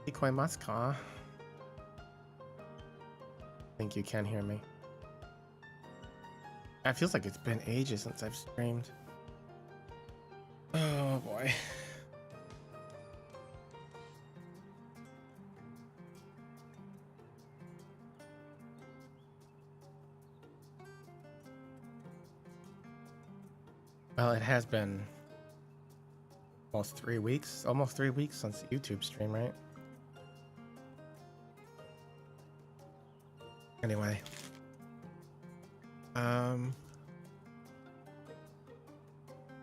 Ikoi ka? I think you can hear me. It feels like it's been ages since I've streamed. Oh boy. Well, it has been almost 3 weeks, since the YouTube stream, right? Anyway.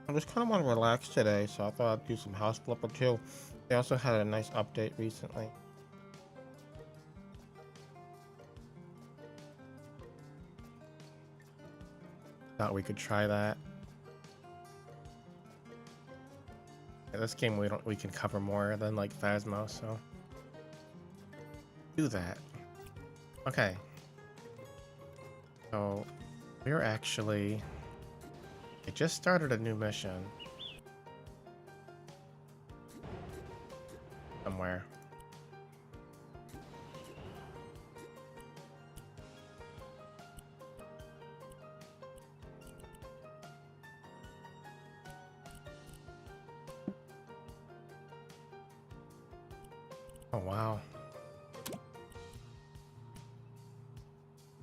I just kind of want to relax today, so I thought I'd do some house flipper too. They also had a nice update recently. Thought we could try that. Yeah, this game we can cover more than like Phasmo, so do that. Okay. So we're actually I just started a new mission somewhere. Oh wow.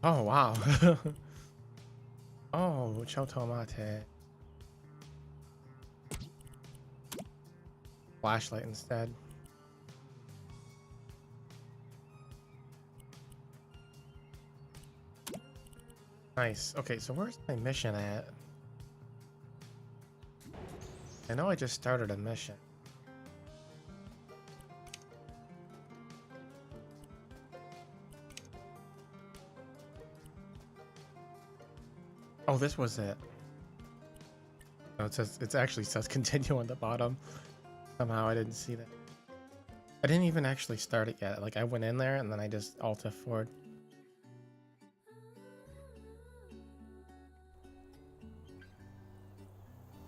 Oh wow. Oh, ciao tomate. Flashlight instead. Nice. Okay, so where's my mission at? I know I just started a mission. Oh, this was it. Oh, it actually says continue on the bottom. Somehow I didn't see that. I didn't even actually start it yet. Like I went in there and then I just Alt F4'd.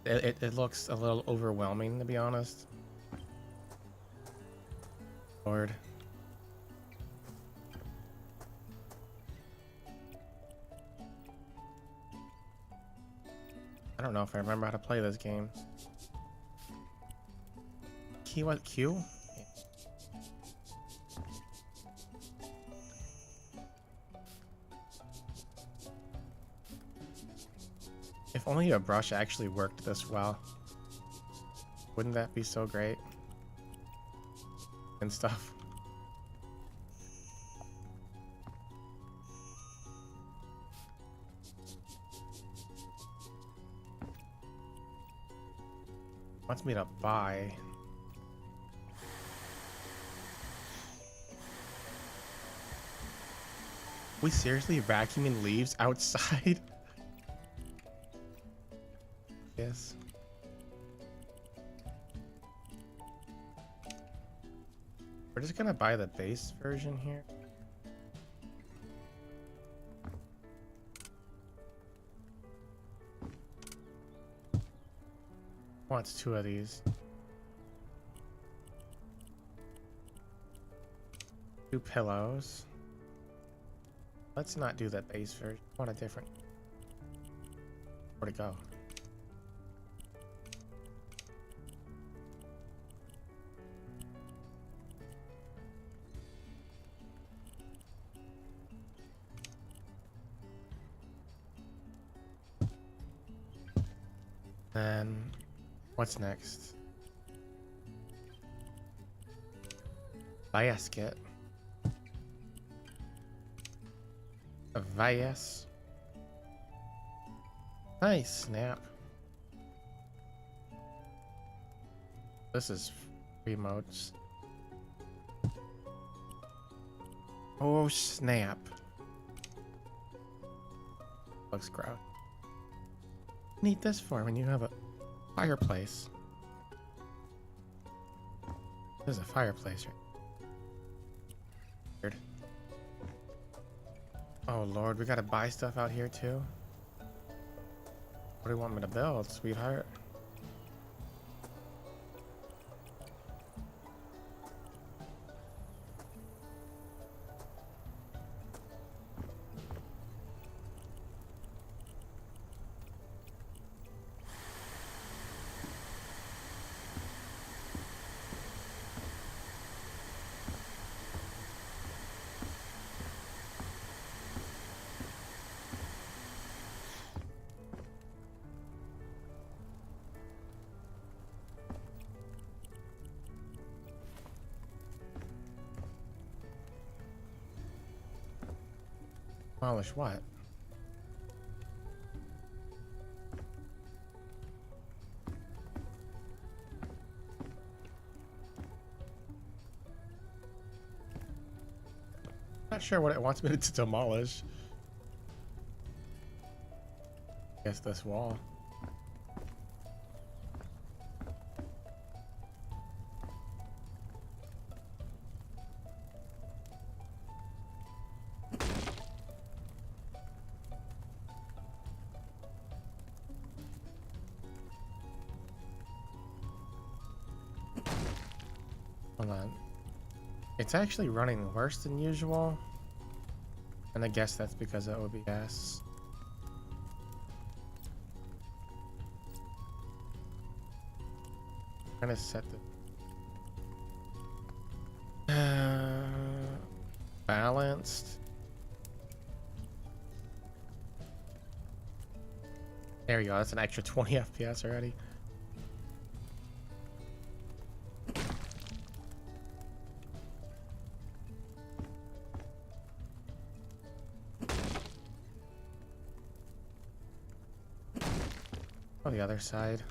It looks a little overwhelming, to be honest. Lord. I don't know if I remember how to play this game. Key what? Q? If only a brush actually worked this well. Wouldn't that be so great? And stuff. Wants me to buy. We seriously vacuuming leaves outside? Yes. We're just gonna buy the base version here. Wants 2 of these. 2 pillows. Let's not do that base version. I want a different. Where'd it go? Then, what's next? Basket. A vase. Nice, snap. This is remotes. Oh, snap. Looks gross. Need this for when you have a fireplace. There's a fireplace, right? Weird. Oh lord, we gotta buy stuff out here too? What do you want me to build, sweetheart? Demolish what? Not sure what it wants me to demolish. Guess this wall. Hold on. It's actually running worse than usual. And I guess that's because of OBS. I'm gonna set the balanced. There we go. That's an extra 20 FPS already. On the other side.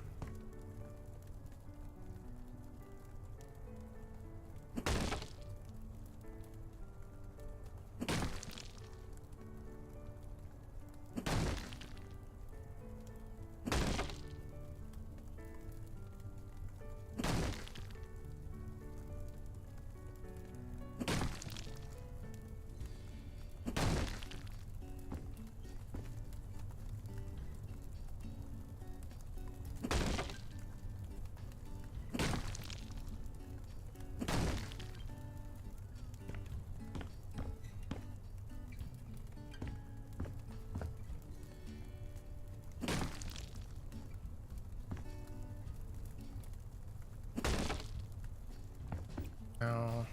No.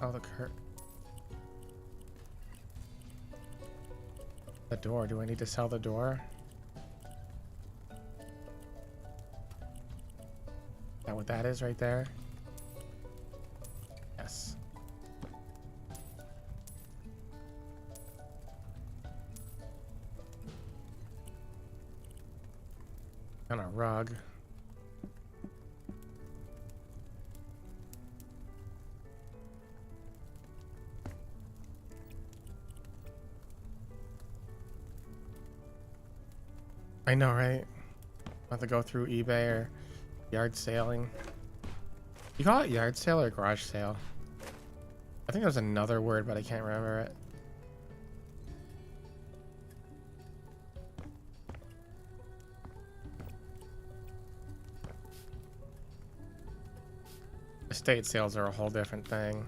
Oh, the door. Do I need to sell the door? Is that what that is right there? Yes. On a rug. I know, right? I'll have to go through eBay or yard saling. You call it yard sale or garage sale? I think there's another word, but I can't remember it. Estate sales are a whole different thing.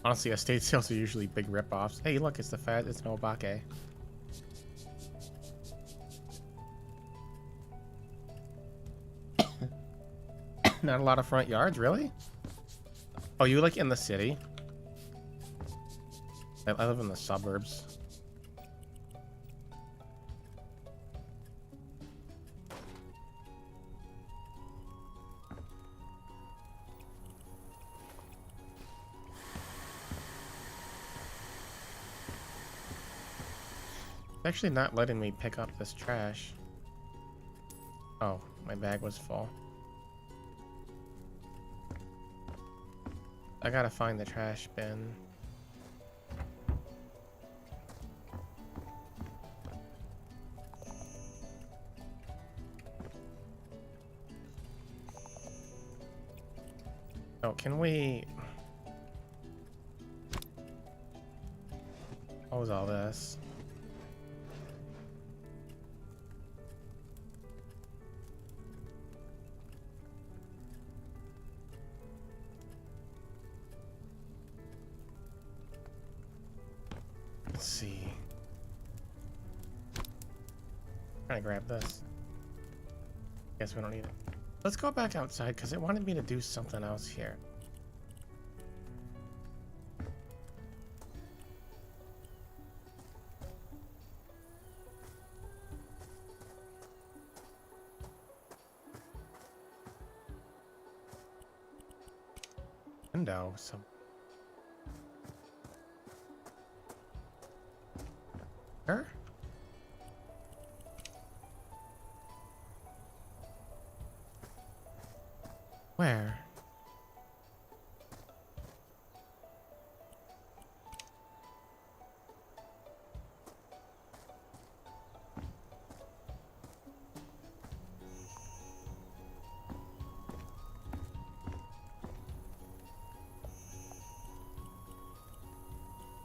Honestly, estate sales are usually big rip-offs. Hey, look, it's it's an Obake. Not a lot of front yards, really? Oh, you like in the city? I live in the suburbs. It's actually not letting me pick up this trash. Oh, my bag was full. I gotta find the trash bin. Oh, can we... What was all this? Let's see. Trying to grab this. Guess we don't need it. Let's go back outside because it wanted me to do something else here. window. Some. Where? Where?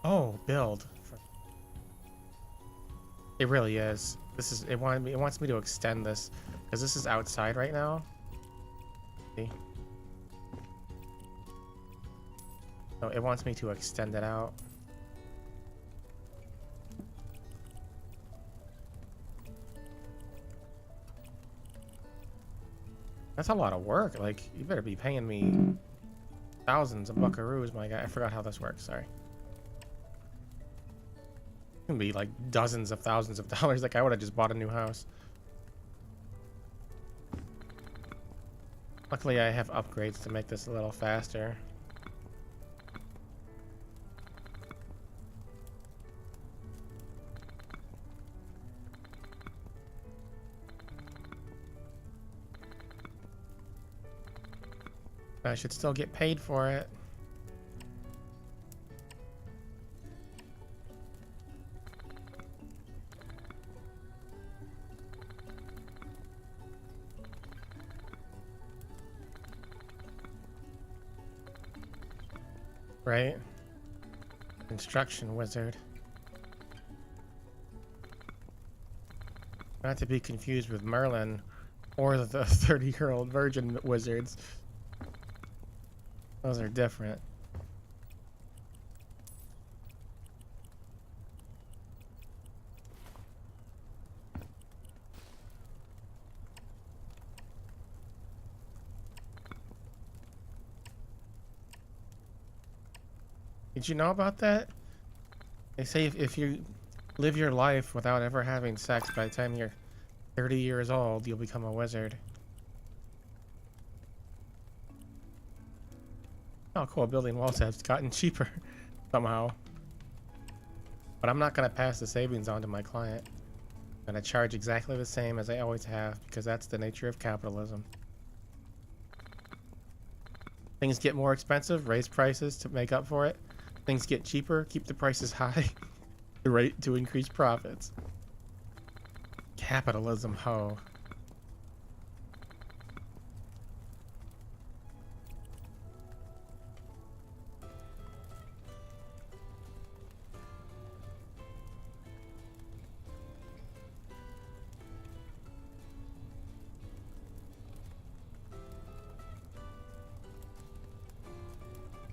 Oh, build. It really is. This is it wants me to extend this because this is outside right now. See? So it wants me to extend it out. That's a lot of work. Like, you better be paying me thousands of buckaroos, my guy. I forgot how this works. Sorry. It can be like dozens of thousands of dollars. Like, I would have just bought a new house. Luckily, I have upgrades to make this a little faster. I should still get paid for it. Right? Construction wizard. Not to be confused with Merlin or the 30-year-old virgin wizards. Those are different. Did you know about that? They say if you live your life without ever having sex, by the time you're 30 years old, you'll become a wizard. Oh, cool. Building walls has gotten cheaper somehow. But I'm not going to pass the savings on to my client. I'm going to charge exactly the same as I always have, because that's the nature of capitalism. Things get more expensive, raise prices to make up for it. Things get cheaper, keep the prices high to increase profits. Capitalism, ho.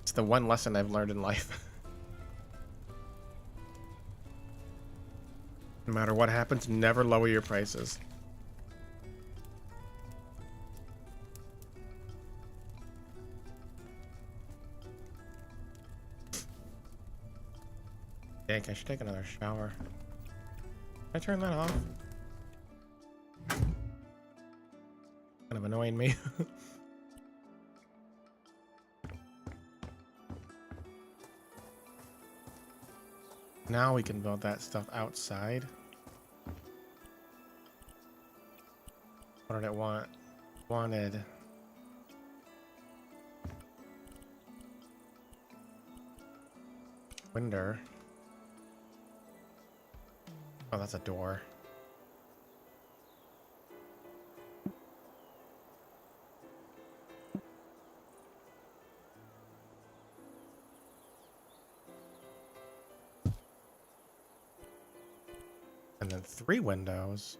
It's the one lesson I've learned in life. No matter what happens, never lower your prices. Dang, I should take another shower. Can I turn that off? Kind of annoying me. Now we can build that stuff outside. What did it want? Wanted window. Oh, that's a door. And then 3 windows.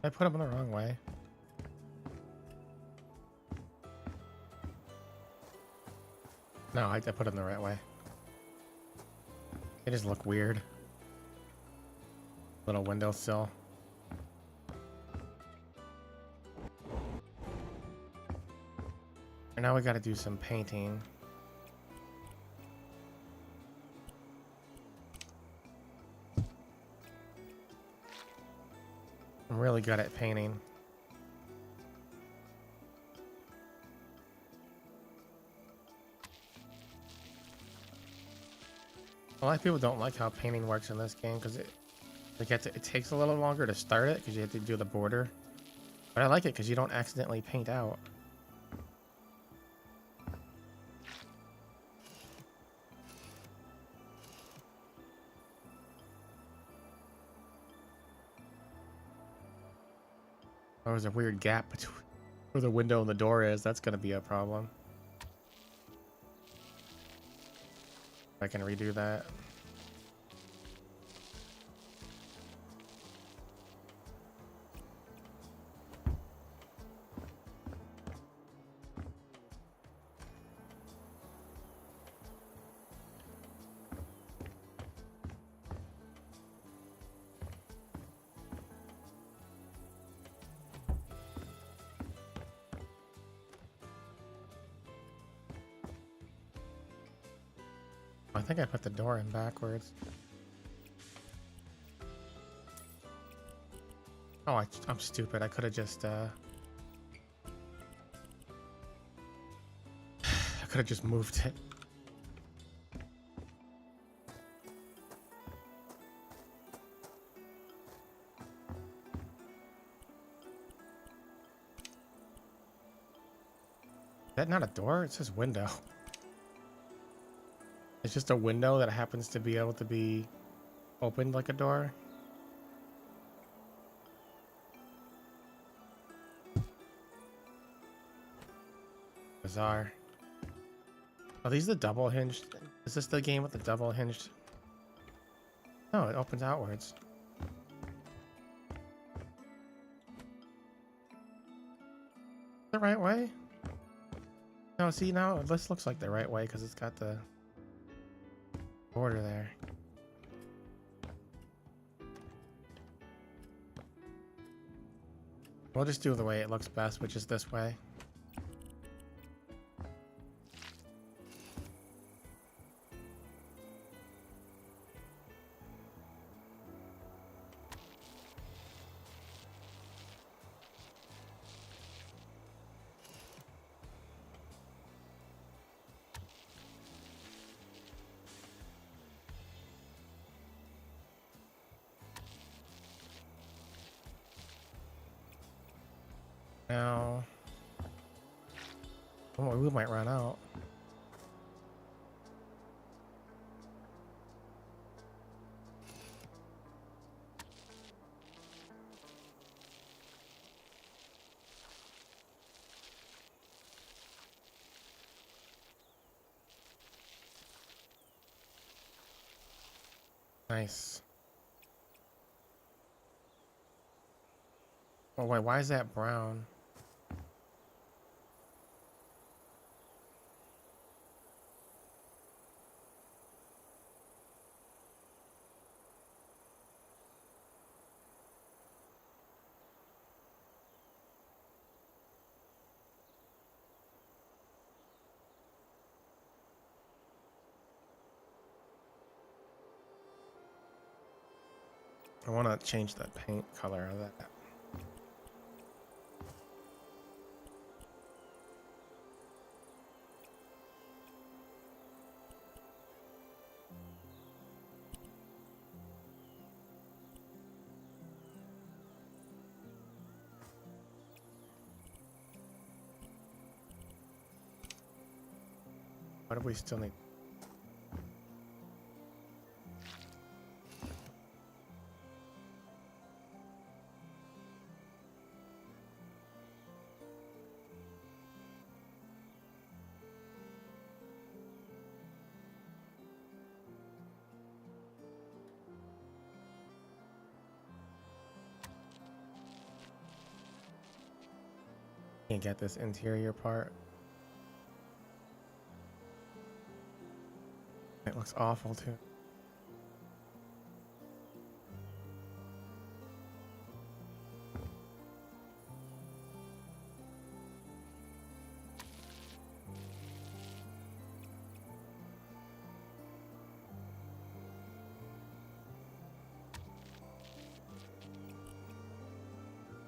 I put them in the wrong way. No, I put them the right way. They just look weird. Little windowsill. And now we gotta do some painting. I'm really good at painting. A lot of people don't like how painting works in this game because it takes a little longer to start it because you have to do the border. But I like it because you don't accidentally paint out. Oh, there's a weird gap between where the window and the door is. That's going to be a problem. I can redo that. I think I put the door in backwards. Oh, I'm stupid. I could have just I could have just moved it. Is that not a door? It says window. It's just a window that happens to be able to be opened like a door. Bizarre. Are these the double hinged? Is this the game with the double hinged? No, it opens outwards. The right way? No, see now this looks like the right way because it's got the border there. We'll just do the way it looks best, which is this way. Now, oh, we might run out. Nice. Oh wait, why is that brown? I want to change the paint color of that. What do we still need? Can't get this interior part. It looks awful too.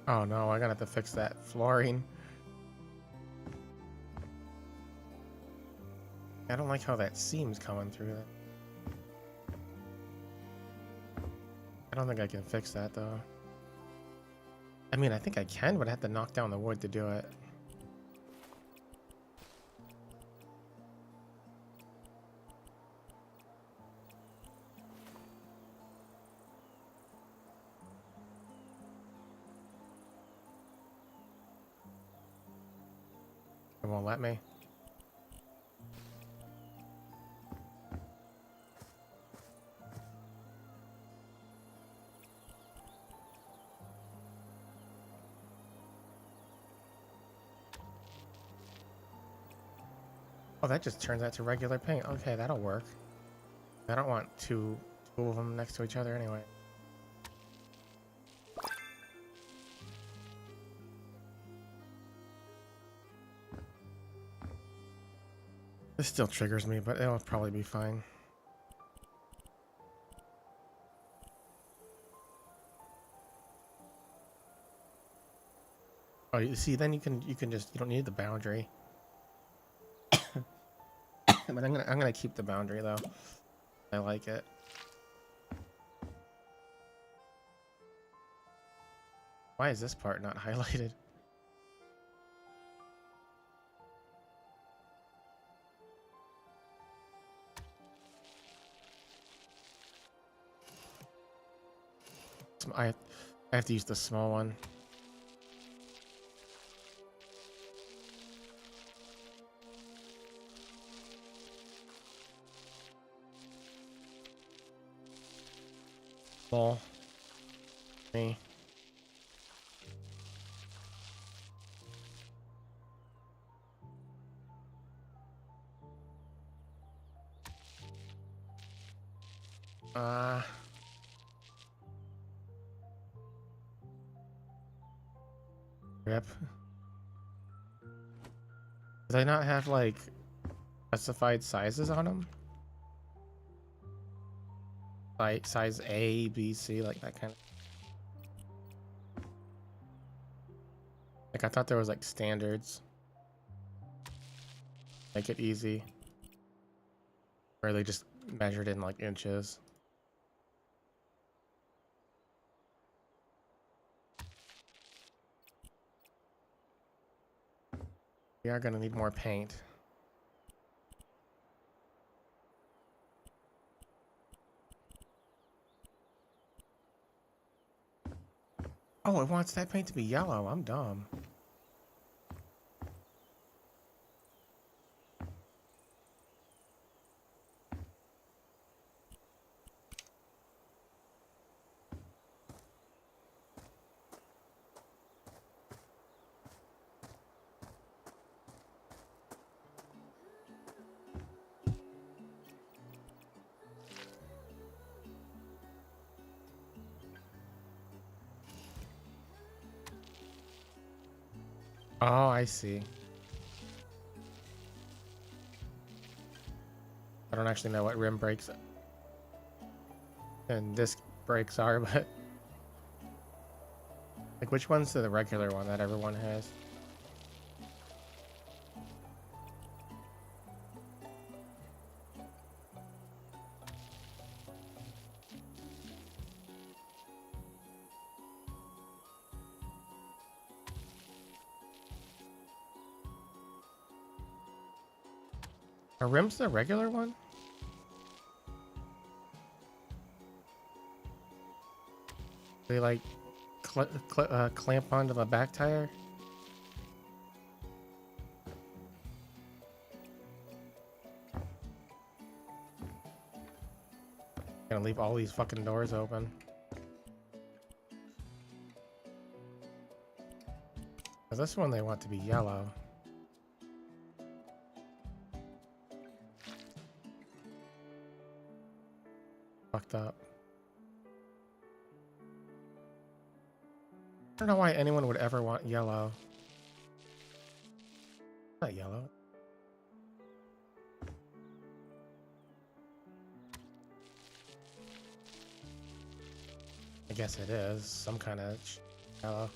Oh no, I gotta have to fix that flooring. I don't like how that seam's coming through it. I don't think I can fix that though. I mean, I think I can, but I have to knock down the wood to do it. It won't let me. Oh, that just turns out to regular paint. Okay, that'll work. I don't want two of them next to each other anyway. This still triggers me, but it'll probably be fine. Oh, you see, then you can just, you don't need the boundary. But I'm gonna keep the boundary though. I like it. Why is this part not highlighted? I have to use the small one. Small. Me. Rip. Do they not have like specified sizes on them? Like size A, B, C, like that kind of. Like I thought there was like standards. Make it easy. Or they just measured in like inches. We are gonna need more paint. Oh, it wants that paint to be yellow. I'm dumb. Oh, I see. I don't actually know what rim brakes and disc brakes are, but like which one's the regular one that everyone has? Are rims the regular one? They like clamp onto the back tire? Gonna leave all these fucking doors open. This one they want to be yellow. fucked up. I don't know why anyone would ever want yellow. Not yellow. I guess it is some kind of yellow.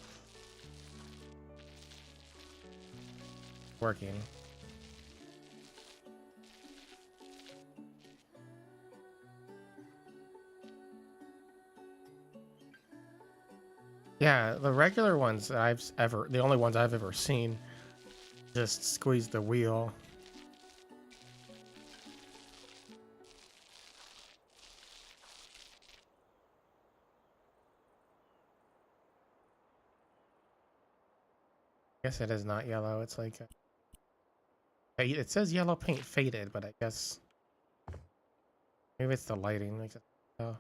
Working. Yeah, the regular ones the only ones I've ever seen, just squeeze the wheel. I guess it is not yellow. It's like it says yellow paint faded, but I guess maybe it's the lighting makes it. Oh.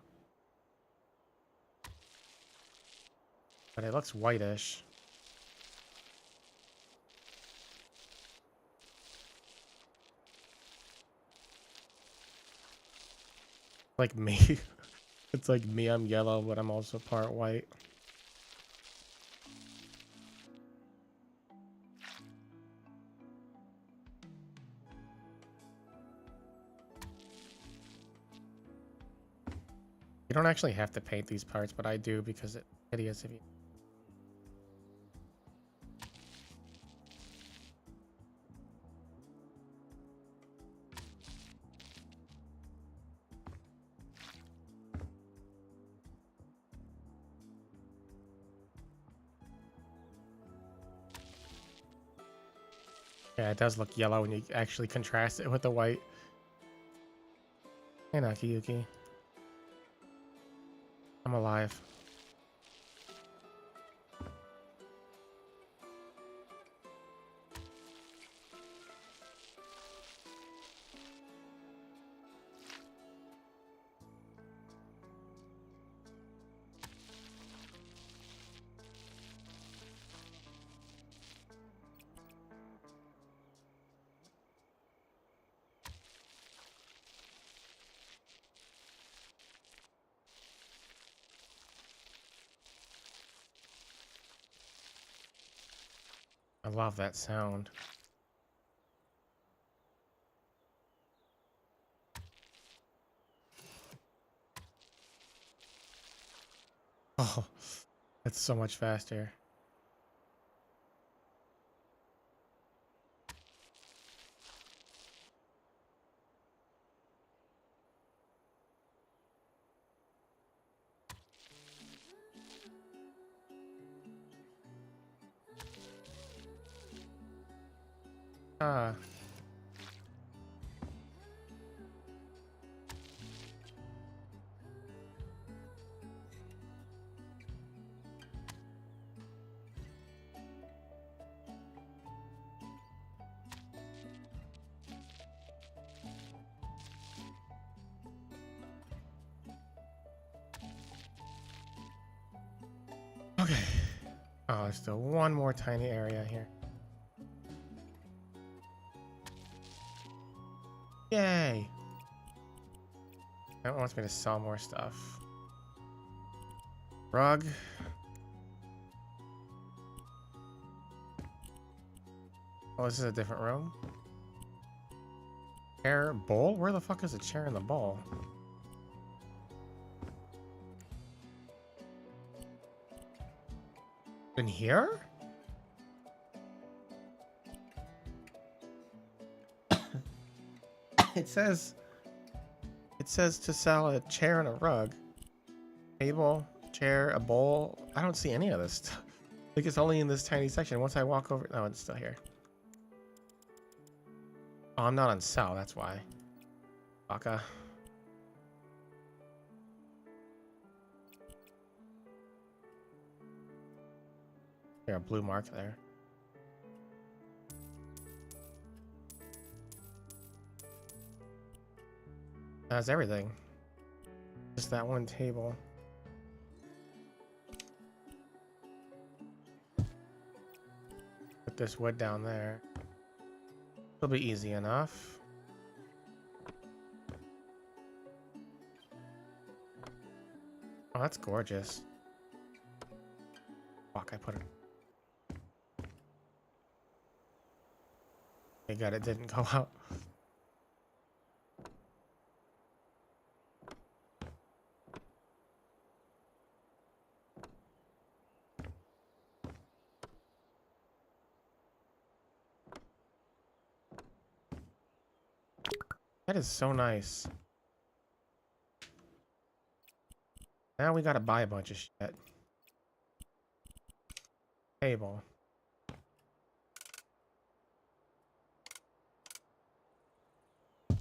But it looks whitish. Like me. It's like me, I'm yellow, but I'm also part white. You don't actually have to paint these parts, but I do because it's hideous if you... Yeah, it does look yellow when you actually contrast it with the white. Hey, Nakiyuki. I'm alive. I love that sound. Oh, that's so much faster. Ah. Okay. Oh, there's still one more tiny area here. Yay! That wants me to sell more stuff. Rug. Oh, this is a different room. Chair, bowl? Where the fuck is a chair in the bowl? In here? It says to sell a chair and a rug. Table, chair, a bowl. I don't see any of this stuff. Like it's only in this tiny section. Once I walk over, no, it's still here. Oh, I'm not on sell, that's why. Baka. There's a blue mark there. That's everything. Just that one table. Put this wood down there. It'll be easy enough. Oh, that's gorgeous. Fuck, I put it. I got it, didn't go out. That is so nice. Now we gotta buy a bunch of shit. Table. Hey,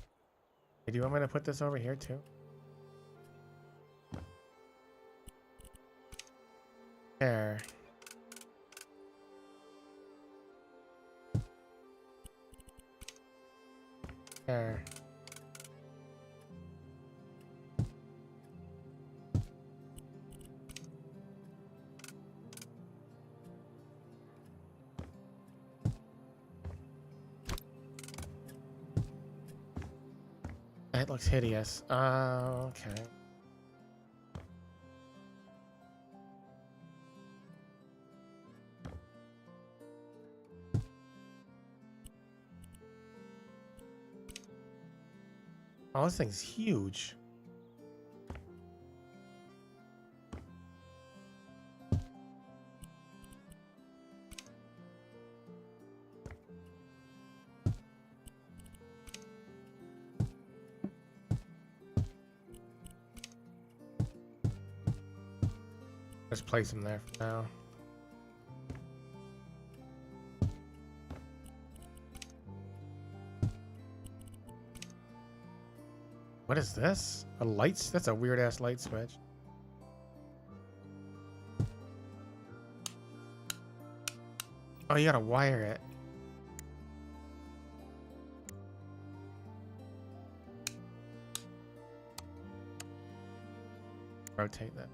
do you want me to put this over here too? There. There. That looks hideous. Okay. Oh, this thing's huge. Just place him there for now. What is this? A lights? That's a weird ass light switch. Oh, you gotta wire it. Rotate that.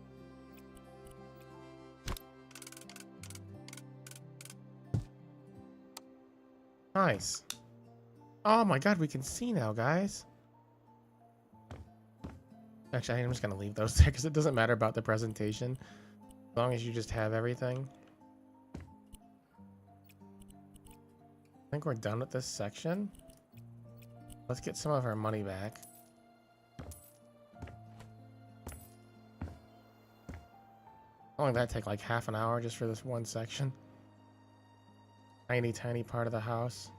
Nice. Oh my god, we can see now, guys. Actually, I'm just gonna leave those there because it doesn't matter about the presentation. As long as you just have everything. I think we're done with this section. Let's get some of our money back. Only that take like half an hour just for this one section. Tiny, tiny part of the house.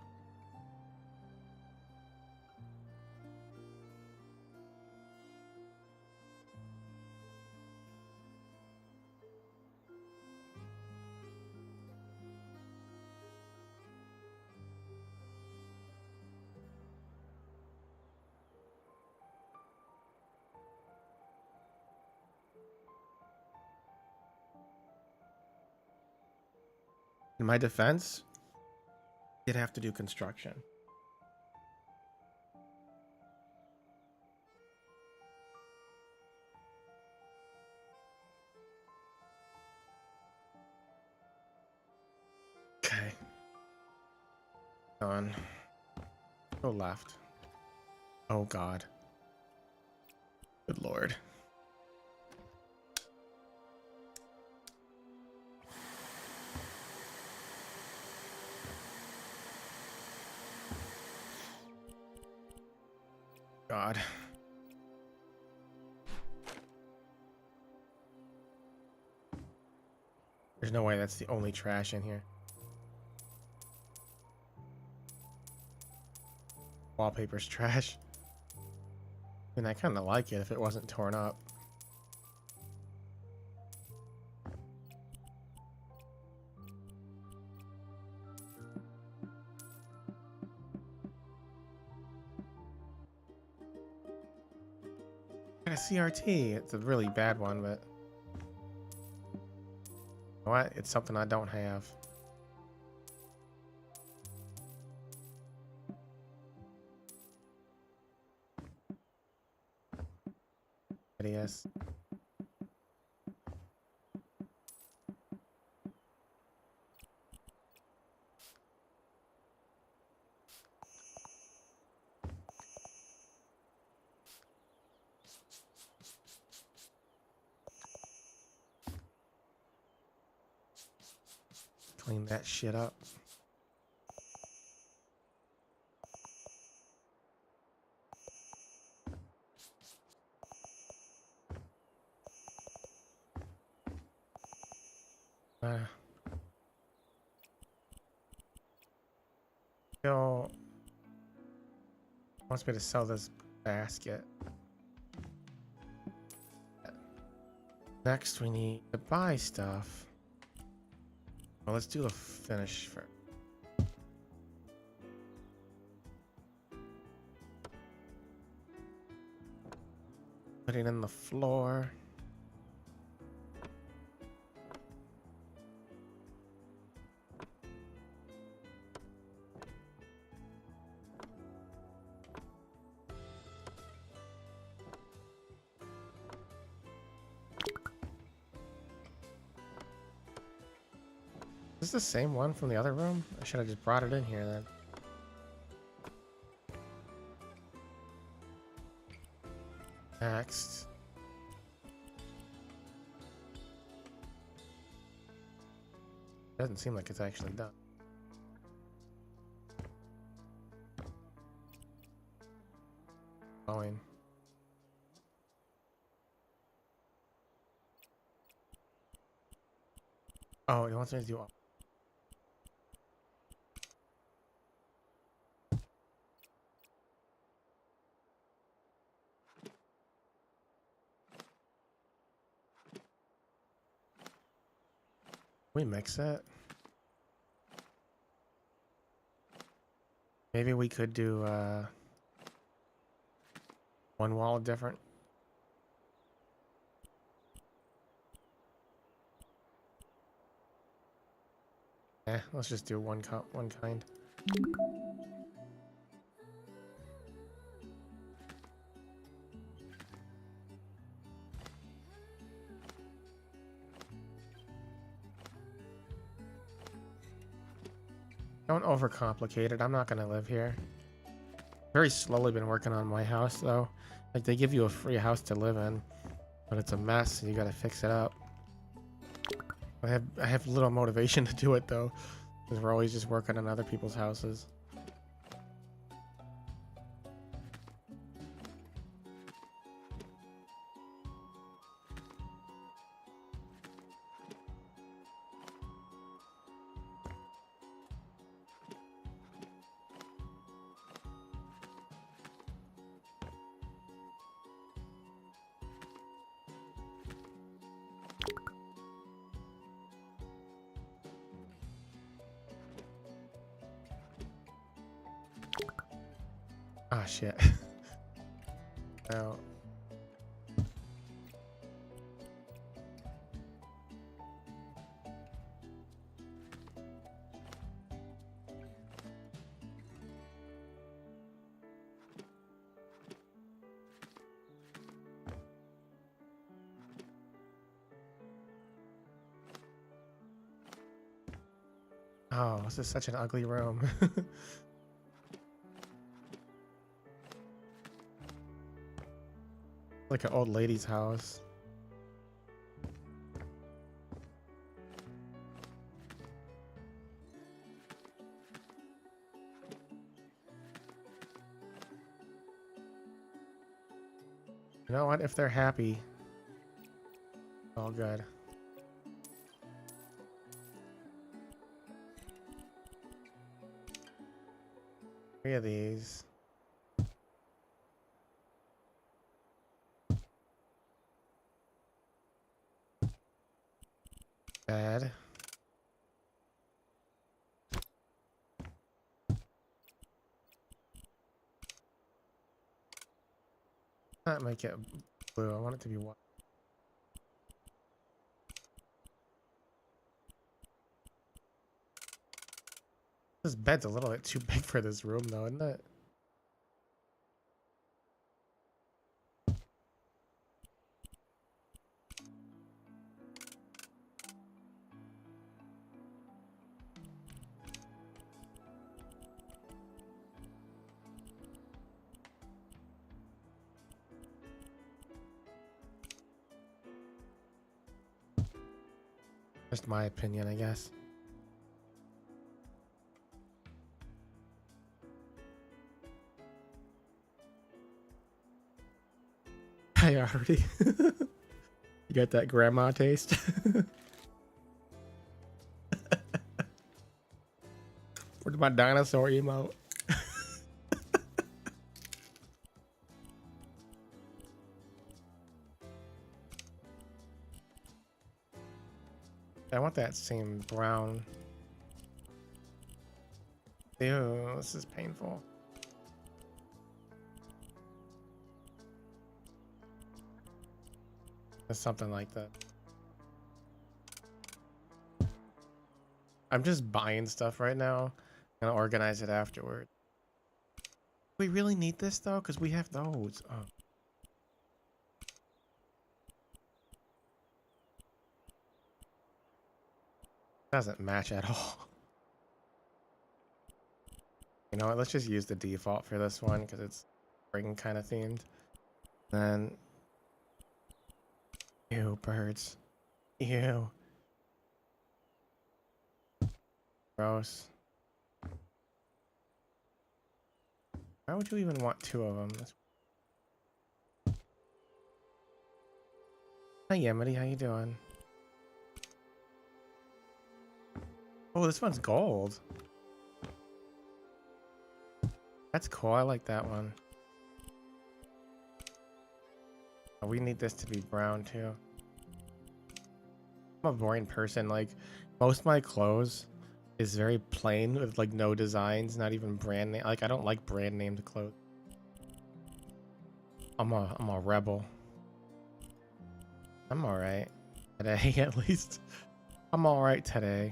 In my defense, you'd have to do construction. Okay. On. Go left. Oh god. Good lord. God. There's no way that's the only trash in here. Wallpaper's trash. And I kind of like it if it wasn't torn up. Got a CRT. It's a really bad one, but you know what? It's something I don't have. Yes. clean that shit up. Still wants me to sell this basket. Next, we need to buy stuff. Well, let's do the finish first. Put it in the floor. Is this the same one from the other room? I should have just brought it in here then. Next. Doesn't seem like it's actually done. Going. Oh, it wants me to do all. We mix it. Maybe we could do one wall different. Let's just do one kind. Don't overcomplicate it. I'm not gonna live here. Very slowly been working on my house though. Like they give you a free house to live in, but it's a mess and you gotta fix it up. I have little motivation to do it though, because we're always just working on other people's houses. Ah, shit. Now. Oh, this is such an ugly room. Like an old lady's house. You know what? If they're happy, all good. Three of these. Bad. Not make it blue. I want it to be white. This bed's a little bit too big for this room, though, isn't it? Just my opinion, I guess. priority. You got that grandma taste. Where's my dinosaur emote? I want that same brown. Ew, this is painful. It's something like that. I'm just buying stuff right now. I'm gonna organize it afterward. We really need this though, because we have those. Oh. Doesn't match at all. You know what? Let's just use the default for this one because it's spring kind of themed. Then, ew, birds. Ew. Gross. Why would you even want two of them? Hi, Yemity. How you doing? Oh, this one's gold. That's cool. I like that one. Oh, we need this to be brown too. I'm a boring person. Like, most of my clothes is very plain with like no designs, not even brand name. Like, I don't like brand named clothes. I'm a rebel. I'm all right today, at least. I'm all right today.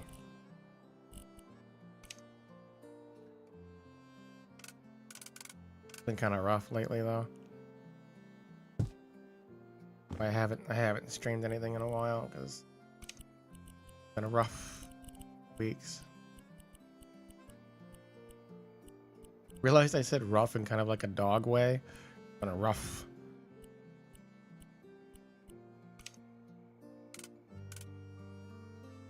Been kind of rough lately though. I haven't streamed anything in a while because it's been a rough weeks. Realized I said rough in kind of like a dog way. Kind of rough.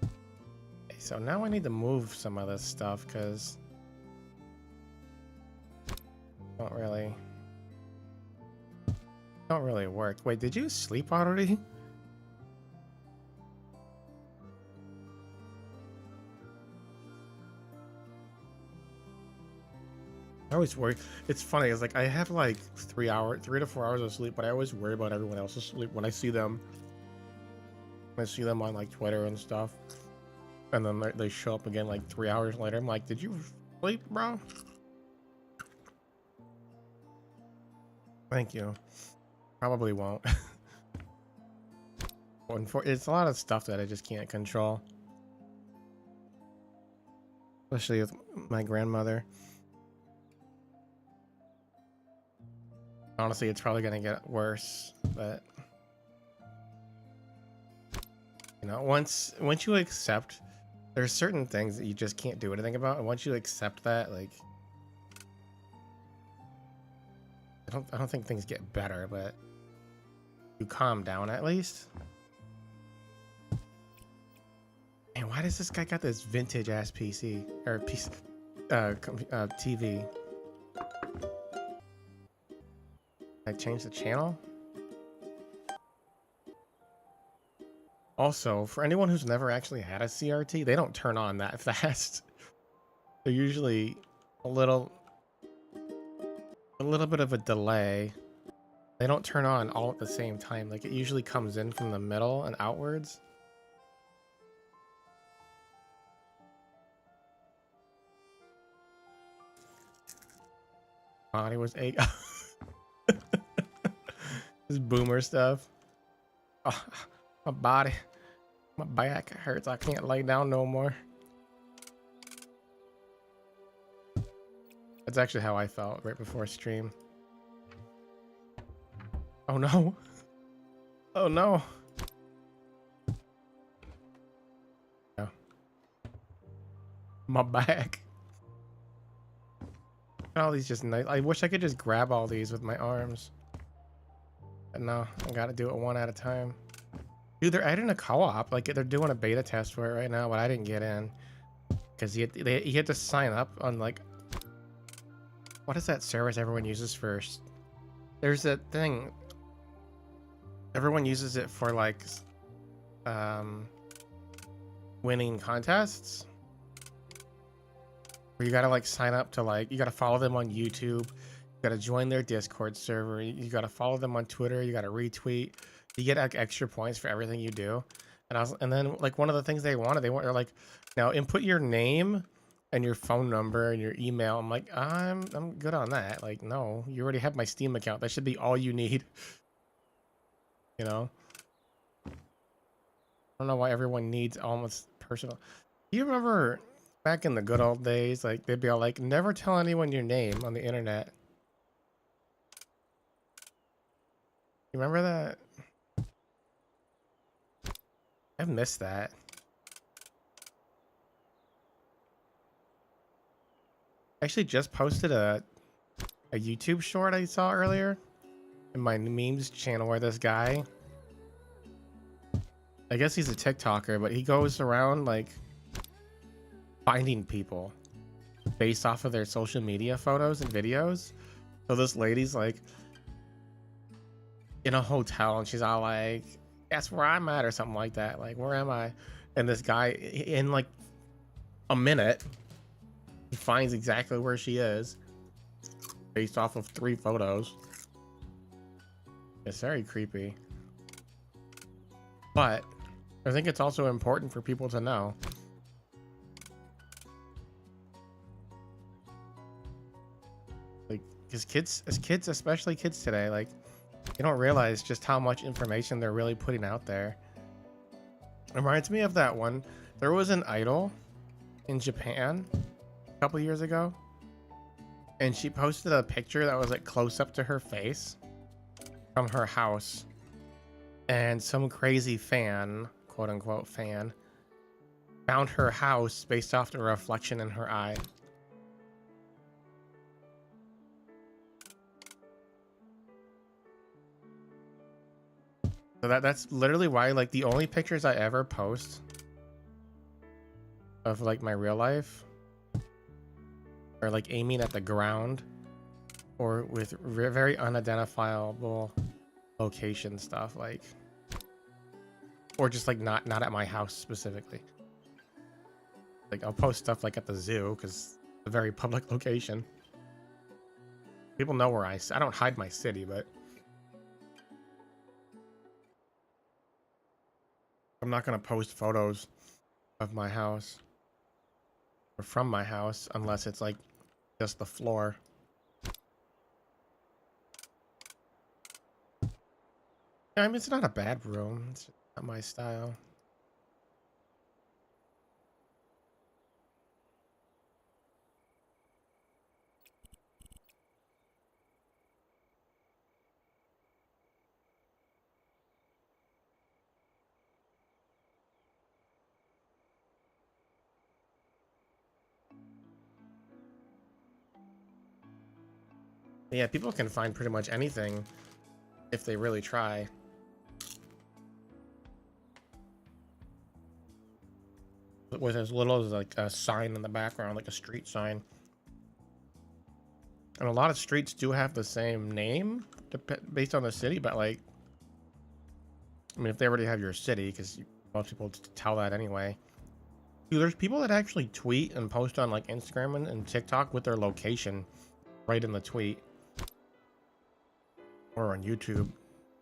Okay, so now I need to move some of this stuff because don't really work. Wait, did you sleep already? I always worry. It's funny. It's like I have like 3 to 4 hours of sleep, but I always worry about everyone else's sleep when I see them. When I see them on like Twitter and stuff, and then they show up again like 3 hours later. I'm like, did you sleep, bro? Thank you. Probably won't. It's a lot of stuff that I just can't control. Especially with my grandmother. Honestly, it's probably gonna get worse, but you know, once you accept there's certain things that you just can't do anything about, and once you accept that, like I don't think things get better, but you calm down at least. And why does this guy got this vintage ass PC or TV? I change the channel. Also, for anyone who's never actually had a CRT, they don't turn on that fast. They're usually a little bit of a delay. They don't turn on all at the same time. Like, it usually comes in from the middle and outwards. Body was 8. This boomer stuff. Oh, my back hurts. I can't lay down no more. That's actually how I felt right before stream. Oh no. Oh no. No. My back. All these just nice. I wish I could just grab all these with my arms. But no, I gotta do it one at a time. Dude, they're adding a co-op. Like, they're doing a beta test for it right now, but I didn't get in. Because you had to sign up on, like... What is that service everyone uses first? There's that thing... everyone uses it for like winning contests. Where you gotta like sign up to like, you gotta follow them on YouTube, you gotta join their Discord server, you gotta follow them on Twitter, you gotta retweet, you get like extra points for everything you do. And then like one of the things they want like, now input your name and your phone number and your email. I'm like, I'm good on that. Like, no, you already have my Steam account. That should be all you need. You know? I don't know why everyone needs almost personal. Do you remember back in the good old days, like they'd be all like, never tell anyone your name on the internet. You remember that? I've missed that. I actually just posted a YouTube short I saw earlier in my memes channel where this guy, I guess he's a TikToker, but he goes around like finding people based off of their social media photos and videos. So this lady's like in a hotel and she's all like, guess where I'm at or something like that. Like, where am I? And this guy in like a minute, he finds exactly where she is based off of 3 photos. It's very creepy. But I think it's also important for people to know. Like, because kids, especially kids today, like, they don't realize just how much information they're really putting out there. It reminds me of that one. There was an idol in Japan a couple years ago, and she posted a picture that was like close up to her face from her house, and some crazy fan, quote unquote fan, found her house based off the reflection in her eye. So that's literally why, like, the only pictures I ever post of like my real life are like aiming at the ground or with very unidentifiable location stuff, like, or just like not at my house specifically. Like, I'll post stuff like at the zoo because it's a very public location. People know where I don't hide my city, but I'm not gonna post photos of my house or from my house unless it's like just the floor. I mean, it's not a bad room. It's just not my style. Yeah, people can find pretty much anything if they really try. With as little as like a sign in the background, like a street sign. And a lot of streets do have the same name based on the city, but like, I mean, if they already have your city, because most people tell that anyway. Dude, there's people that actually tweet and post on like Instagram and TikTok with their location right in the tweet. Or on YouTube.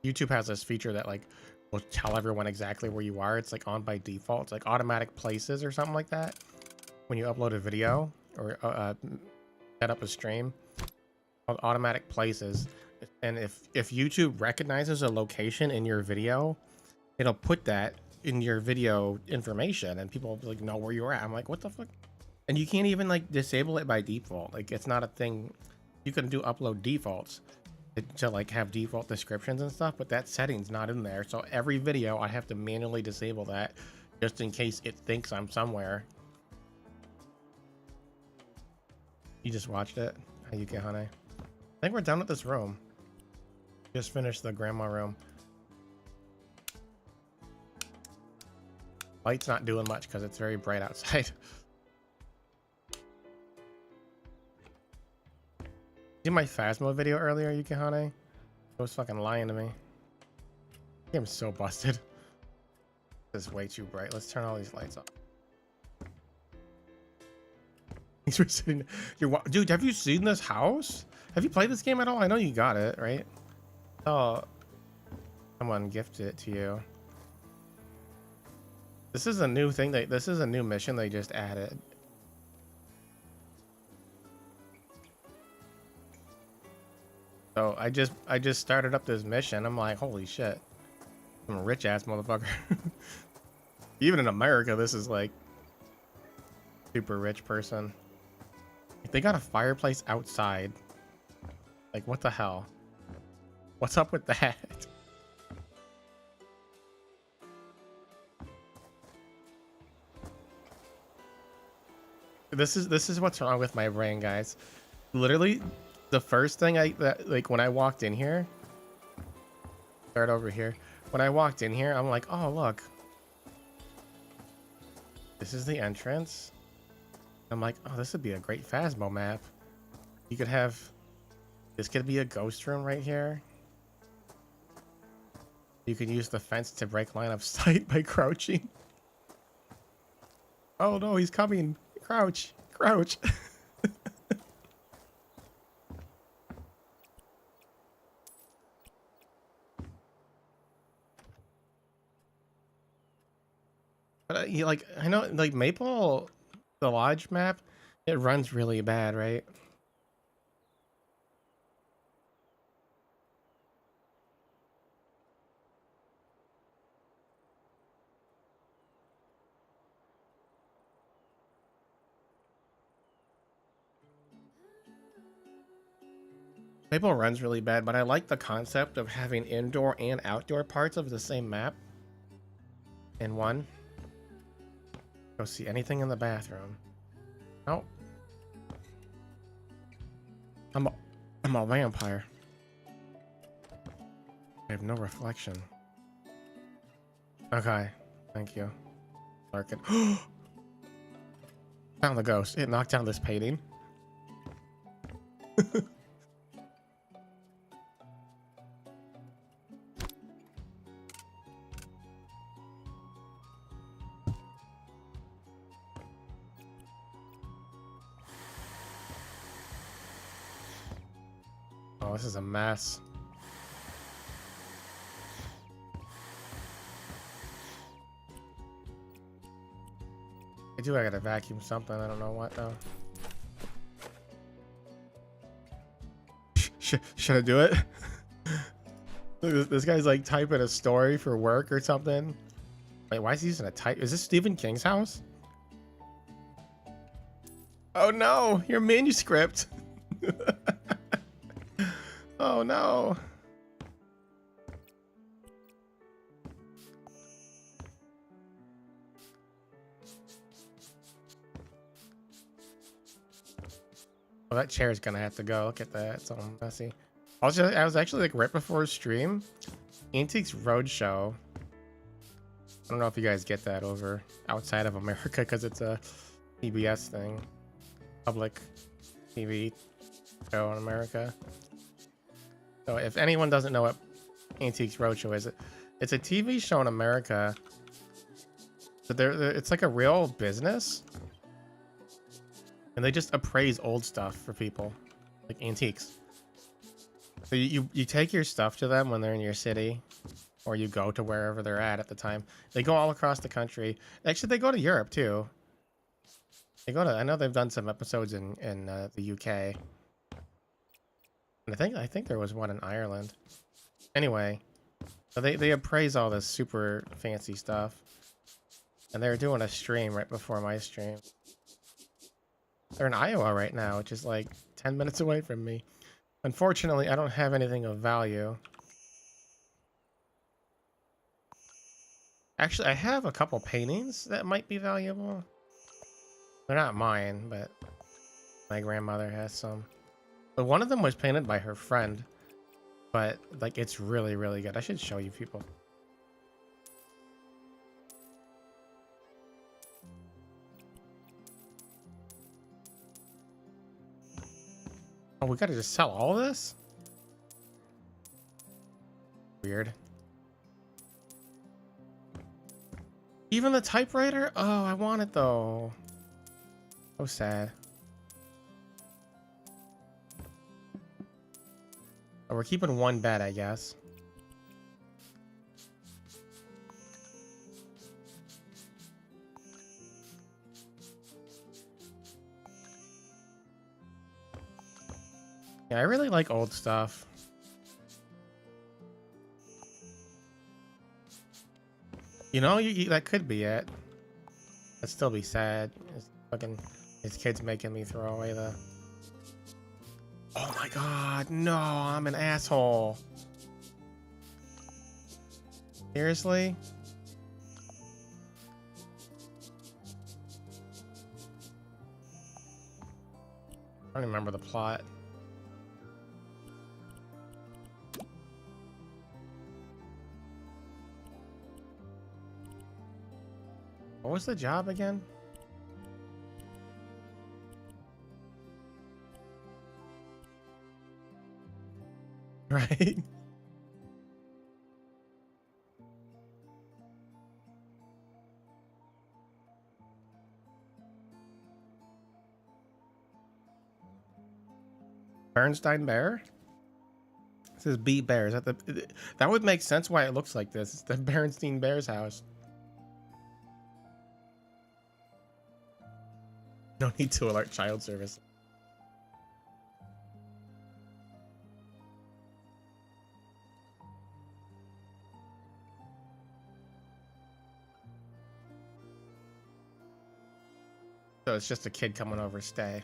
YouTube has this feature that like will tell everyone exactly where you are. It's like on by default. It's like automatic places or something like that. When you upload a video or set up a stream, called automatic places. And if YouTube recognizes a location in your video, it'll put that in your video information, and people will like know where you're at. I'm like, what the fuck? And you can't even like disable it by default. Like, it's not a thing. You can do upload defaults to like have default descriptions and stuff, but that setting's not in there. So every video I have to manually disable that just in case it thinks I'm somewhere. You just watched it? How you get, honey? I think we're done with this room. Just finished the grandma room. Light's not doing much because it's very bright outside. See my Phasmo video earlier, Yukihane? It was fucking lying to me. I'm so busted. This is way too bright. Let's turn all these lights off. Thanks for sitting. Dude, have you seen this house? Have you played this game at all? I know you got it, right? Oh, someone gifted it to you. This is a new thing. This is a new mission they just added. So I just started up this mission. I'm like, holy shit. I'm a rich ass motherfucker. Even in America, this is like super rich person. They got a fireplace outside. Like, what the hell? What's up with that? This is what's wrong with my brain, guys. Literally, the first thing like when I walked in here, start over here. When I walked in here, I'm like, oh look, this is the entrance. I'm like, oh, this would be a great Phasmo map. You could have, this could be a ghost room right here. You could use the fence to break line of sight by crouching. Oh no, he's coming. Crouch, crouch. But like, I know, like Maple, the Lodge map, it runs really bad, right? Maple runs really bad, but I like the concept of having indoor and outdoor parts of the same map in one. Go see anything in the bathroom. Oh. I'm a vampire. I have no reflection. Okay, thank you. Larkin. Found the ghost. It knocked down this painting. Oh, this is a mess. I gotta vacuum something. I don't know what though. Should I do it? This guy's like typing a story for work or something. Wait, why is he using a type? Is this Stephen King's house? Oh no, your manuscript. Oh no. Well, that chair is gonna have to go. Look at that, it's all messy. I was actually like right before stream, Antiques Roadshow. I don't know if you guys get that over outside of America because it's a PBS thing, public TV show in America. So if anyone doesn't know what Antiques Roadshow is, it's a TV show in America. But it's like a real business, and they just appraise old stuff for people, like antiques. So you take your stuff to them when they're in your city, or you go to wherever they're at the time. They go all across the country. Actually, they go to Europe too. They go to. I know they've done some episodes in the UK. And I think there was one in Ireland. Anyway, so they appraise all this super fancy stuff. And they're doing a stream right before my stream. They're in Iowa right now, which is like 10 minutes away from me. Unfortunately, I don't have anything of value. Actually, I have a couple paintings that might be valuable. They're not mine, but my grandmother has some. But one of them was painted by her friend, but like it's really, really good. I should show you people. Oh, we gotta just sell all this? Weird. Even the typewriter? Oh, I want it though. So sad. Oh, we're keeping one bed, I guess. Yeah, I really like old stuff. You know, that could be it. That'd still be sad. It's fucking his kids making me throw away the. Oh my god, no, I'm an asshole. Seriously? I don't remember the plot. What was the job again? Right? Bernstein Bear? This is B Bear. Is that the? That would make sense why it looks like this. It's the Bernstein Bear's house. No need to alert child service. So it's just a kid coming over to stay.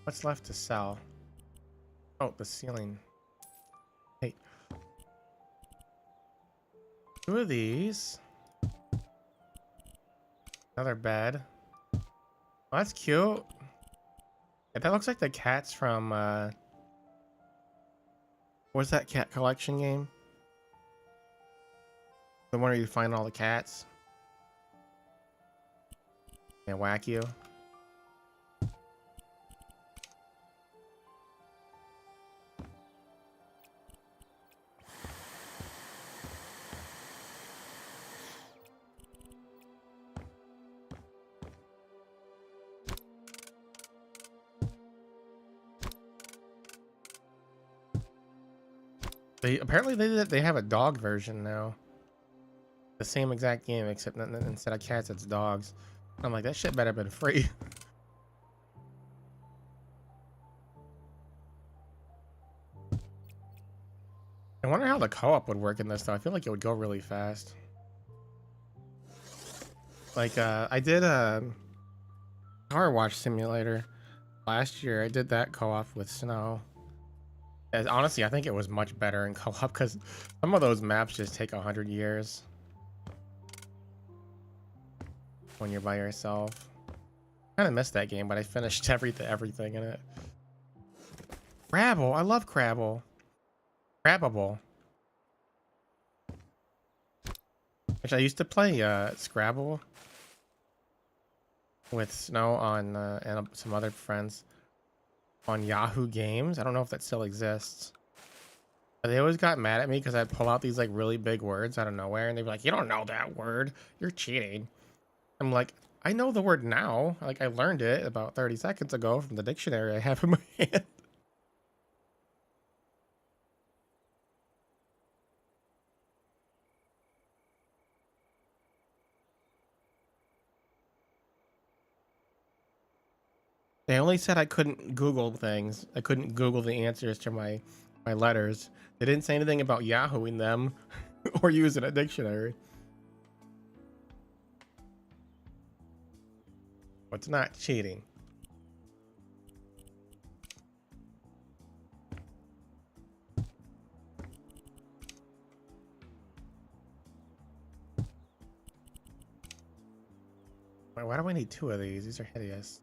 What's left to sell? Oh, the ceiling. Hey. 2 of these. Another bed. Oh, that's cute. Yeah, that looks like the cats from what's that cat collection game? The one where you find all the cats and whack you. They have a dog version now. The same exact game, except instead of cats, it's dogs. I'm like, that shit better have been free. I wonder how the co-op would work in this though. I feel like it would go really fast. Like I did a car wash simulator last year. I did that co-op with Snow. And honestly, I think it was much better in co-op because some of those maps just take 100 years when you're by yourself. Kind of missed that game, but I finished everything in it. Crabble, I love Crabble. Crabbable. Which I used to play Scrabble with Snow on and some other friends on Yahoo Games. I don't know if that still exists. But they always got mad at me because I'd pull out these like really big words out of nowhere, and they'd be like, "You don't know that word. You're cheating." I'm like, I know the word now. Like I learned it about 30 seconds ago from the dictionary I have in my hand. They only said I couldn't Google things. I couldn't Google the answers to my letters. They didn't say anything about Yahooing them or using a dictionary. It's not cheating. Why do we need 2 of these? These are hideous.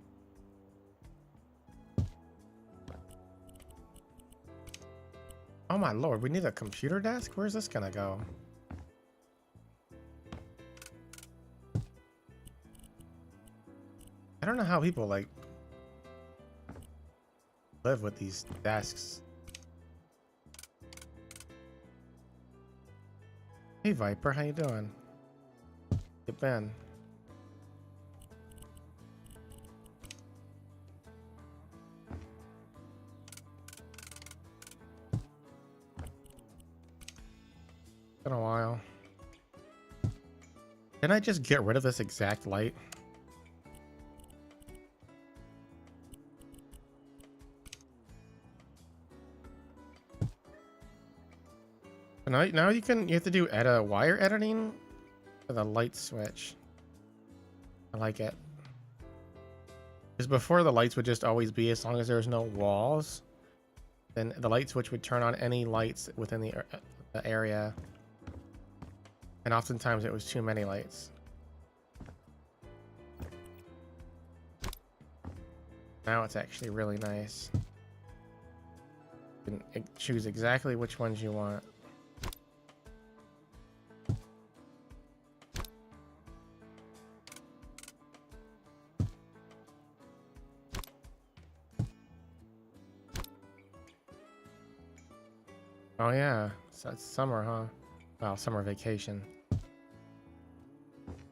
Oh my lord, we need a computer desk? Where's this gonna go? I don't know how people like live with these desks. Hey Viper, how you doing? You been? Been a while. Can I just get rid of this exact light? Now you have to do wire editing for the light switch. I like it. Because before the lights would just always be, as long as there was no walls, then the light switch would turn on any lights within the area. And oftentimes it was too many lights. Now it's actually really nice. You can choose exactly which ones you want. Oh yeah, so it's summer, huh? Well, summer vacation.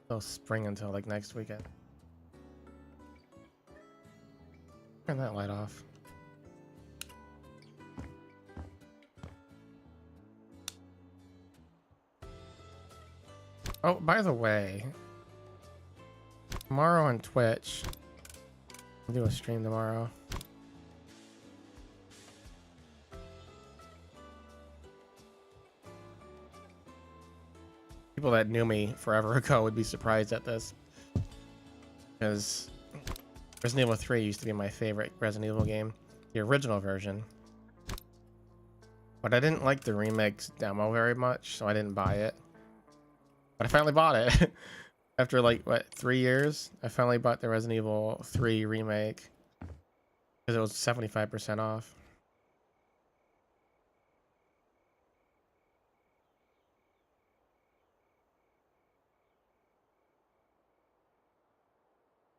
Till spring until like next weekend. Turn that light off. Oh, by the way, tomorrow on Twitch, I'll do a stream tomorrow. People that knew me forever ago would be surprised at this, because Resident Evil 3 used to be my favorite Resident Evil game, the original version. But I didn't like the remix demo very much, so I didn't buy it. But I finally bought it. After like, what, 3 years? I finally bought the Resident Evil 3 remake. Because it was 75% off.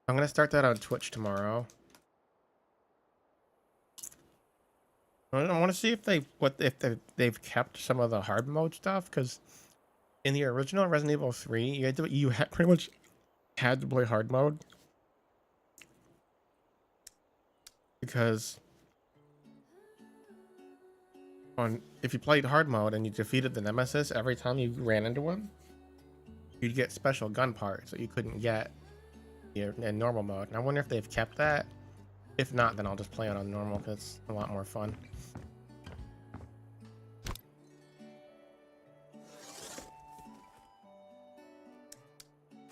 I'm gonna start that on Twitch tomorrow. I want to see if they've kept some of the hard mode stuff, because in the original Resident Evil 3, you had pretty much had to play hard mode, because if you played hard mode and you defeated the nemesis every time you ran into one, you'd get special gun parts that you couldn't get in normal mode. And I wonder if they've kept that. If not, then I'll just play it on normal, because it's a lot more fun.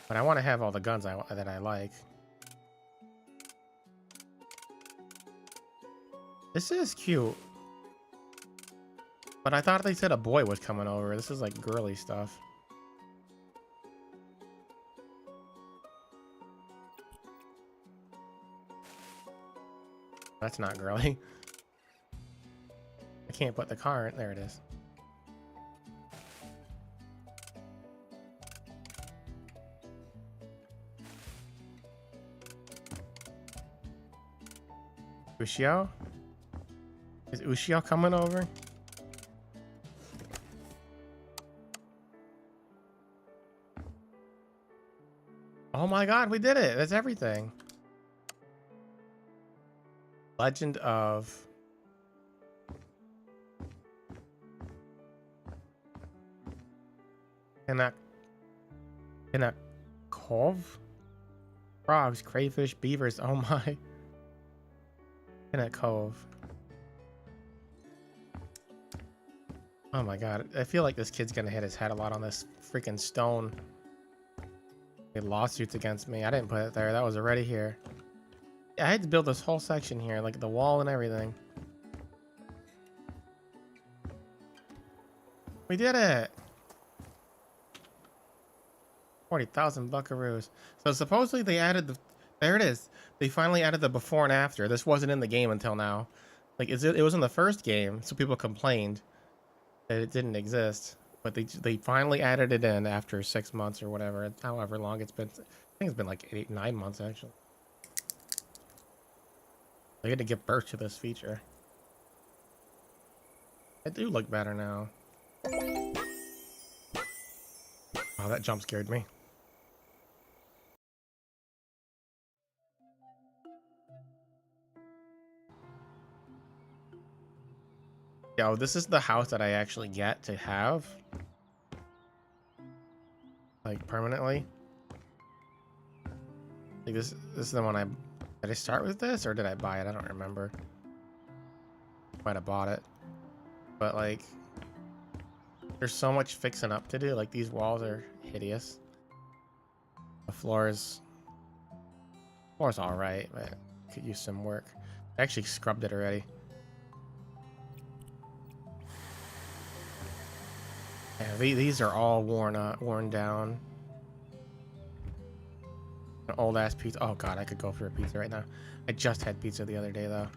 But I want to have all the guns that I like. This is cute. But I thought they said a boy was coming over. This is like girly stuff. That's not girly. I can't put the car in. There it is. Ushio? Is Ushio coming over? Oh my god, we did it! That's everything. Legend of... In a cove? Frogs, crayfish, beavers, oh my. In a cove. Oh my god, I feel like this kid's gonna hit his head a lot on this freaking stone. Lawsuits against me. I didn't put it there. That was already here. I had to build this whole section here, like the wall and everything. We did it! 40,000 buckaroos. So supposedly they added the... There it is. They finally added the before and after. This wasn't in the game until now. Like, it was in the first game, so people complained that it didn't exist. But they finally added it in after 6 months or whatever, however long it's been. I think it's been like 9 months, actually. They had to give birth to this feature. I do look better now. Oh, that jump scared me. Yo, this is the house that I actually get to have. Like, permanently. Like, this is the one I... Did I start with this, or did I buy it? I don't remember. Might have bought it. But, like... There's so much fixing up to do. Like, these walls are hideous. The floor's alright, but could use some work. I actually scrubbed it already. Yeah, these are all worn down. An old ass pizza. Oh god, I could go for a pizza right now. I just had pizza the other day though.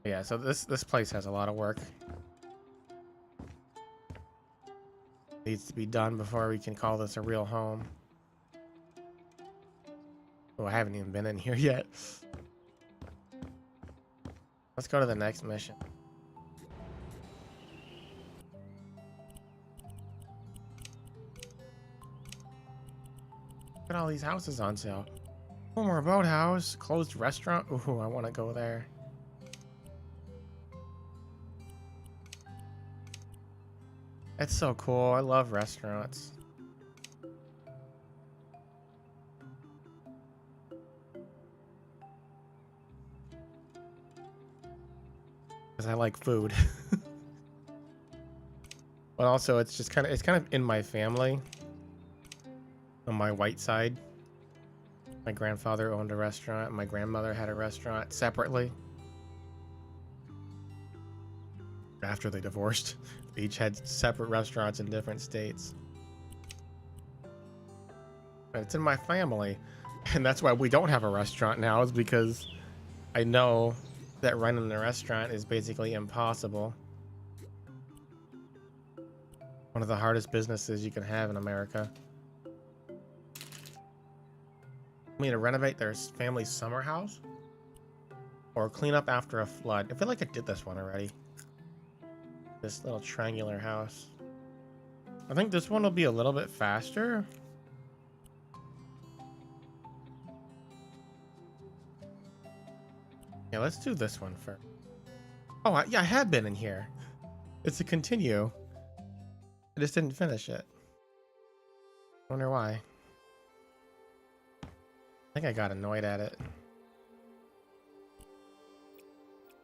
Yeah, so this place has a lot of work. Needs to be done before we can call this a real home. Oh, I haven't even been in here yet. Let's go to the next mission. Look at all these houses on sale. One more boathouse, closed restaurant. Ooh, I want to go there. That's so cool. I love restaurants. Because I like food. But also it's just kind of in my family. On my white side. My grandfather owned a restaurant. My grandmother had a restaurant separately. After they divorced, they each had separate restaurants in different states. But it's in my family. And that's why we don't have a restaurant now, is because I know that running a restaurant is basically impossible. One of the hardest businesses you can have in America. Me to renovate their family's summer house or clean up after a flood. I feel like I did this one already. This little triangular house. I think this one will be a little bit faster. Yeah, let's do this one first. Oh, yeah, I have been in here. It's a continue. I just didn't finish it. Wonder why. I think I got annoyed at it.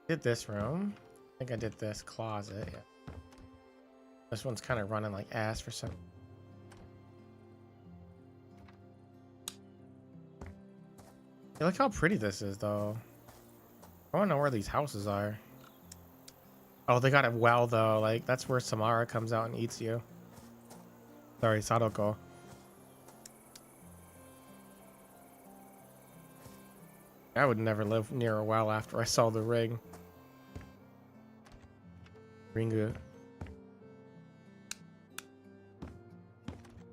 Did this room. I think I did this closet. Yeah. This one's kind of running like ass for some. Yeah, look how pretty this is, though. I want to know where these houses are. Oh, they got it well, though. Like, that's where Samara comes out and eats you. Sorry, Sadoko. I would never live near a well after I saw the ring. Ringu.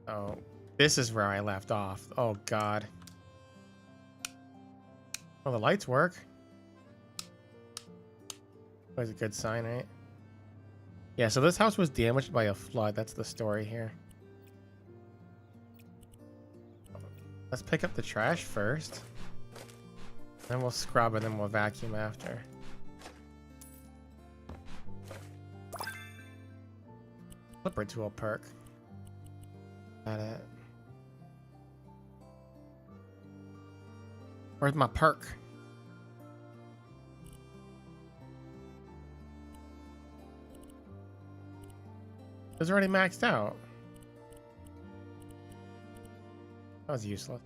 Oh, this is where I left off. Oh, God. Oh, the lights work. Always a good sign, right? Yeah, so this house was damaged by a flood. That's the story here. Let's pick up the trash first. Then we'll scrub and then we'll vacuum after. Flipper tool perk. Got it. Where's my perk? It was already maxed out. That was useless.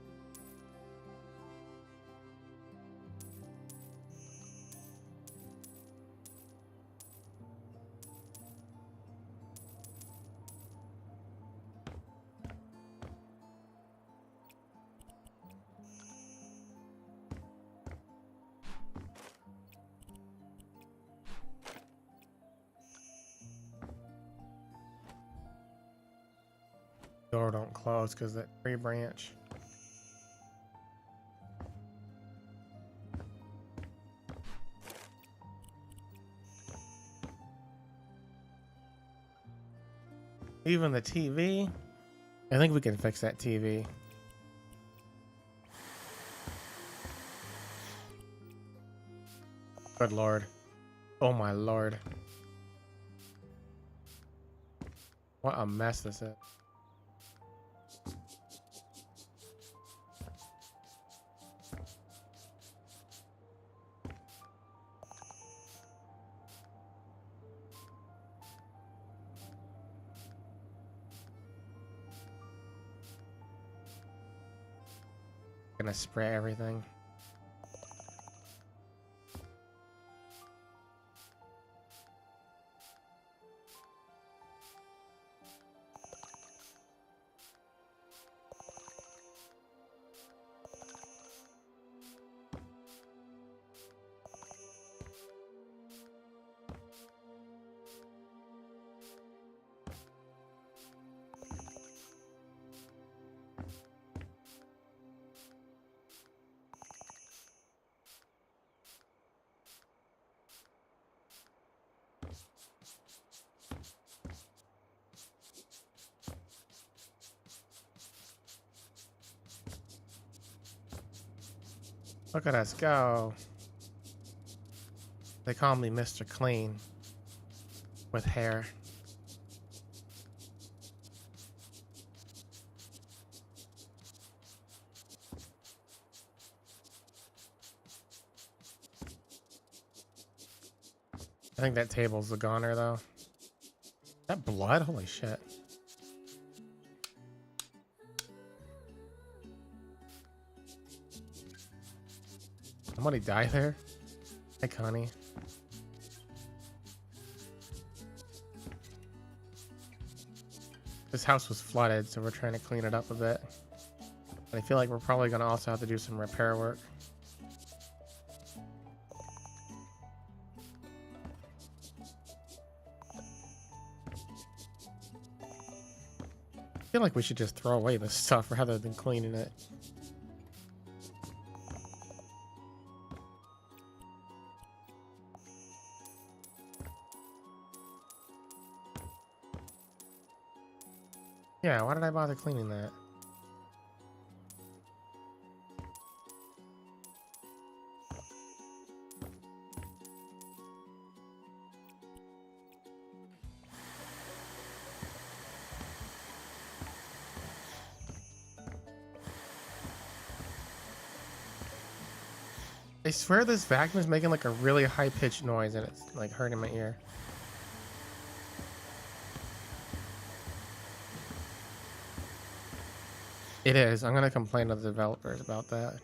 Door don't close because that tree branch. Even the TV. I think we can fix that TV. Good lord. Oh my lord. What a mess this is. Gonna spray everything. Look at us go. They call me Mr. Clean with hair. I think that table's the goner though. That blood? Holy shit. Somebody die there? Hey, Connie. This house was flooded, so we're trying to clean it up a bit. And I feel like we're probably going to also have to do some repair work. I feel like we should just throw away this stuff rather than cleaning it. Yeah, why did I bother cleaning that? I swear this vacuum is making like a really high-pitched noise and it's like hurting my ear. It is. I'm gonna complain to the developers about that.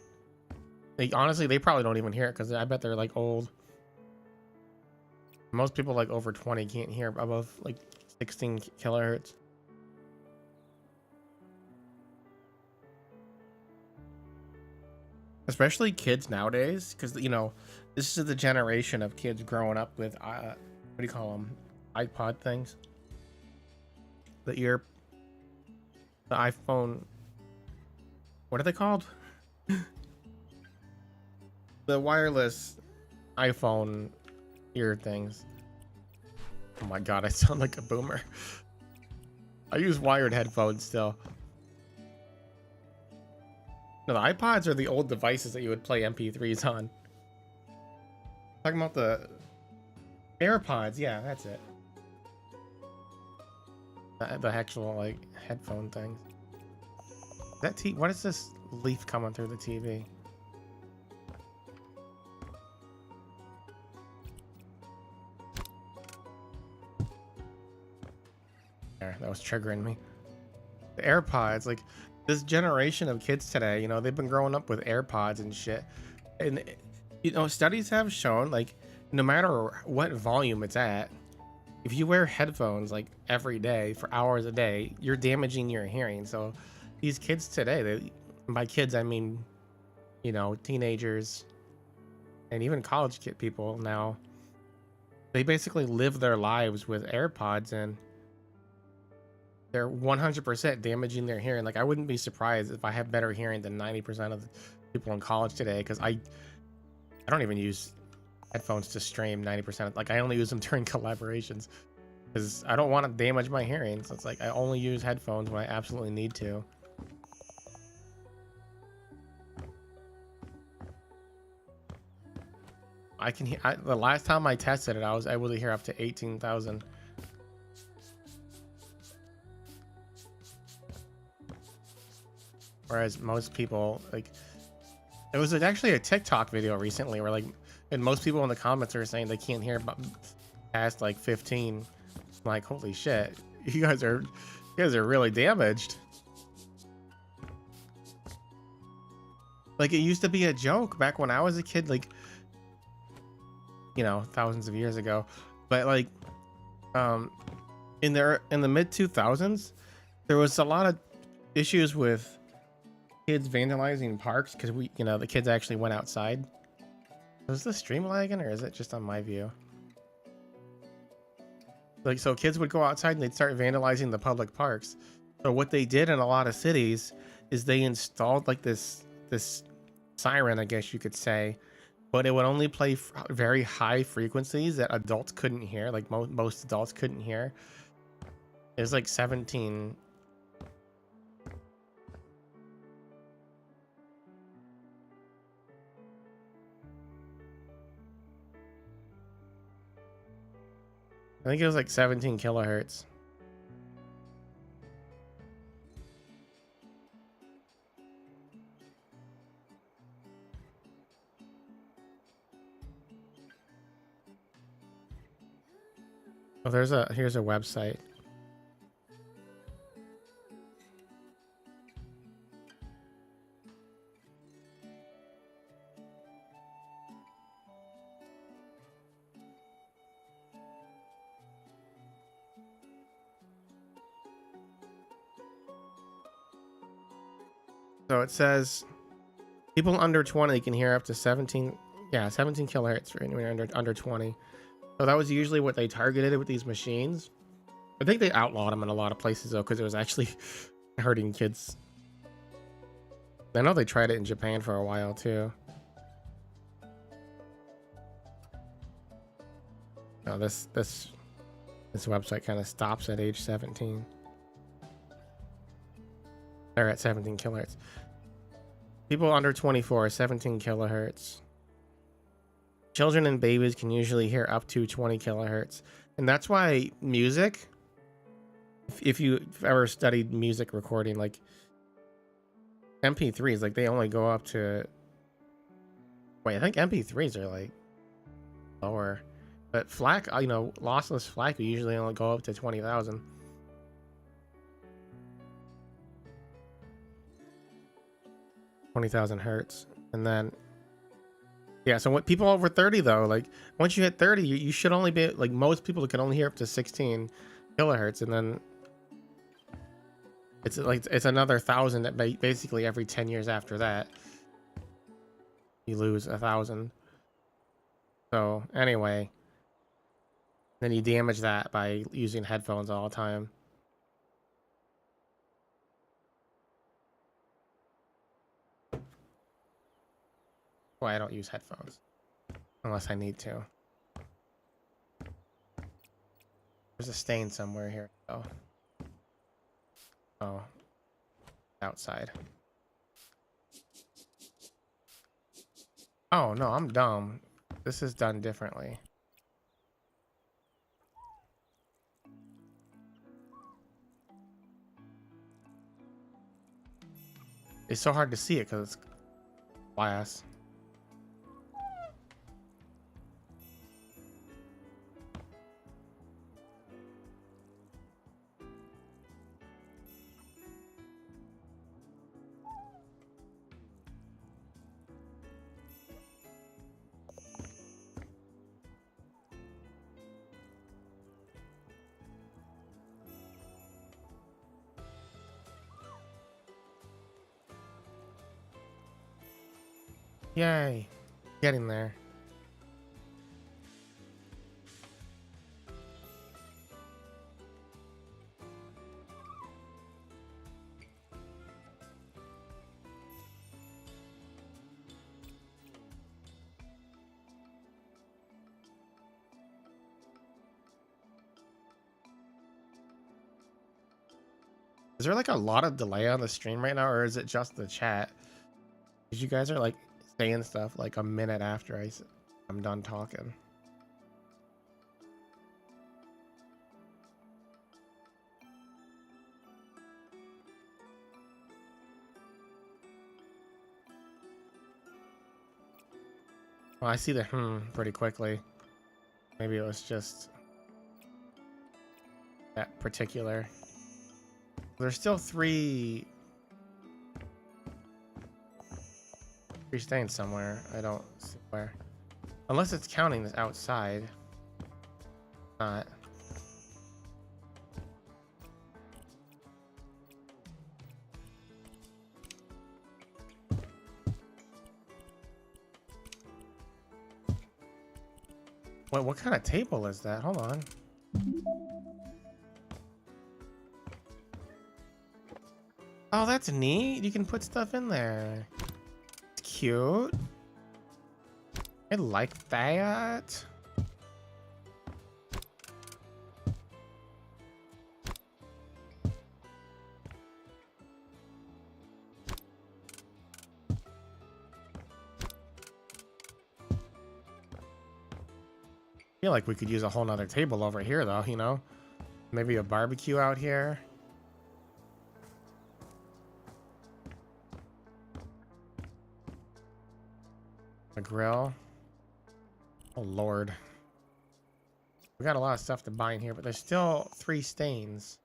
Honestly, they probably don't even hear it because I bet they're like old. Most people like over 20 can't hear above like 16 kilohertz. Especially kids nowadays, because you know this is the generation of kids growing up with what do you call them, iPod things, the iPhone. What are they called? The wireless iPhone ear things. Oh my god, I sound like a boomer. I use wired headphones still. No, the iPods are the old devices that you would play MP3s on. Talking about the AirPods, yeah, that's it. The actual like headphone things. That what is this leaf coming through the TV? There, that was triggering me. The AirPods, like this generation of kids today, you know, they've been growing up with AirPods and shit. And you know, studies have shown like no matter what volume it's at, if you wear headphones like every day for hours a day, you're damaging your hearing. So these kids today, by kids I mean, you know, teenagers and even college kid people now, they basically live their lives with AirPods and they're 100% damaging their hearing. Like I wouldn't be surprised if I have better hearing than 90% of the people in college today, because I don't even use headphones to stream 90%. Like I only use them during collaborations. because I don't want to damage my hearing. So it's like I only use headphones when I absolutely need to. I can hear. The last time I tested it, I was able to hear up to 18,000. Whereas most people, like, it was actually a TikTok video recently where, like, and most people in the comments are saying they can't hear past like 15. I'm like, holy shit, you guys are really damaged. Like, it used to be a joke back when I was a kid, like, you know, thousands of years ago. But like, in the mid 2000s, there was a lot of issues with kids vandalizing parks because the kids actually went outside. Was the stream lagging, or is it just on my view? Like, so kids would go outside and they'd start vandalizing the public parks. So what they did in a lot of cities is they installed like this siren, I guess you could say, but it would only play very high frequencies that adults couldn't hear. Like most adults couldn't hear. It was like 17. I think it was like 17 kilohertz. Oh, here's a website. So it says people under 20 can hear up to 17 kilohertz when you're under 20. So that was usually what they targeted with these machines. I think they outlawed them in a lot of places though, because it was actually hurting kids. I know they tried it in Japan for a while too. No, this website kind of stops at age 17. They're at 17 kilohertz. People under 24, 17 kilohertz. Children and babies can usually hear up to 20 kilohertz. And that's why music, if you've ever studied music recording, like MP3s, like they only go up to, wait, I think MP3s are like lower. But FLAC, lossless FLAC, we usually only go up to 20,000. 20,000 hertz. And then, yeah, so what people over 30 though, like once you hit 30, you should only be, like most people can only hear up to 16 kilohertz. And then it's another 1,000 that basically every 10 years after that, you lose 1,000. So anyway, then you damage that by using headphones all the time. Well, I don't use headphones unless I need to. There's a stain somewhere here. Oh, outside. Oh no, I'm dumb. This is done differently. It's so hard to see it because it's glass. Yay, getting there. Is there like a lot of delay on the stream right now, or is it just the chat? Because you guys are like saying stuff like a minute after I'm done talking. Well, I see the pretty quickly. Maybe it was just that particular. There's still three stains somewhere. I don't see where. Unless it's counting this outside. Not. Wait, what kind of table is that? Hold on. Oh, that's neat. You can put stuff in there. It's cute. I like that. I feel like we could use a whole nother table over here though, you know? Maybe a barbecue out here. A grill. Oh Lord. We got a lot of stuff to buy in here, but there's still 3 stains.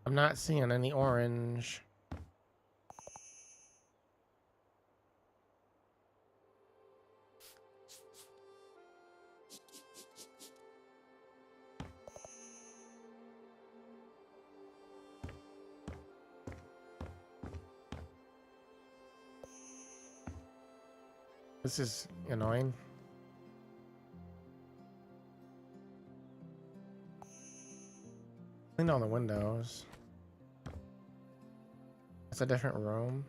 I'm not seeing any orange. This is annoying. Clean all the windows. It's a different room.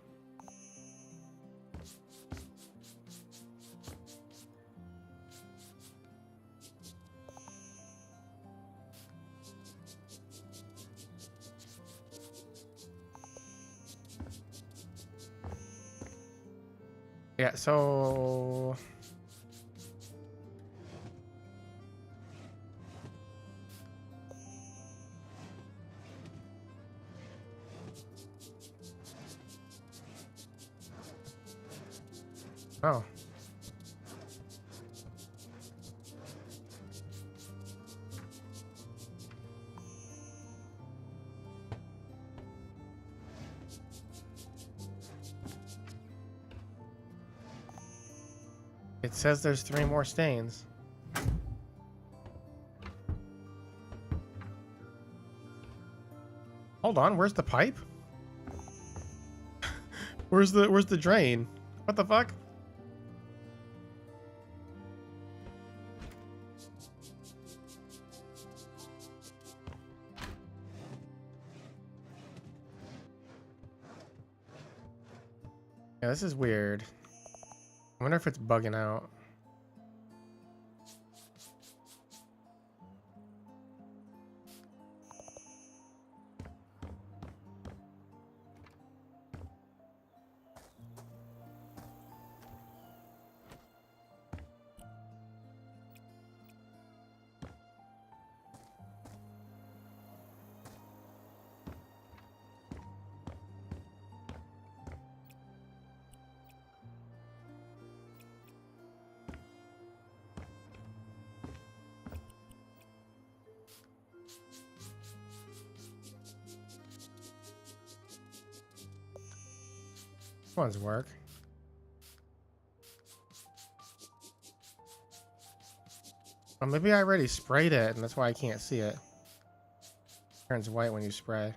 Yeah, so oh. It says there's 3 more stains. Hold on, where's the pipe? Where's the drain? What the fuck? Yeah, this is weird. I wonder if it's bugging out. This one's work. Well, maybe I already sprayed it, and that's why I can't see it. Turns white when you spray.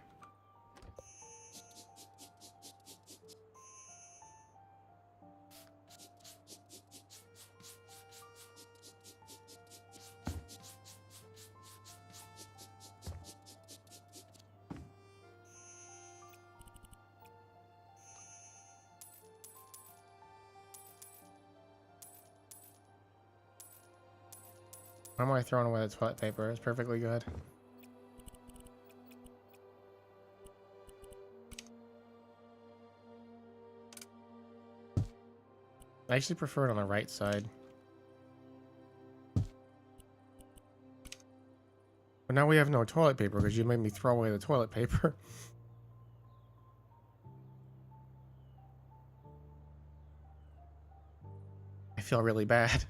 Why am I throwing away the toilet paper? It's perfectly good. I actually prefer it on the right side. But now we have no toilet paper because you made me throw away the toilet paper. I feel really bad.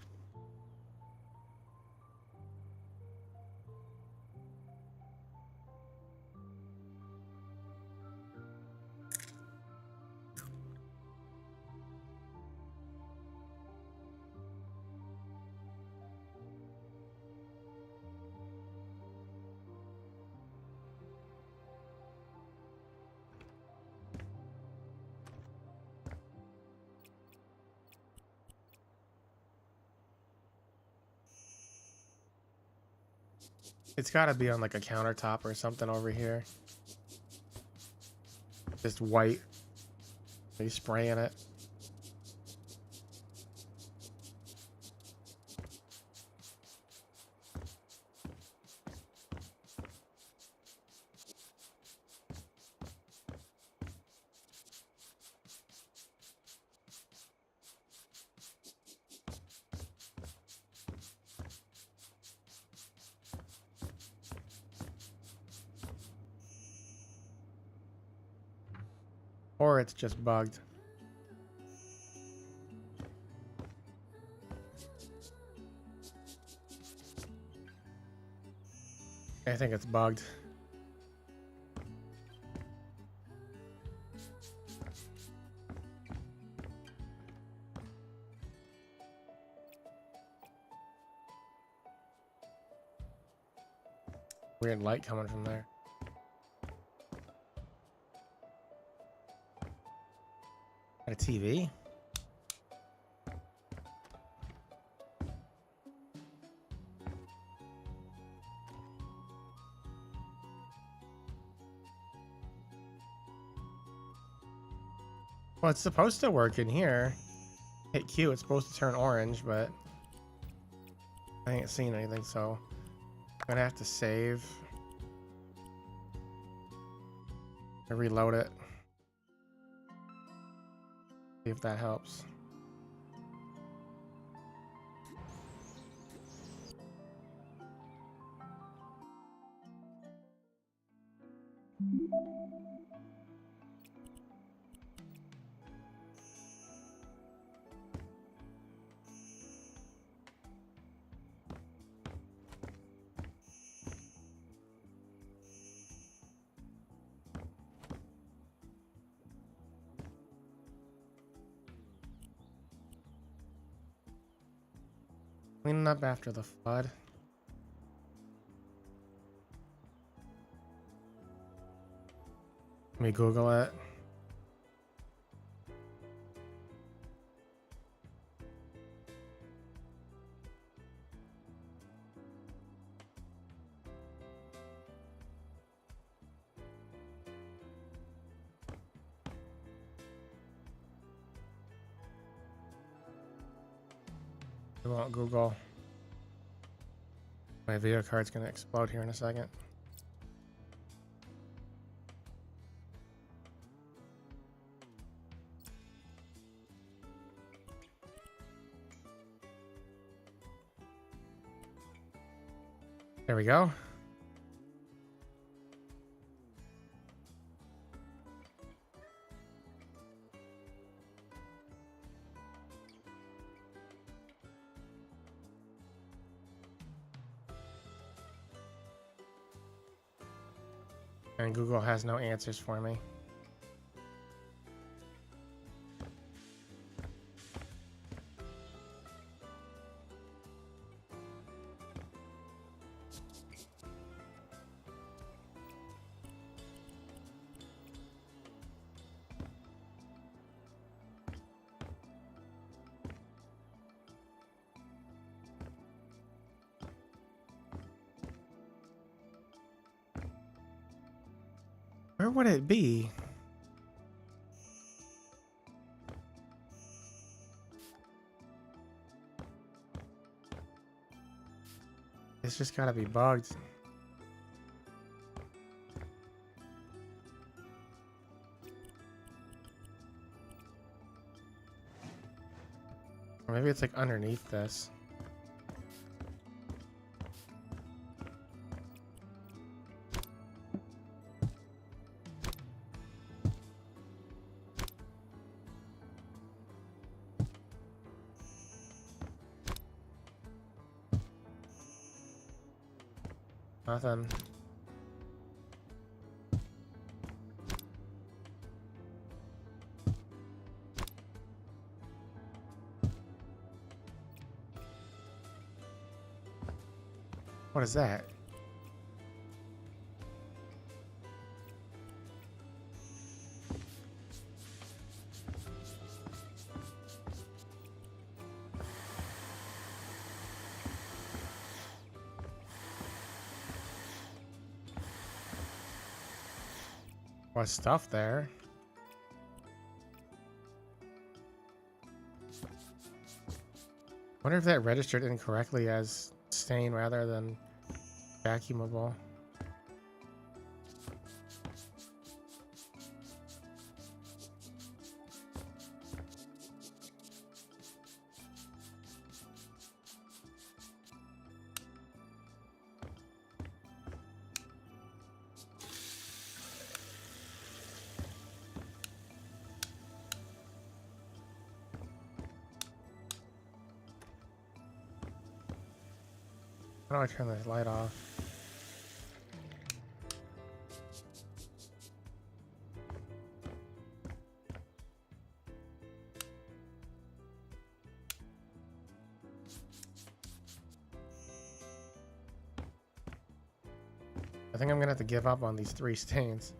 It's got to be on like a countertop or something over here. Just white. Are you spraying it? Or it's just bugged. I think it's bugged. Weird light coming from there. Got a TV? Well, it's supposed to work in here. Hit Q, it's supposed to turn orange, but I ain't seen anything, so I'm gonna have to save. I reload it. See if that helps. Cleaning up after the flood. Let me Google it. It won't Google. My video card's gonna explode here in a second. There we go. And Google has no answers for me. Where would it be? It's just gotta be bugged. Or maybe it's like underneath this. Nothing. What is that? What stuff there? Wonder if that registered incorrectly as stain rather than vacuumable. How do I turn this light off? I think I'm gonna have to give up on these 3 stains.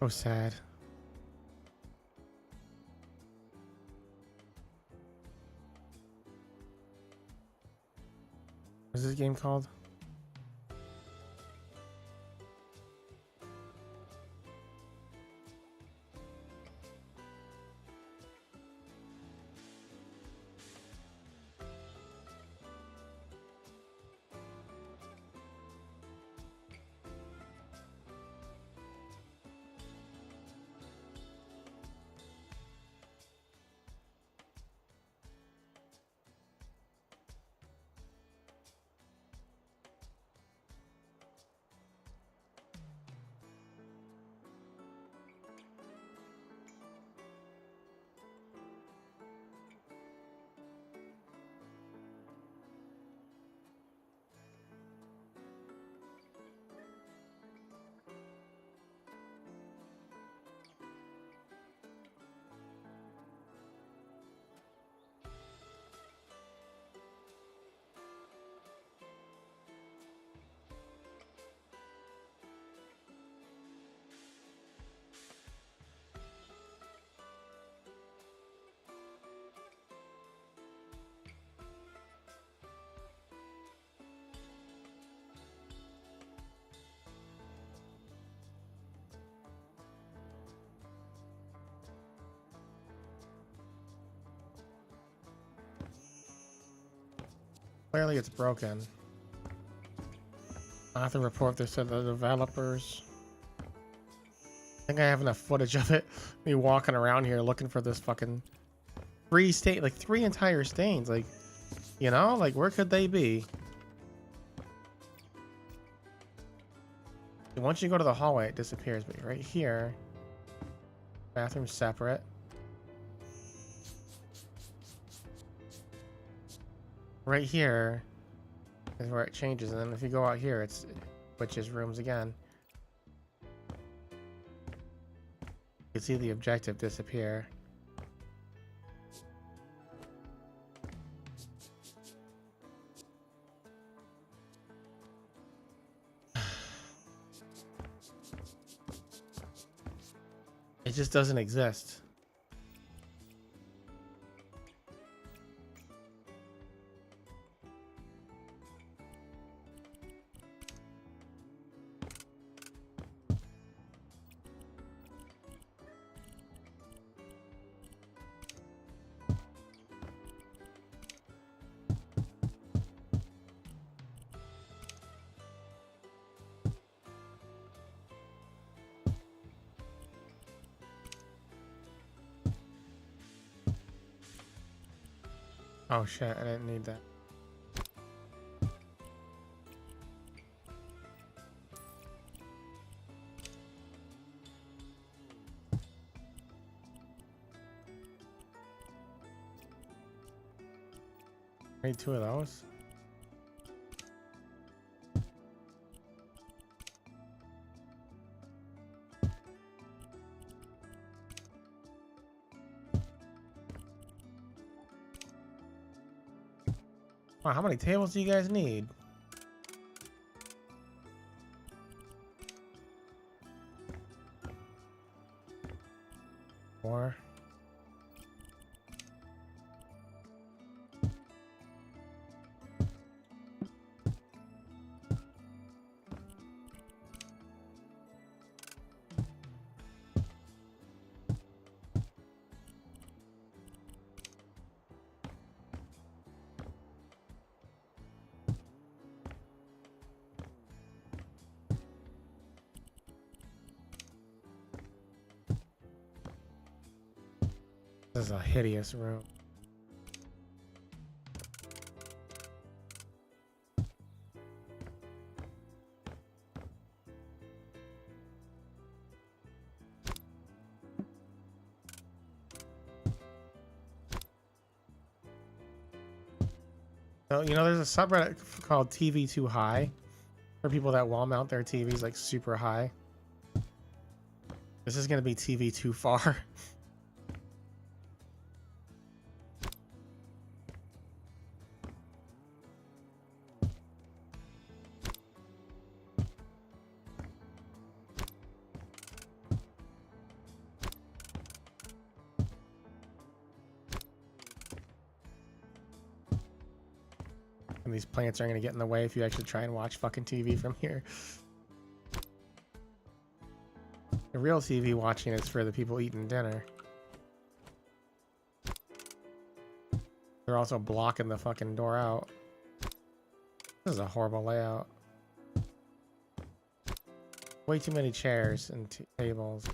So sad. What's this game called? Clearly it's broken. I have to report this to the developers. I think I have enough footage of it. Me walking around here looking for this fucking 3 stain, like 3 entire stains. Like, you know, like where could they be? Once you go to the hallway, it disappears. But right here, bathroom's separate. Right here is where it changes, and then if you go out here, it switches rooms again. You can see the objective disappear. It just doesn't exist. Oh shit, I didn't need that. Need 2 of those. Wow, how many tables do you guys need? 4. This is a hideous room. So, you know, there's a subreddit called TV Too High for people that wall mount their TVs like super high. This is going to be TV Too Far. And these plants are going to get in the way if you actually try and watch fucking TV from here. The real TV watching is for the people eating dinner. They're also blocking the fucking door out. This is a horrible layout. Way too many chairs and tables.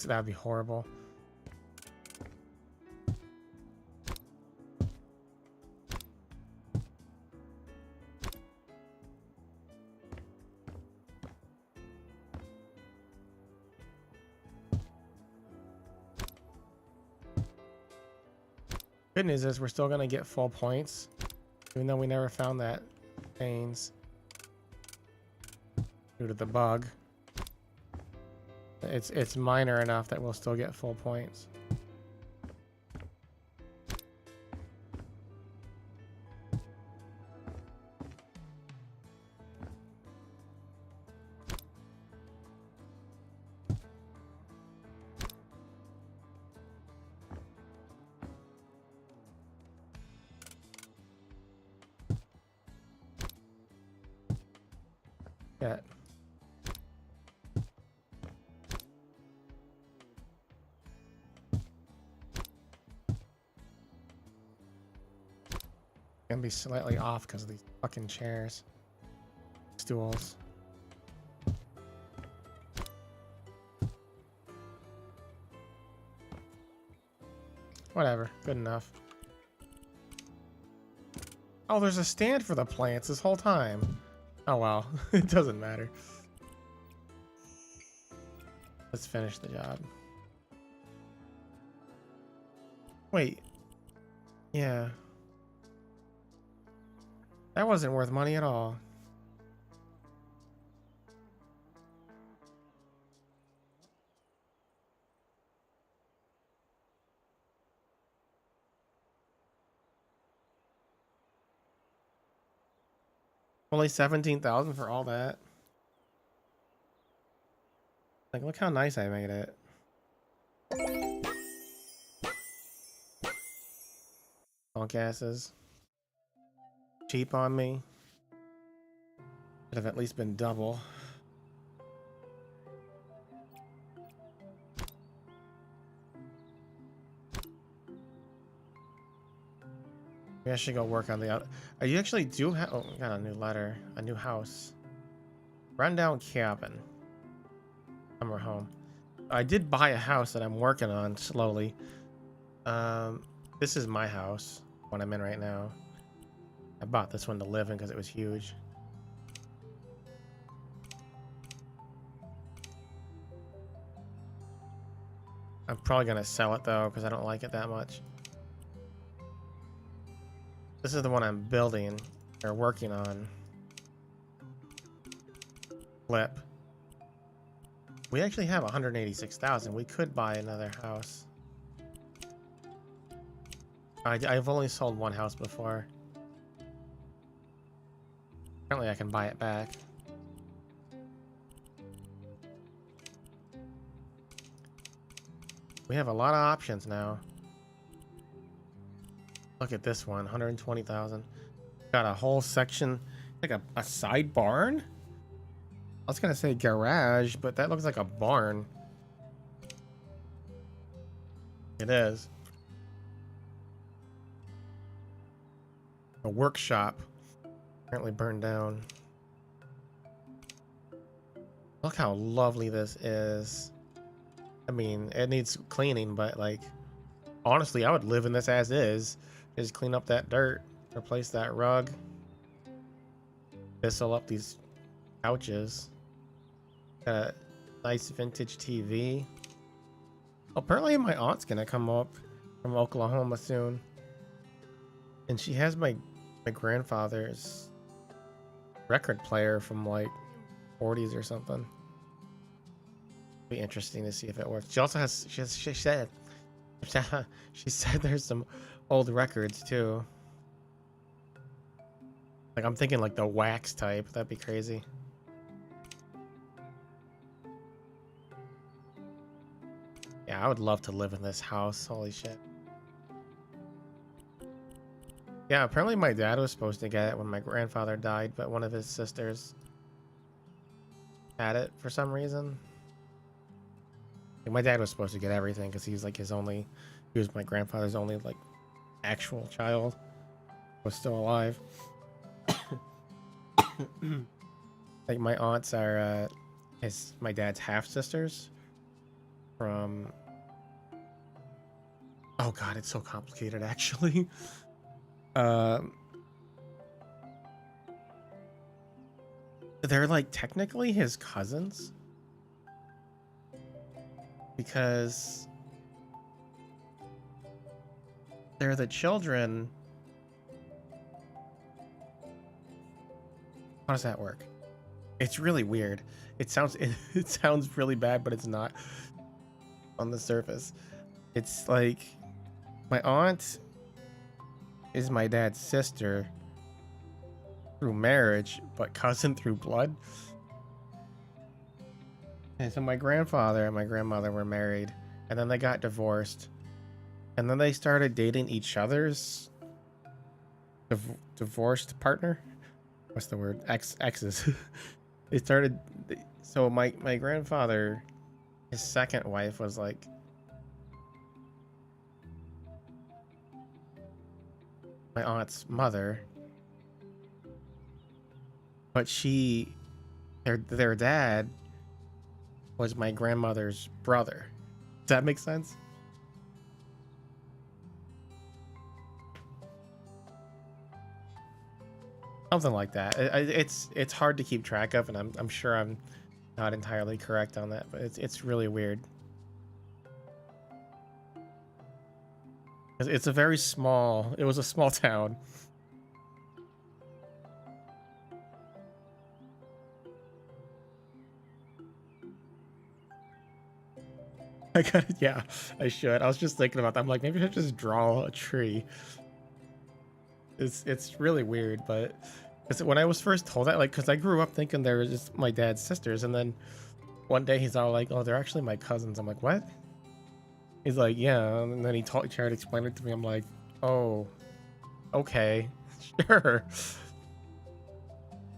That'd be horrible. Good news is we're still gonna get full points, even though we never found that stains due to the bug. It's minor enough that we'll still get full points. Yeah. Gonna be slightly off because of these fucking chairs, stools. Whatever, good enough. Oh, there's a stand for the plants this whole time. Oh well, it doesn't matter. Let's finish the job. Wait. Yeah. That wasn't worth money at all. Only 17,000 for all that. Like, look how nice I made it. All gases. Cheap on me. Could have at least been double. Maybe I should go work on the out. You actually do have. Oh, got a new letter. A new house. Rundown cabin. Summer home. I did buy a house that I'm working on slowly. This is my house, what I'm in right now. I bought this one to live in because it was huge. I'm probably gonna sell it though because I don't like it that much. This is the one I'm building or working on. Flip. We actually have 186,000. We could buy another house. I've only sold one house before. Apparently I can buy it back. We have a lot of options now. Look at this one, 120,000. Got a whole section, like a side barn? I was gonna say garage, but that looks like a barn. It is. A workshop. Apparently burned down. Look how lovely this is. I mean, it needs cleaning, but like, honestly, I would live in this as is. Just clean up that dirt, replace that rug, thistle up these couches. Got a nice vintage TV. Apparently my aunt's gonna come up from Oklahoma soon. And she has my grandfather's record player from like 40s or something. Be interesting to see if it works. She also has she said there's some old records too. Like I'm thinking like the wax type. That'd be crazy. Yeah, I would love to live in this house. Holy shit. Yeah, apparently my dad was supposed to get it when my grandfather died, but one of his sisters had it for some reason. Like, my dad was supposed to get everything because he was like he was my grandfather's only like actual child. Was still alive. Like my aunts are my dad's half sisters from. Oh god, it's so complicated actually. They're like technically his cousins because they're the children. How does that work? It's really weird. It sounds really bad, but it's not on the surface. It's like my aunt is my dad's sister through marriage, but cousin through blood. And so my grandfather and my grandmother were married, and then they got divorced, and then they started dating each other's divorced partner. What's the word? Exes. They started. So my grandfather, his second wife was like my aunt's mother, but their dad was my grandmother's brother. Does that make sense? Something like that. It's hard to keep track of, and I'm sure I'm not entirely correct on that, but it's really weird. It was a small town. I gotta, yeah, I should. I was just thinking about that. I'm like, maybe I should just draw a tree. It's really weird, but because when I was first told that, like, because I grew up thinking they were just my dad's sisters, and then one day he's all like, "Oh, they're actually my cousins." I'm like, "What?" He's like, "Yeah," and then he tried to explain it to me. I'm like, "Oh, okay, sure."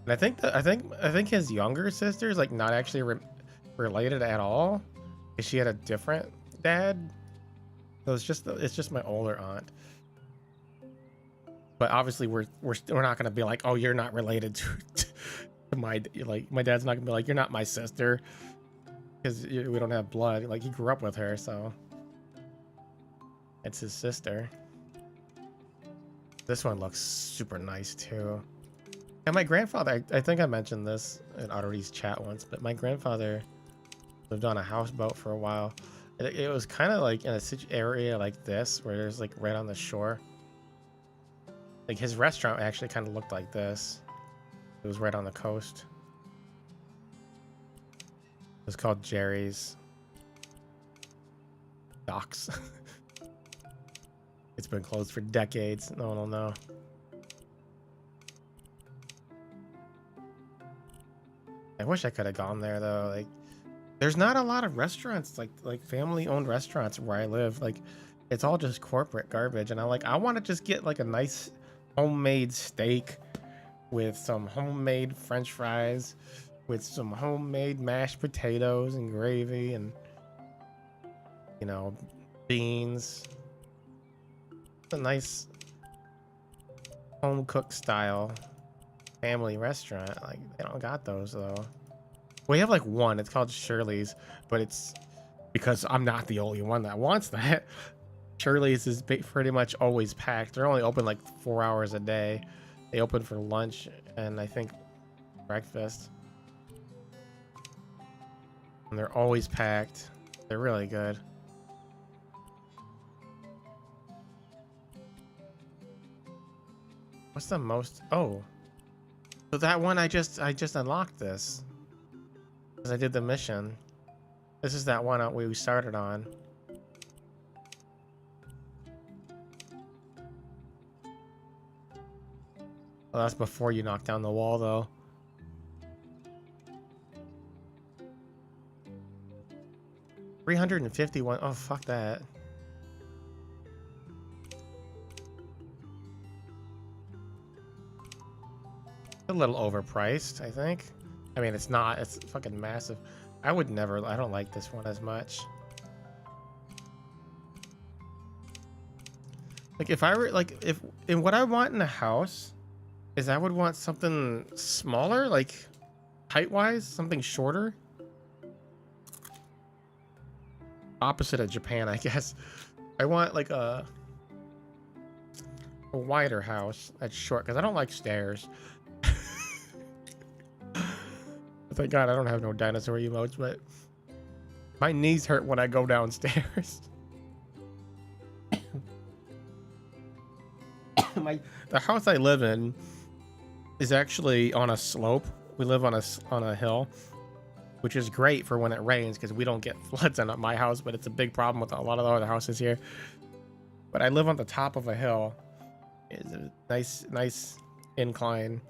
And I think his younger sister's like not actually related at all, because she had a different dad. So it's just my older aunt. But obviously we're not gonna be like, oh, you're not related to my, like, my dad's not gonna be like, you're not my sister, because we don't have blood. Like, he grew up with her, so it's his sister. This one looks super nice too. And my grandfather, I think I mentioned this in Ottery's chat once, but my grandfather lived on a houseboat for a while. It was kind of like in a area like this, where there's like right on the shore. Like, his restaurant actually kind of looked like this. It was right on the coast. It was called Jerry's Docks. It's been closed for decades. No one will know. I wish I could have gone there though. Like, there's not a lot of restaurants, like family-owned restaurants where I live. Like, it's all just corporate garbage, and I want to just get like a nice homemade steak with some homemade French fries, with some homemade mashed potatoes and gravy, and, you know, beans. A nice home cooked style family restaurant. Like, they don't got those though. We have like one. It's called Shirley's, but it's because I'm not the only one that wants that. Shirley's is pretty much always packed. They're only open like 4 hours a day. They open for lunch and I think breakfast. And they're always packed. They're really good. What's the most? Oh, so that one I just unlocked this because I did the mission. This is that one we started on. Well, that's before you knock down the wall, though. $351. Oh, fuck that. A little overpriced, I think. I mean, it's not. It's fucking massive. I would never. I don't like this one as much. Like, if I were like, if what I want in a house is I would want something smaller, like height-wise, something shorter. Opposite of Japan, I guess. I want like a wider house that's short, because I don't like stairs. Thank God I don't have no dinosaur emotes, but my knees hurt when I go downstairs. The house I live in is actually on a slope. We live on a hill, which is great for when it rains because we don't get floods in my house, but it's a big problem with a lot of the other houses here. But I live on the top of a hill. It's a nice incline.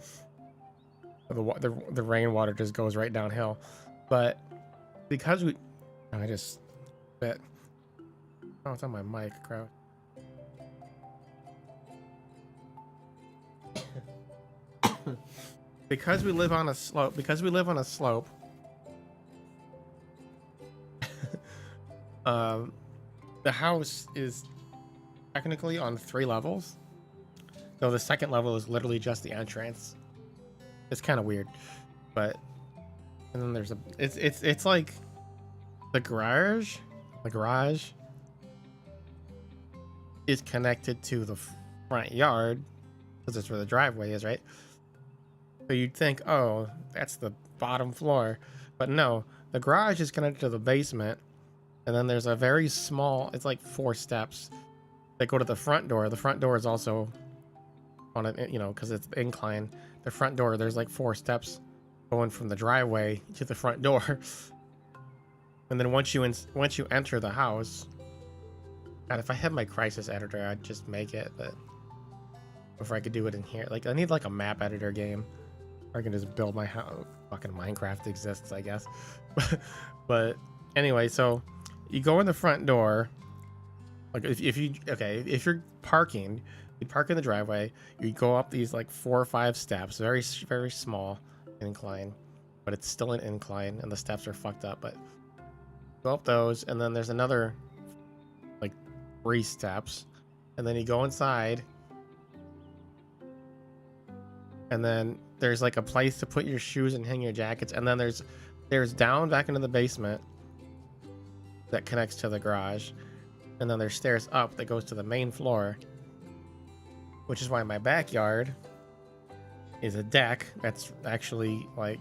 The rainwater just goes right downhill. But because we... I just bet. Oh, it's on my mic, crap. Because we live on a slope, the house is technically on 3 levels. So the second level is literally just the entrance. It's kind of weird, but and then there's it's like the garage is connected to the front yard because that's where the driveway is, right? So you'd think, oh, that's the bottom floor, but no, the garage is connected to the basement, and then there's a very small, it's like 4 steps that go to the front door. The front door is also on it, you know, because it's the incline. The front door, there's like 4 steps going from the driveway to the front door. And then once you enter the house, God, if I had my crisis editor, I'd just make it. But before I could do it in here, like I need like a map editor game, or I can just build my house. Fucking Minecraft exists, I guess. But anyway, so you go in the front door. Like if you're parking, you park in the driveway. You go up these like 4 or 5 steps, very small incline, but it's still an incline, and the steps are fucked up. But go up those, and then there's another like 3 steps, and then you go inside, and then there's like a place to put your shoes and hang your jackets, and then there's down back into the basement that connects to the garage, and then there's stairs up that goes to the main floor, which is why my backyard is a deck that's actually like,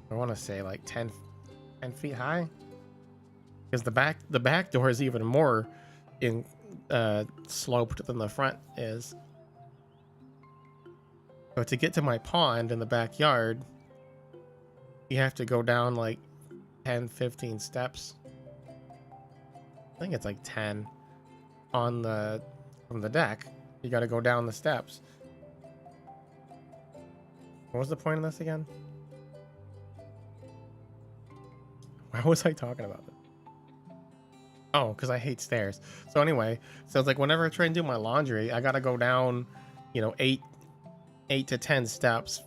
I want to say like 10 feet high, because the back door is even more in sloped than the front is. So to get to my pond in the backyard, you have to go down like 10-15 steps. I think it's like 10 from the deck. You got to go down the steps. What was the point of this again? Why was I talking about this? Oh, because I hate stairs. So anyway, so it's like whenever I try and do my laundry, I got to go down, 8 to 10 steps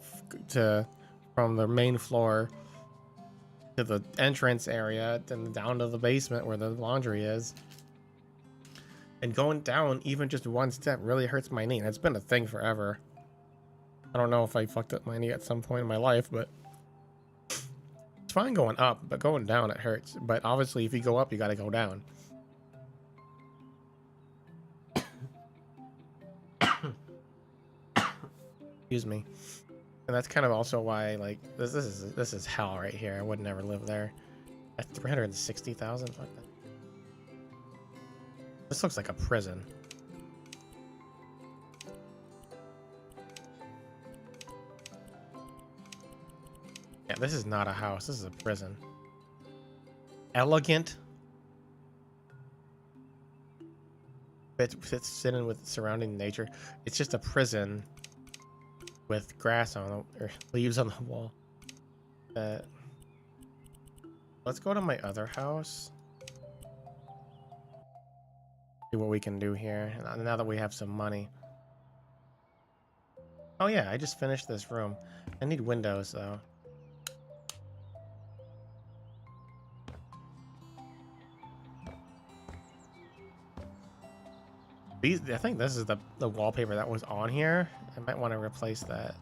from the main floor to the entrance area, then down to the basement where the laundry is. And going down even just 1 step really hurts my knee. It's been a thing forever. I don't know if I fucked up my knee at some point in my life, but it's fine going up, but going down it hurts. But obviously if you go up, you got to go down. Excuse me. And that's kind of also why, like, this is hell right here. I would never live there. At 360,000. Fuck that. This looks like a prison. Yeah, this is not a house. This is a prison. Elegant. Fits in with surrounding nature. It's just a prison with grass on or leaves on the wall. Let's go to my other house. See what we can do here now that we have some money. Oh yeah, I just finished this room. I need windows though. I think this is the wallpaper that was on here. I might want to replace that.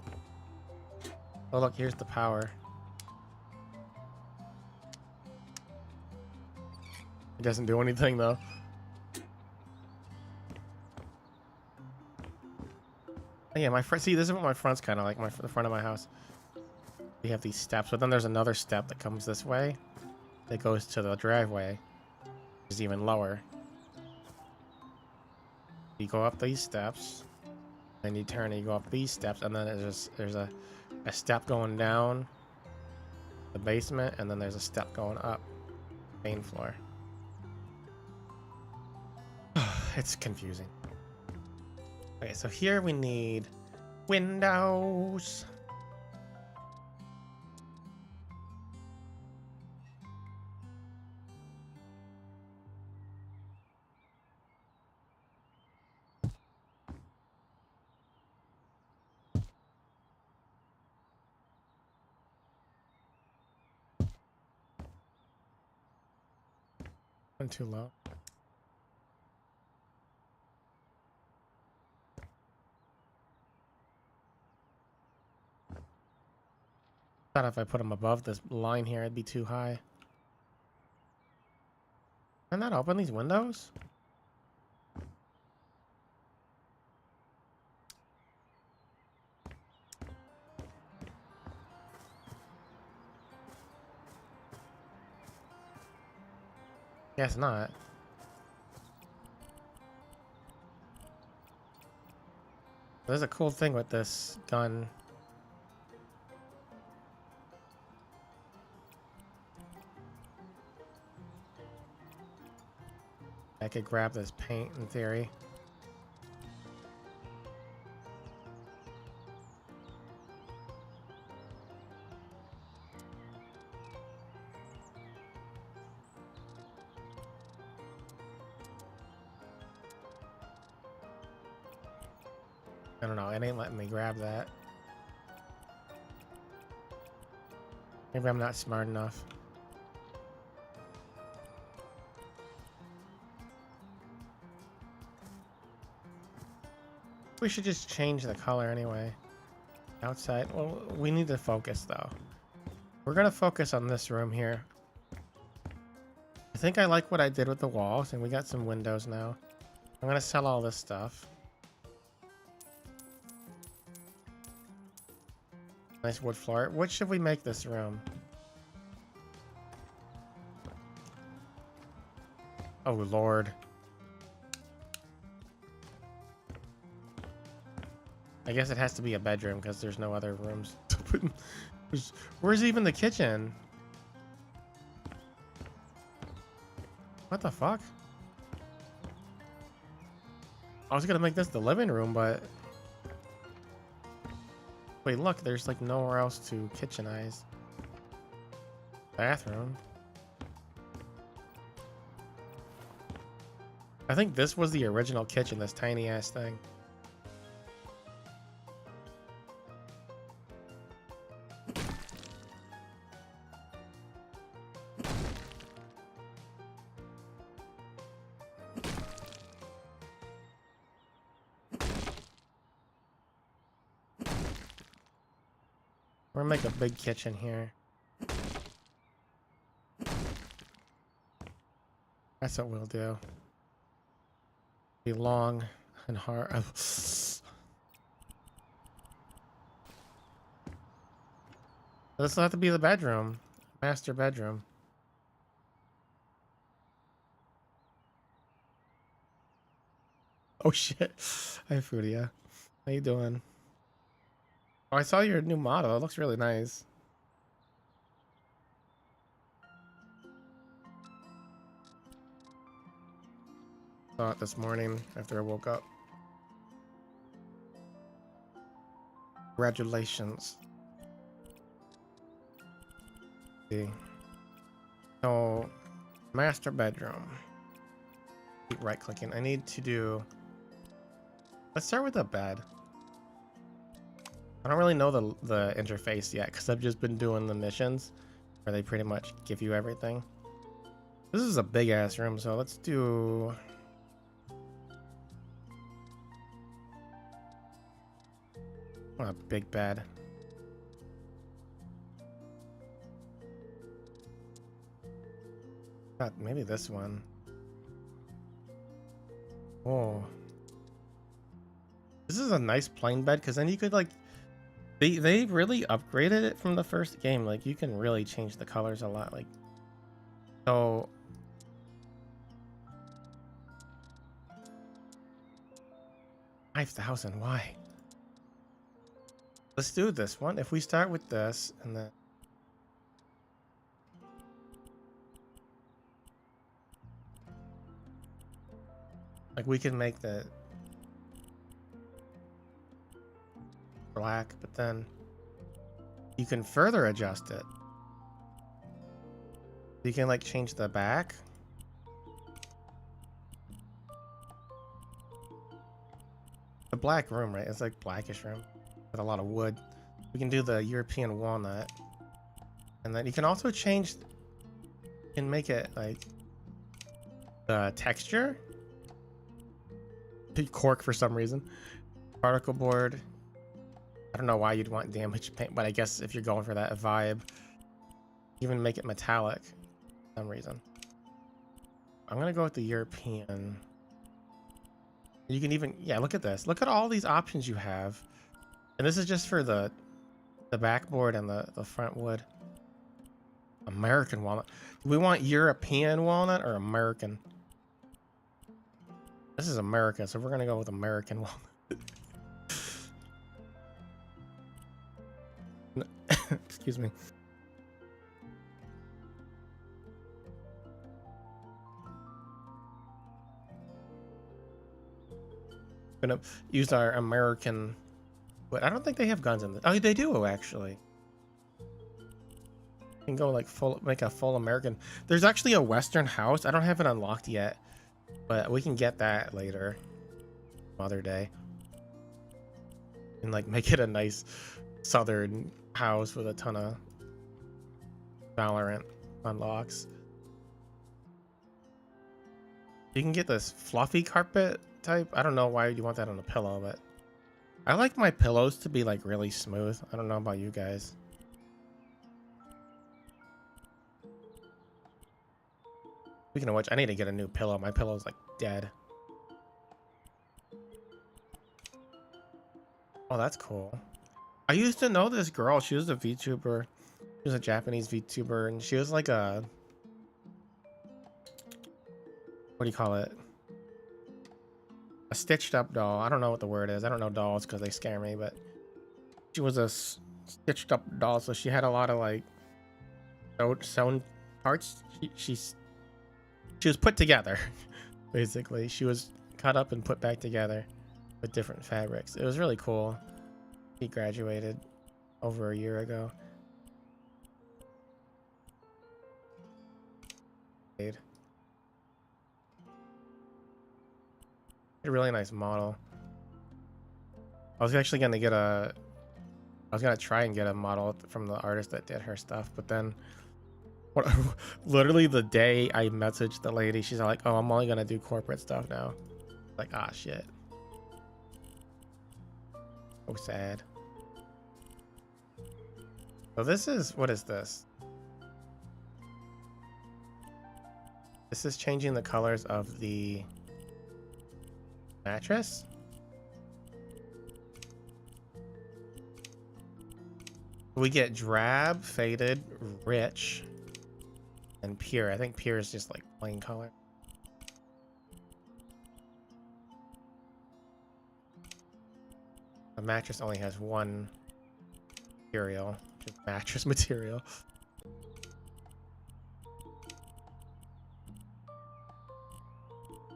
Oh look, here's the power. It doesn't do anything though. Oh, yeah, my front. See, this is what my front's kind of like. The front of my house. We have these steps, but then there's another step that comes this way. That goes to the driveway, which is even lower. You go up these steps, then you turn and you go up these steps, and then there's a step going down the basement, and then there's a step going up main floor. It's confusing. Okay, so here we need windows. Went too low. Thought if I put them above this line here, it'd be too high. Can I not open these windows? Guess not. There's a cool thing with this gun. I could grab this paint in theory. I don't know, it ain't letting me grab that. Maybe I'm not smart enough. We should just change the color anyway. Outside, well, we need to focus though. We're gonna focus on this room here. I think I like what I did with the walls, and we got some windows now. I'm gonna sell all this stuff. Nice wood floor. What should we make this room? Oh, Lord. I guess it has to be a bedroom because there's no other rooms. Where's even the kitchen? What the fuck? I was gonna make this the living room, but... Wait, look, there's like nowhere else to kitchenize. Bathroom. I think this was the original kitchen, this tiny ass thing. We're gonna make a big kitchen here. That's what we'll do. Be long and hard. This will have to be the bedroom. Master bedroom. Oh shit. Hi Fudia. How you doing? Oh, I saw your new model. It looks really nice. Saw it this morning after I woke up. Congratulations. See. So, master bedroom. Keep right clicking. I need to do... Let's start with the bed. I don't really know the interface yet because I've just been doing the missions where they pretty much give you everything. This is a big ass room, so let's do... Oh, a big bed. Maybe this one. Oh. This is a nice plain bed because then you could like... They really upgraded it from the first game. Like you can really change the colors a lot. Like, so... 5,000, why? Let's do this one. If we start with this and then... Like we can make the black, but then you can further adjust it. You can like change the back. The black room, right? It's like blackish room with a lot of wood. We can do the European walnut. And then you can also change, you can make it like the texture. Cork for some reason. Particle board. I don't know why you'd want damaged paint, but I guess if you're going for that vibe, even make it metallic for some reason. I'm gonna go with the European. You can even, yeah, look at this. Look at all these options you have. And this is just for the backboard and the front wood. American walnut. Do we want European walnut or American? This is America, so we're gonna go with American walnut. Excuse me. Gonna use our American, but I don't think they have guns in this. Oh, they do actually. You can go like full, make a full American. There's actually a Western house. I don't have it unlocked yet, but we can get that later, other day, and like make it a nice Southern house with a ton of Valorant unlocks. You can get this fluffy carpet type. I don't know why you want that on a pillow, but I like my pillows to be like really smooth. I don't know about you guys. Speaking of which, I need to get a new pillow. My pillow's like dead. Oh, that's cool. I used to know this girl. She was a VTuber. She was a Japanese VTuber, and she was like a, what do you call it? A stitched up doll. I don't know what the word is. I don't know dolls because they scare me, but she was a stitched up doll. So she had a lot of like sewn parts. She was put together, basically. She was cut up and put back together with different fabrics. It was really cool. He graduated over a year ago. A really nice model. I was actually gonna get I was gonna try and get a model from the artist that did her stuff, but then literally the day I messaged the lady, she's like, "Oh, I'm only gonna do corporate stuff now." Like, ah, shit. So sad. So this is, what is this? This is changing the colors of the mattress. We get drab, faded, rich, and pure. I think pure is just like plain color. The mattress only has one material, just mattress material.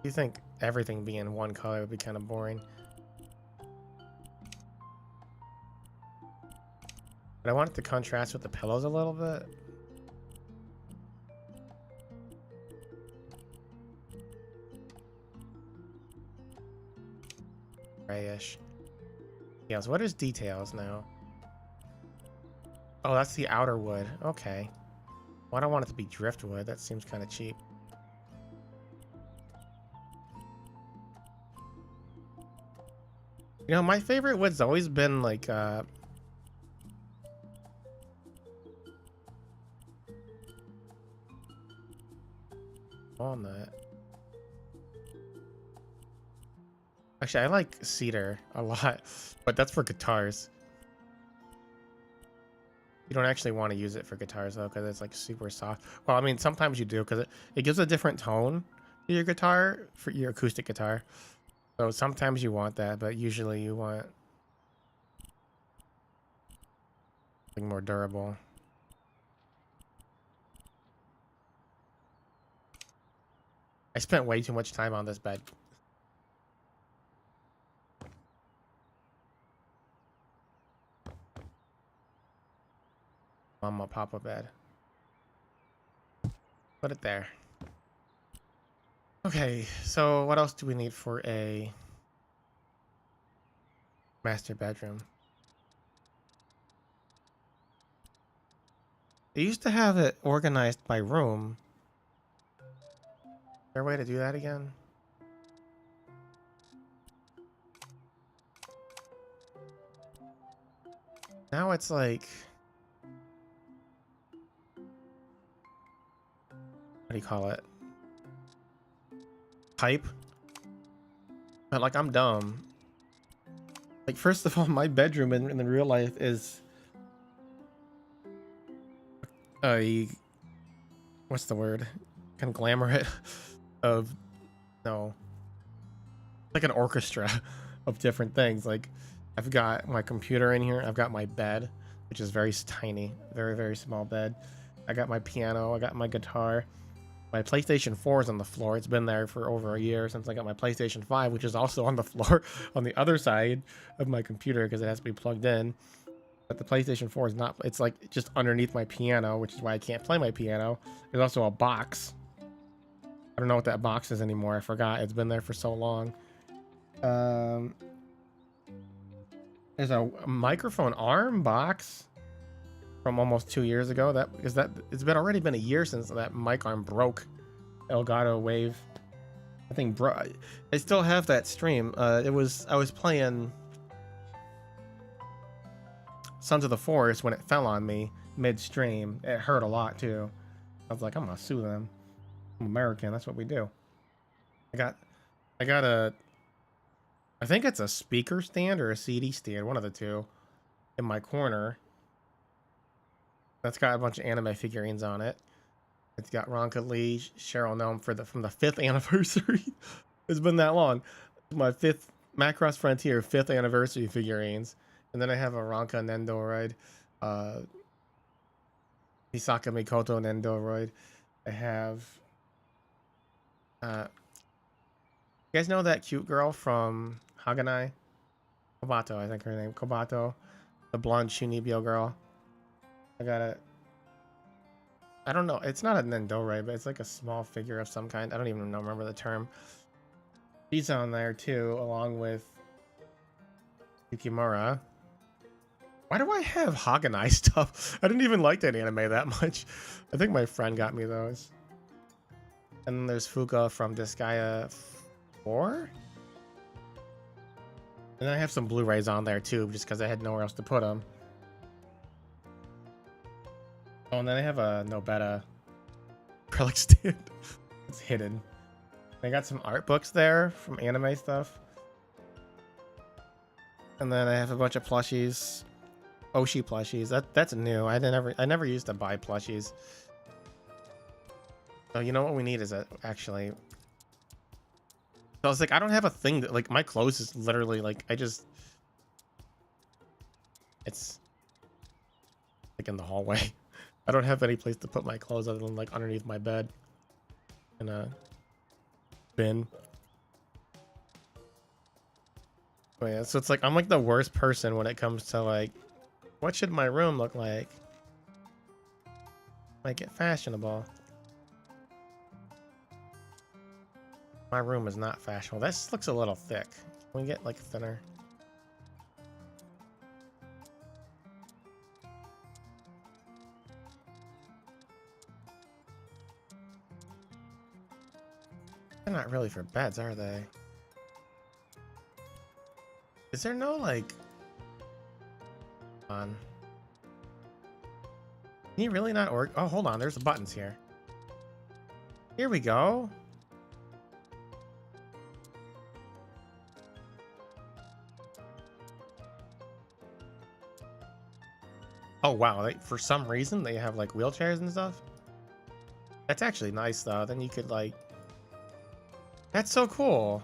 You think everything being one color would be kind of boring. But I want it to contrast with the pillows a little bit. Grayish. Yes, what is details now? Oh, that's the outer wood. Okay. Well, I don't want it to be driftwood. That seems kind of cheap. You know, my favorite wood's always been like walnut. Actually, I like cedar a lot, but that's for guitars. You don't actually want to use it for guitars though, because it's like super soft. Well, I mean, sometimes you do, because it gives a different tone to your guitar, for your acoustic guitar. So sometimes you want that, but usually you want something more durable. I spent way too much time on this bed. Mama Papa bed. Put it there. Okay, so what else do we need for a master bedroom? They used to have it organized by room. Is there a way to do that again? Now it's like, what do you call it? Type. But like, I'm dumb. Like, first of all, my bedroom in the real life is what's the word? Kind of glamour it of, no, like an orchestra of different things. Like, I've got my computer in here. I've got my bed, which is very tiny, very, very small bed. I got my piano. I got my guitar. My PlayStation 4 is on the floor. It's been there for over a year since I got my PlayStation 5, which is also on the floor on the other side of my computer because it has to be plugged in. But the PlayStation 4 is not, it's like just underneath my piano, which is why I can't play my piano. There's also a box. I don't know what that box is anymore. I forgot. It's been there for so long. There's a microphone arm box from almost 2 years ago. It's already been a year since that mic arm broke. Elgato Wave. I think bro, I still have that stream. I was playing Sons of the Forest when it fell on me midstream. It hurt a lot too. I was like, I'm gonna sue them. I'm American. That's what we do. I got I think it's a speaker stand or a CD stand, one of the two, in my corner. That's got a bunch of anime figurines on it. It's got Ronka Lee, Cheryl Gnome from the 5th anniversary. It's been that long. My 5th Macross Frontier 5th anniversary figurines. And then I have a Ronka Nendoroid, Hisaka Mikoto Nendoroid. I have, you guys know that cute girl from Haganai? Kobato, I think her name. Kobato. The blonde Shunibyo girl. I got it. I don't know. It's not a Nendoroid, but it's like a small figure of some kind. I don't even remember the term. She's on there too, along with Yukimura. Why do I have Haganai stuff? I didn't even like that anime that much. I think my friend got me those. And then there's Fuka from Disgaea 4. And I have some Blu-rays on there too, just because I had nowhere else to put them. Oh, and then I have a Nobeta acrylic stand. It's hidden. I got some art books there from anime stuff. And then I have a bunch of plushies. Oshi plushies. That's new. I never used to buy plushies. So you know what we need is actually. So I was like, I don't have a thing that like my clothes is literally like it's like in the hallway. I don't have any place to put my clothes other than like underneath my bed in a bin. Oh yeah, so it's like I'm like the worst person when it comes to like what should my room look like? Make it fashionable. My room is not fashionable. This looks a little thick. Can we get like thinner? They're not really for beds, are they? Is there no like on? Can you really not oh, hold on, there's the buttons here. Here we go. Oh wow, for some reason they have like wheelchairs and stuff. That's actually nice though. Then you could like, that's so cool.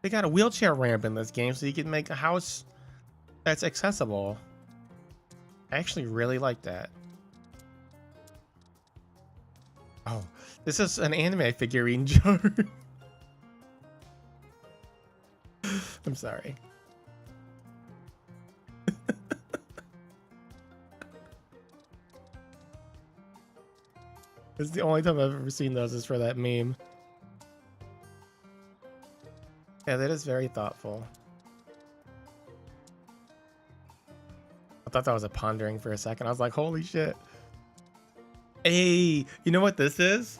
They got a wheelchair ramp in this game so you can make a house that's accessible. I actually really like that. Oh, this is an anime figurine jar. I'm sorry. It's the only time I've ever seen those is for that meme. Yeah, that is very thoughtful. I thought that was a pondering for a second. I was like, holy shit. Hey, you know what this is?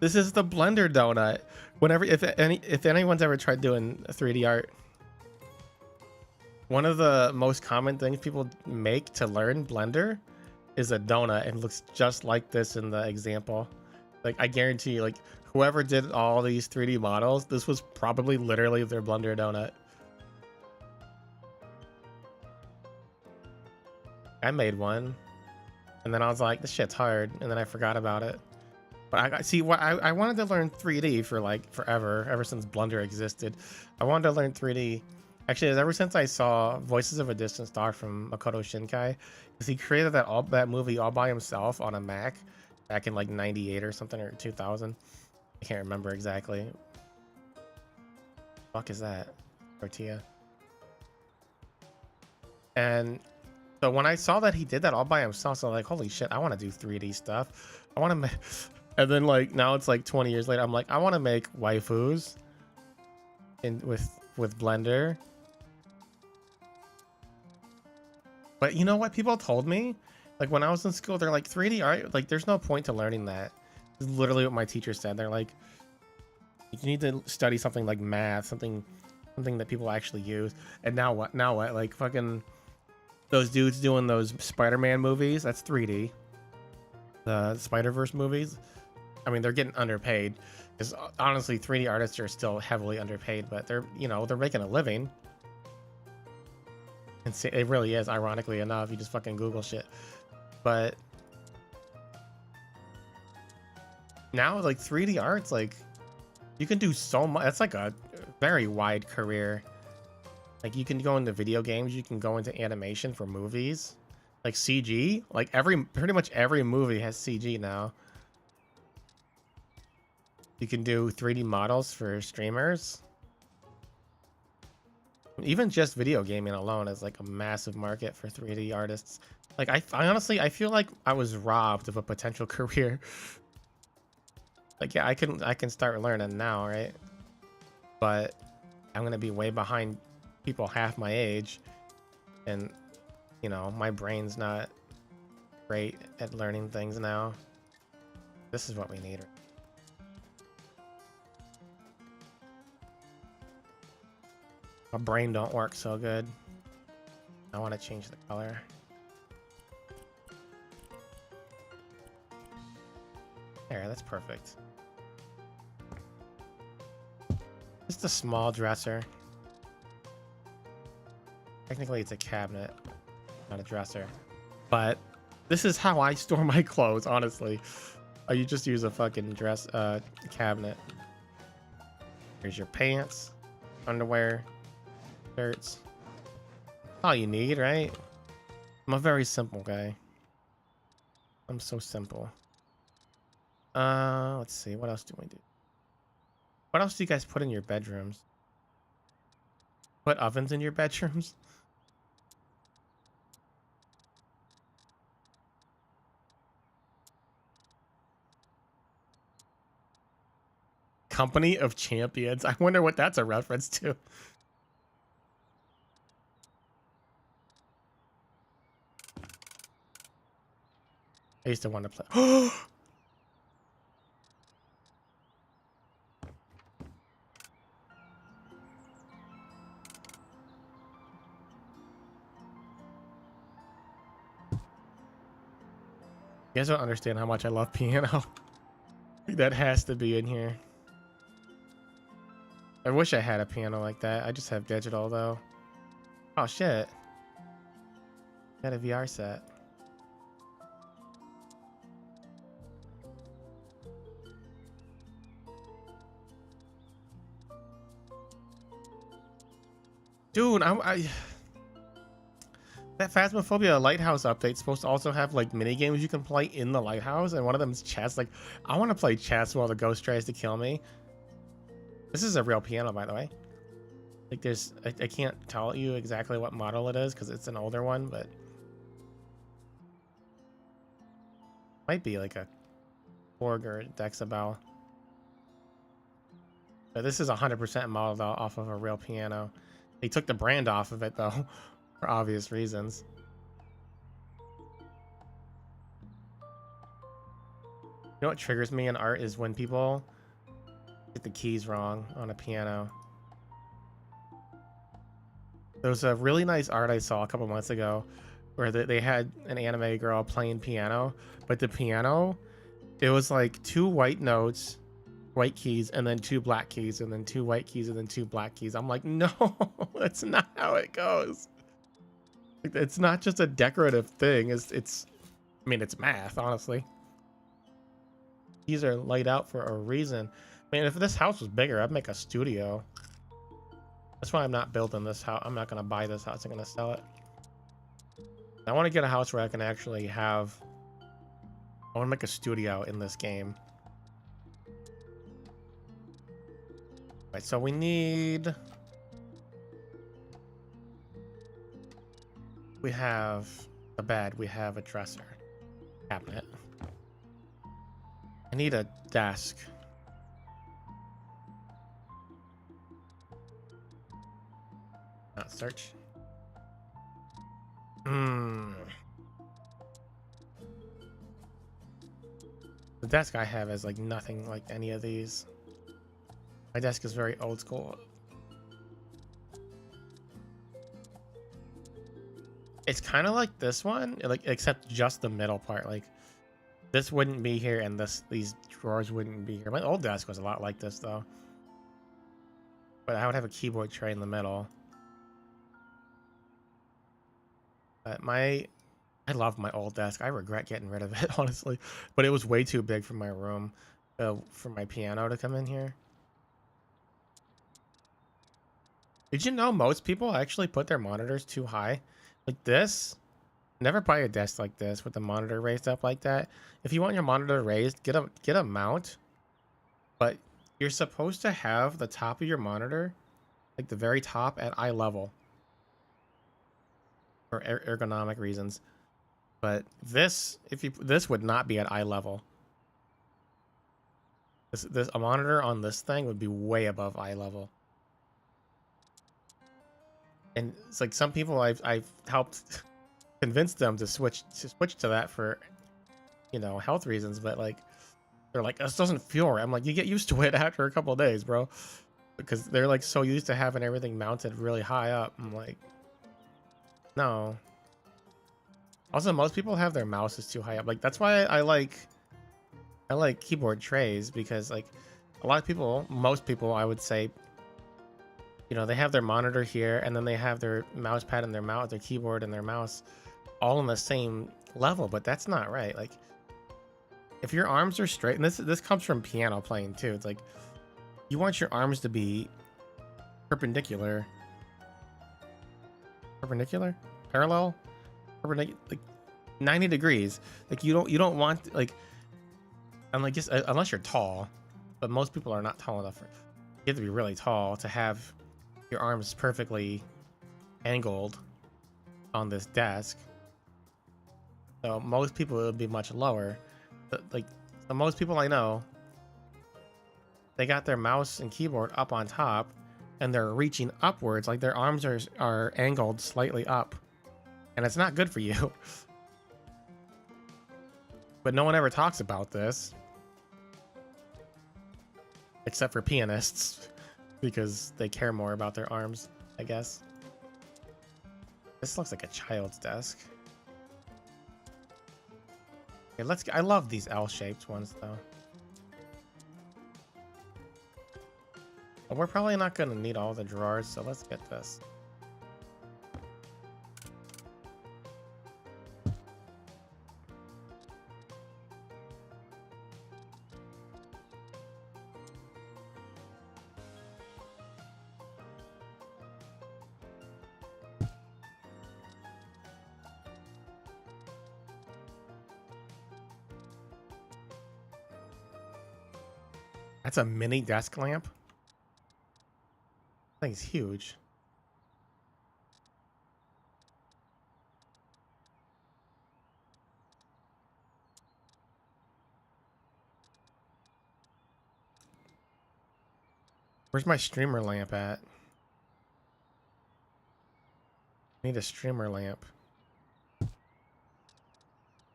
This is the Blender donut. Whenever, if anyone's ever tried doing 3D art, one of the most common things people make to learn Blender is a donut, and looks just like this in the example. Like I guarantee you, like whoever did all these 3D models, this was probably literally their Blender donut. I made one, and then I was like, this shit's hard, and then I forgot about it. But I wanted to learn 3D for like forever, ever since Blender existed. I wanted to learn 3D. Actually, ever since I saw Voices of a Distant Star from Makoto Shinkai, because he created that movie all by himself on a Mac. back in like 98 or something, or 2000. I can't remember exactly. Fuck is that? Tortilla. And so when I saw that he did that all by himself, so I'm like, holy shit, I want to do 3D stuff. I want to make, and then like now it's like 20 years later, I'm like, I want to make waifus in with Blender. But you know what people told me? Like when I was in school, they're like 3D art, like there's no point to learning that. This is literally what my teacher said. They're like, you need to study something like math, something that people actually use. And now what? Now what? Like fucking those dudes doing those Spider-Man movies, that's 3D. The Spider-Verse movies, I mean, they're getting underpaid. Because honestly, 3D artists are still heavily underpaid, but they're, you know, they're making a living. And it really is, ironically enough. You just fucking Google shit. But now, like 3D arts, like you can do so much. That's like a very wide career. Like you can go into video games, you can go into animation for movies, like CG. Like pretty much every movie has CG now. You can do 3D models for streamers. Even just video gaming alone is like a massive market for 3D artists. Like I honestly, I feel like I was robbed of a potential career. Like yeah, I can start learning now, right? But I'm gonna be way behind people half my age, and you know my brain's not great at learning things now. This is what we need. My brain don't work so good. I want to change the color. There, that's perfect. Just a small dresser. Technically it's a cabinet, not a dresser. But this is how I store my clothes, honestly. You just use a fucking cabinet. Here's your pants, underwear, shirts. All you need, right? I'm a very simple guy. I'm so simple. Let's see, what else do we do? What else do you guys put in your bedrooms? Put ovens in your bedrooms? Company of Champions. I wonder what that's a reference to. I used to want to play. You guys don't understand how much I love piano. That has to be in here. I wish I had a piano like that. I just have digital though. Oh shit. Got a VR set. Dude, that Phasmophobia Lighthouse update's supposed to also have like mini games you can play in the lighthouse, and one of them is chess. Like, I want to play chess while the ghost tries to kill me. This is a real piano, by the way. Like, I can't tell you exactly what model it is because it's an older one, but might be like a Korg or Dexabel. But this is 100% modeled off of a real piano. They took the brand off of it though, for obvious reasons. You know what triggers me in art is when people get the keys wrong on a piano. There was a really nice art I saw a couple months ago where they had an anime girl playing piano, but the piano, it was like 2 white notes, white keys, and then 2 black keys, and then 2 white keys, and then 2 black keys. I'm like, no, that's not how it goes. It's not just a decorative thing. It's I mean, it's math, honestly. These are laid out for a reason. I mean, if this house was bigger, I'd make a studio. That's why I'm not building this house. I'm not going to buy this house. I'm going to sell it. I want to get a house where I can actually have I want to make a studio in this game. Right, so we have a bed, we have a dresser, cabinet. I need a desk. Not search. The desk I have is like nothing like any of these. My desk is very old school. It's kind of like this one, like except just the middle part. Like this wouldn't be here, and these drawers wouldn't be here. My old desk was a lot like this though, but I would have a keyboard tray in the middle. But I love my old desk. I regret getting rid of it honestly, but it was way too big for my room, for my piano to come in here. Did you know most people actually put their monitors too high? Like this? Never buy a desk like this with the monitor raised up like that. If you want your monitor raised, get a mount. But you're supposed to have the top of your monitor, like the very top, at eye level for ergonomic reasons. But this would not be at eye level. This a monitor on this thing would be way above eye level. And it's like some people I've helped convince them to switch to that for, you know, health reasons, but like they're like, this doesn't feel right. I'm like, you get used to it after a couple of days, bro, because they're like so used to having everything mounted really high up. I'm like, no. Also, most people have their mouses too high up. Like that's why I like keyboard trays, because like a lot of people, most people I would say, you know, they have their monitor here and then they have their mouse pad and their keyboard and their mouse all on the same level, but that's not right. Like if your arms are straight, and this comes from piano playing too, it's like you want your arms to be perpendicular, parallel, like 90 degrees. Like you don't want, like, and like just unless you're tall, but most people are not tall enough. You have to be really tall to have your arms perfectly angled on this desk. So most people it would be much lower. But like, so most people I know, they got their mouse and keyboard up on top and they're reaching upwards, like their arms are angled slightly up, and it's not good for you. But no one ever talks about this except for pianists, because they care more about their arms, I guess. This looks like a child's desk. Okay, I love these L-shaped ones though. But we're probably not gonna need all the drawers, so let's get this. That's a mini desk lamp. That thing's huge. Where's my streamer lamp at? I need a streamer lamp.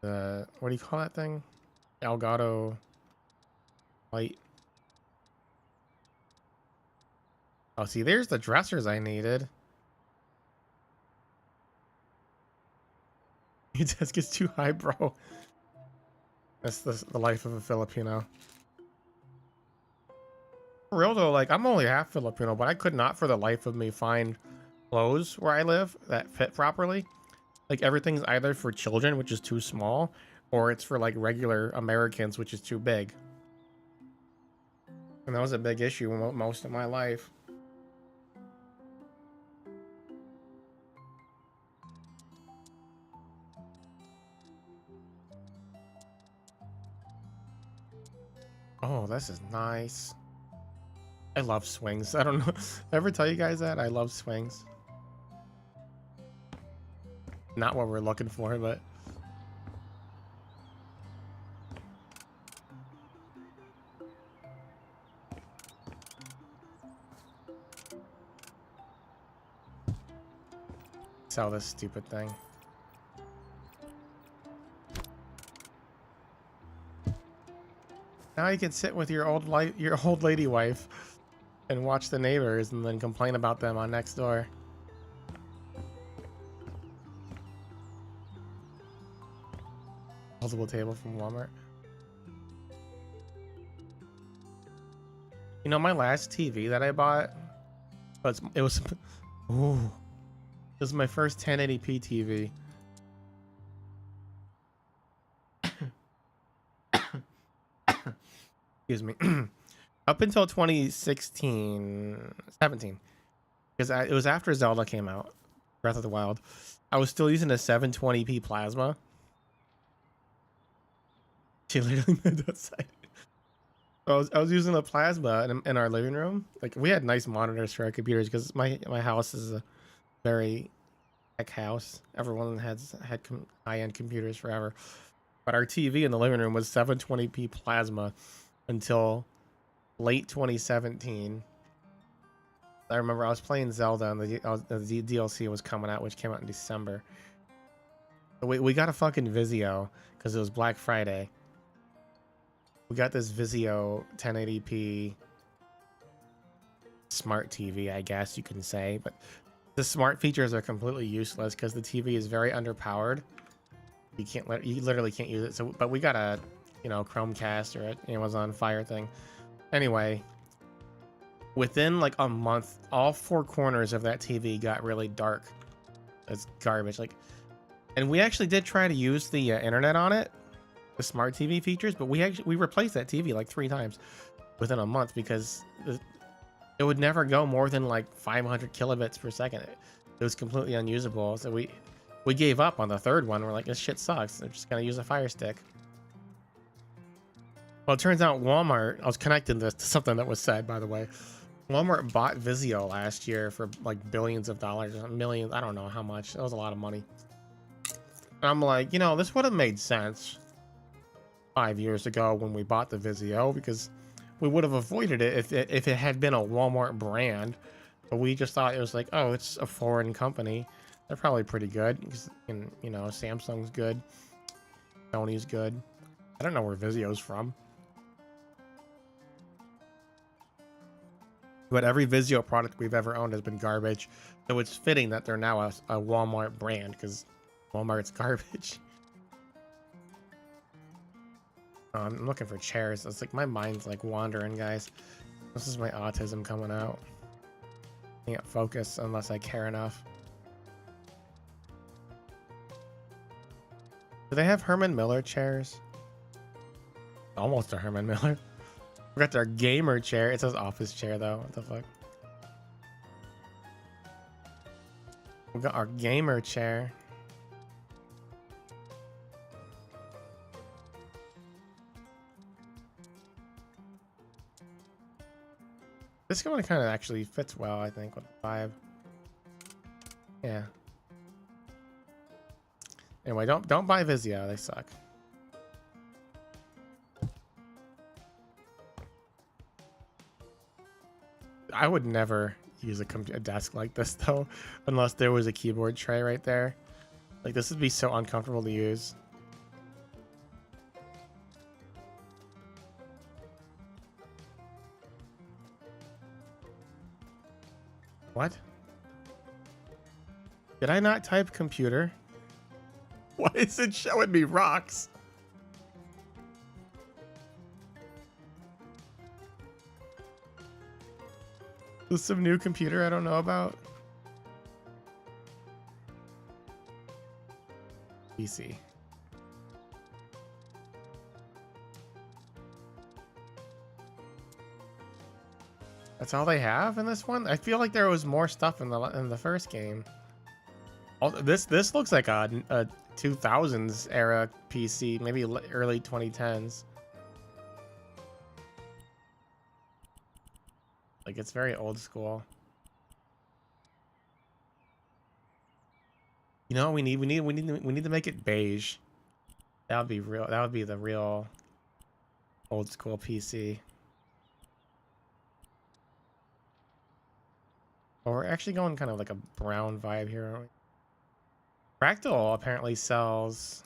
What do you call that thing? Elgato light. Oh, see, there's the dressers I needed. Your desk is too high, bro. That's the life of a Filipino. For real though, like I'm only half Filipino, but I could not for the life of me find clothes where I live that fit properly. Like everything's either for children, which is too small, or it's for like regular Americans, which is too big. And that was a big issue most of my life. Oh, this is nice. I love swings. I don't know. Ever tell you guys that? I love swings. Not what we're looking for, but sell this stupid thing. Now you can sit with your old lady wife and watch the neighbors and then complain about them on next door. Multiple table from Walmart. You know, my last TV that I bought, it was ooh, this is my first 1080p TV. Excuse me. Up until 2016, 17, because it was after Zelda came out, Breath of the Wild. I was still using a 720p plasma. She literally made that side. I was using a plasma in our living room. Like, we had nice monitors for our computers because my house is a very tech house. Everyone had high-end computers forever. But our TV in the living room was 720p plasma until late 2017. I remember I was playing Zelda and the DLC was coming out, which came out in December. We got a fucking Vizio because it was Black Friday. We got this Vizio 1080p smart TV, I guess you can say, but the smart features are completely useless because the TV is very underpowered. You literally can't use it. So, but we got a, Chromecast or an Amazon Fire thing. Anyway, within like a month, all four corners of that TV got really dark. It's garbage. And we actually did try to use the internet on it, the smart TV features, but we replaced that TV like 3 times within a month because it would never go more than like 500 kilobits per second. It was completely unusable. So we gave up on the third one. We're like, this shit sucks. They're just gonna use a Fire Stick. Well, it turns out Walmart, I was connecting this to something that was said, by the way. Walmart bought Vizio last year for like billions of dollars, millions, I don't know how much. It was a lot of money. And I'm like, this would have made sense 5 years ago when we bought the Vizio, because we would have avoided it if it had been a Walmart brand. But we just thought it was like, oh, it's a foreign company. They're probably pretty good. Because, Samsung's good. Sony's good. I don't know where Vizio's from. But every Vizio product we've ever owned has been garbage. So it's fitting that they're now a Walmart brand, because Walmart's garbage. I'm looking for chairs. It's like my mind's like wandering, guys. This is my autism coming out. I can't focus unless I care enough. Do they have Herman Miller chairs? Almost a Herman Miller. We got their gamer chair. It says office chair though. What the fuck? We got our gamer chair. This one kind of actually fits well, I think, with the vibe. Yeah. Anyway, don't buy Vizio. They suck. I would never use a desk like this though, unless there was a keyboard tray right there. Like, this would be so uncomfortable to use. What? Did I not type computer? Why is it showing me rocks? Is this some new computer I don't know about? PC. That's all they have in this one? I feel like there was more stuff in the first game. This looks like a 2000s era PC, maybe early 2010s. Like it's very old school. You know what we need to make it beige. That would be real. That would be the real old school PC. Well, we're actually going kind of like a brown vibe here, aren't we? Fractal apparently sells.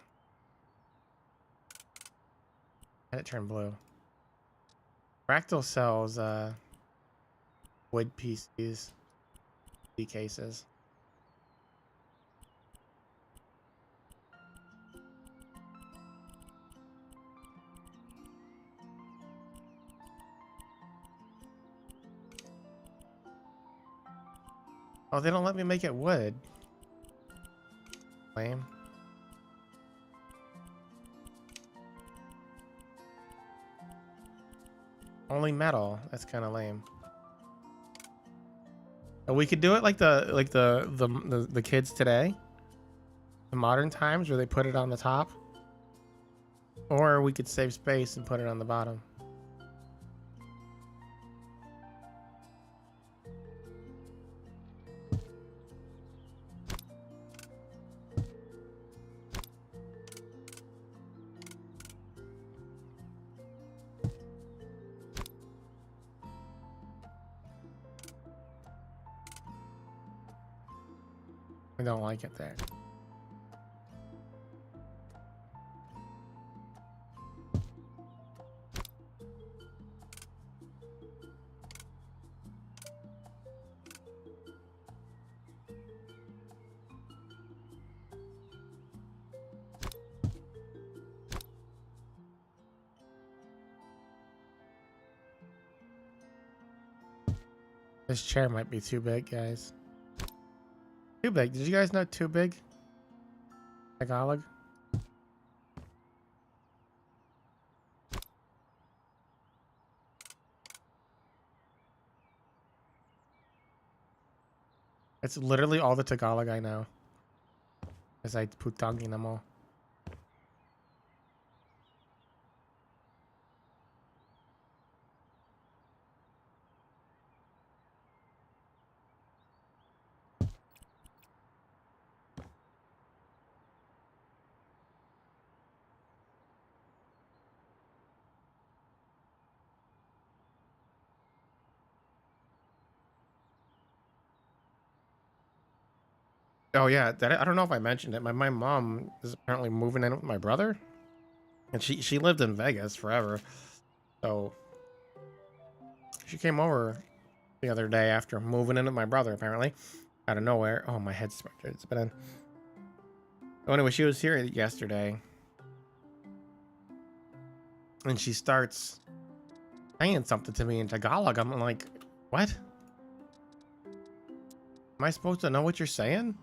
Had it turn blue. Fractal sells wood PCs, cases. Oh, they don't let me make it wood. Lame. Only metal. That's kind of lame. But we could do it like the kids today, the modern times, where they put it on the top, or we could save space and put it on the bottom. I don't like it there. This chair might be too big, guys. Too big. Did you guys know too big? Tagalog? It's literally all the Tagalog I know. As I putang ina mo. Oh yeah, I don't know if I mentioned it. My mom is apparently moving in with my brother, and she lived in Vegas forever. So she came over the other day after moving in with my brother, apparently out of nowhere. Oh, my head's spinning. So anyway, she was here yesterday, and she starts saying something to me in Tagalog. I'm like, what? Am I supposed to know what you're saying?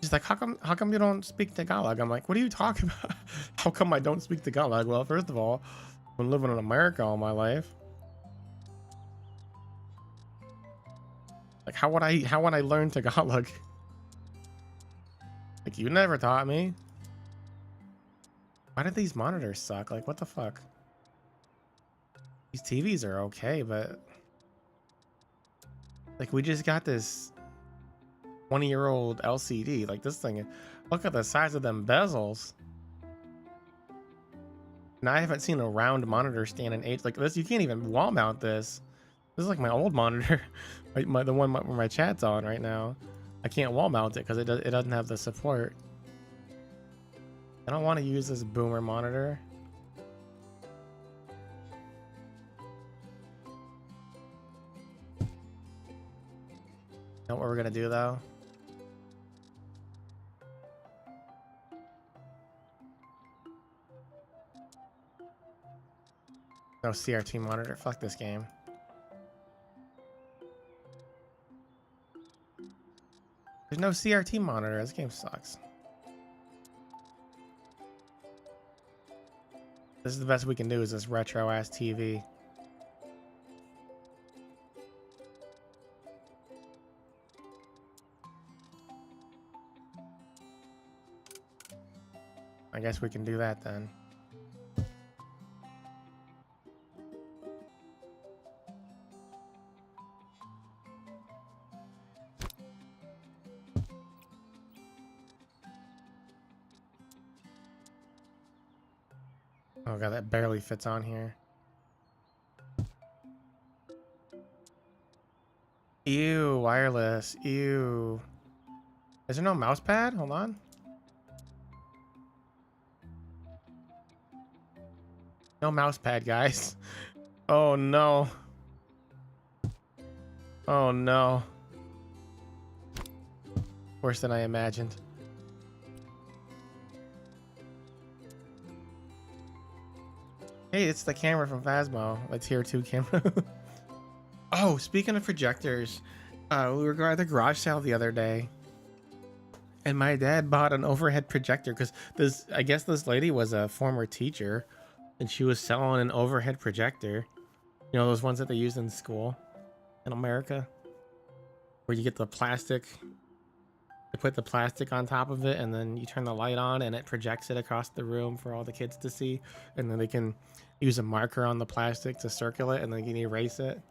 She's like, how come you don't speak Tagalog? I'm like, what are you talking about? How come I don't speak Tagalog? Well, first of all, I've been living in America all my life. Like, how would I learn Tagalog? Like, you never taught me. Why did these monitors suck? Like, what the fuck? These TVs are okay, but like, we just got this 20-year-old LCD. Like, this thing, look at the size of them bezels. And I haven't seen a round monitor stand in age. Like this, you can't even wall mount this. This is like my old monitor, the one where my chat's on right now. I can't wall mount it because it doesn't have the support. I don't want to use this boomer monitor. Know what we're gonna do though? No CRT monitor. Fuck this game. There's no CRT monitor. This game sucks. This is the best we can do, is this retro ass TV. I guess we can do that then. Oh god, that barely fits on here. Ew, wireless. Ew. Is there no mouse pad? Hold on. No mouse pad, guys. Oh no. Oh no. Worse than I imagined. Hey, it's the camera from Phasmo. The tier 2 camera. Oh, speaking of projectors, we were at the garage sale the other day, and my dad bought an overhead projector because I guess this lady was a former teacher, and she was selling an overhead projector. You know, those ones that they use in school in America, where you get the plastic, you put the plastic on top of it, and then you turn the light on, and it projects it across the room for all the kids to see, and then they can use a marker on the plastic to circle it, and then you can erase it.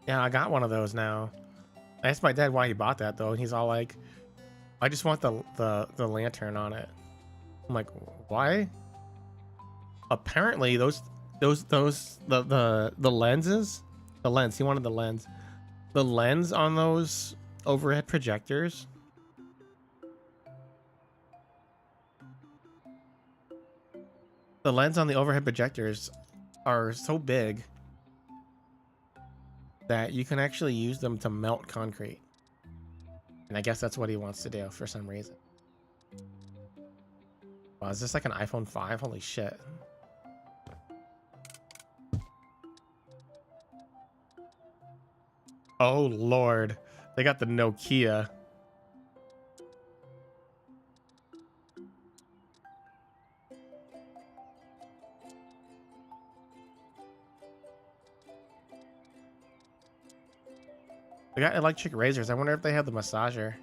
Yeah, I got one of those now. I asked my dad why he bought that though, and he's all like, "I just want the lantern on it." I'm like, "Why?" Apparently, the lenses, the lens. He wanted the lens. The lens on those overhead projectors. The lens on the overhead projectors are so big that you can actually use them to melt concrete. And I guess that's what he wants to do for some reason. Wow, is this like an iPhone 5? Holy shit. Oh Lord. They got the Nokia. They got electric razors. I wonder if they have the massager.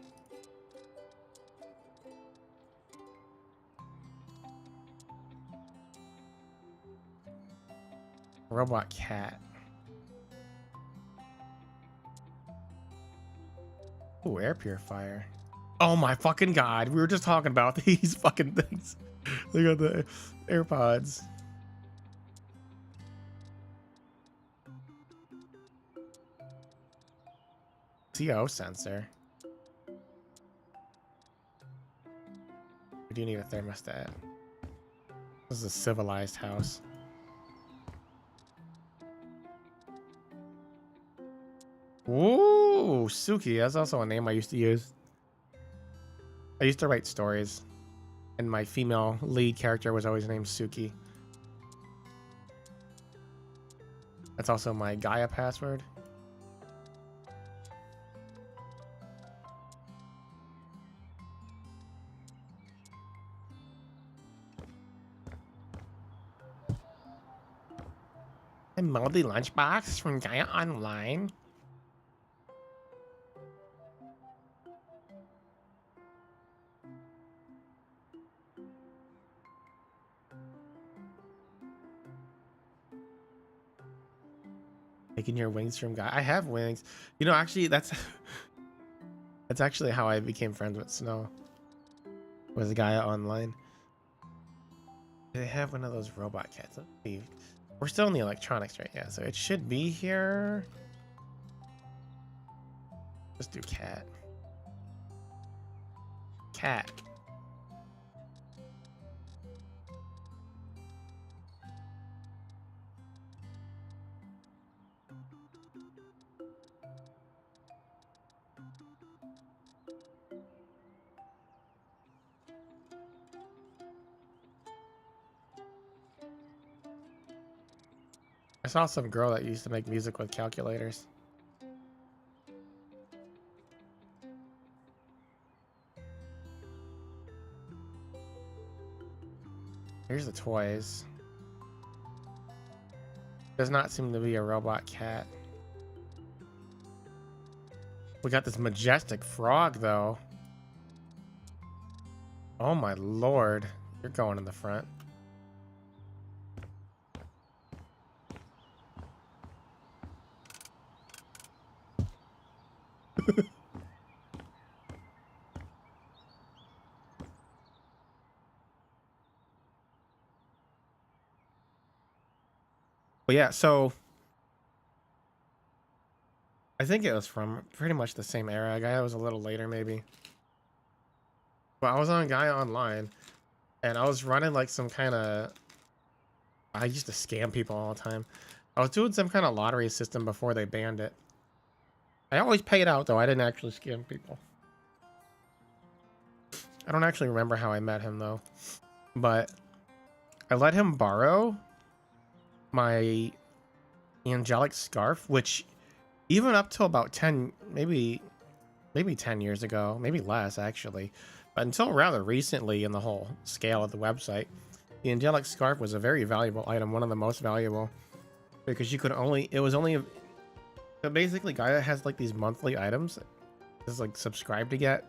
Robot cat. Ooh, air purifier. Oh my fucking god. We were just talking about these fucking things. They got the AirPods. CO sensor. We do need a thermostat. This is a civilized house. Ooh, Suki. That's also a name I used to use. I used to write stories, and my female lead character was always named Suki. That's also my Gaia password. A moldy lunchbox from Gaia Online. Taking your wings from Gaia. I have wings. You know, actually, that's actually how I became friends with Snow. Was Gaia Online. They have one of those robot cats. Let's see. We're still in the electronics right now, so it should be here. Let's do cat. Cat. I saw some girl that used to make music with calculators. Here's the toys. Does not seem to be a robot cat. We got this majestic frog, though. Oh my lord. You're going in the front. But yeah, so I think it was from pretty much the same era. Gaia was a little later, maybe. But I was on Gaia Online, and I was running like some kind of. I used to scam people all the time. I was doing some kind of lottery system before they banned it. I always paid out though. I didn't actually scam people. I don't actually remember how I met him though, but I let him borrow my angelic scarf, which even up till about 10, maybe 10 years ago, maybe less actually, but until rather recently in the whole scale of the website, the angelic scarf was a very valuable item, one of the most valuable, because you could only, it was only, so basically Gaia has like these monthly items, is like subscribe to get,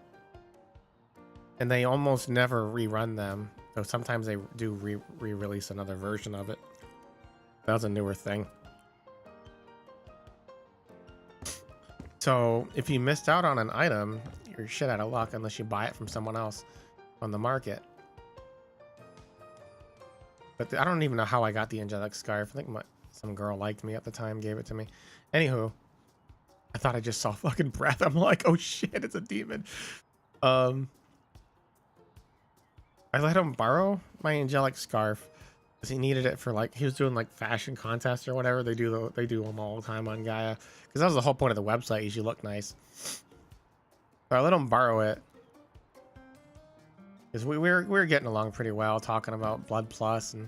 and they almost never rerun them. So sometimes they do re-release another version of it. That was a newer thing. So if you missed out on an item, you're shit out of luck unless you buy it from someone else on the market. But I don't even know how I got the angelic scarf. I think some girl liked me at the time, gave it to me. Anywho, I thought I just saw fucking breath. I'm like, oh shit, it's a demon. I let him borrow my angelic scarf because he needed it for like, he was doing like fashion contests or whatever. They do them all the time on Gaia, because that was the whole point of the website, is you look nice. So I let him borrow it because we were getting along pretty well, talking about Blood Plus, and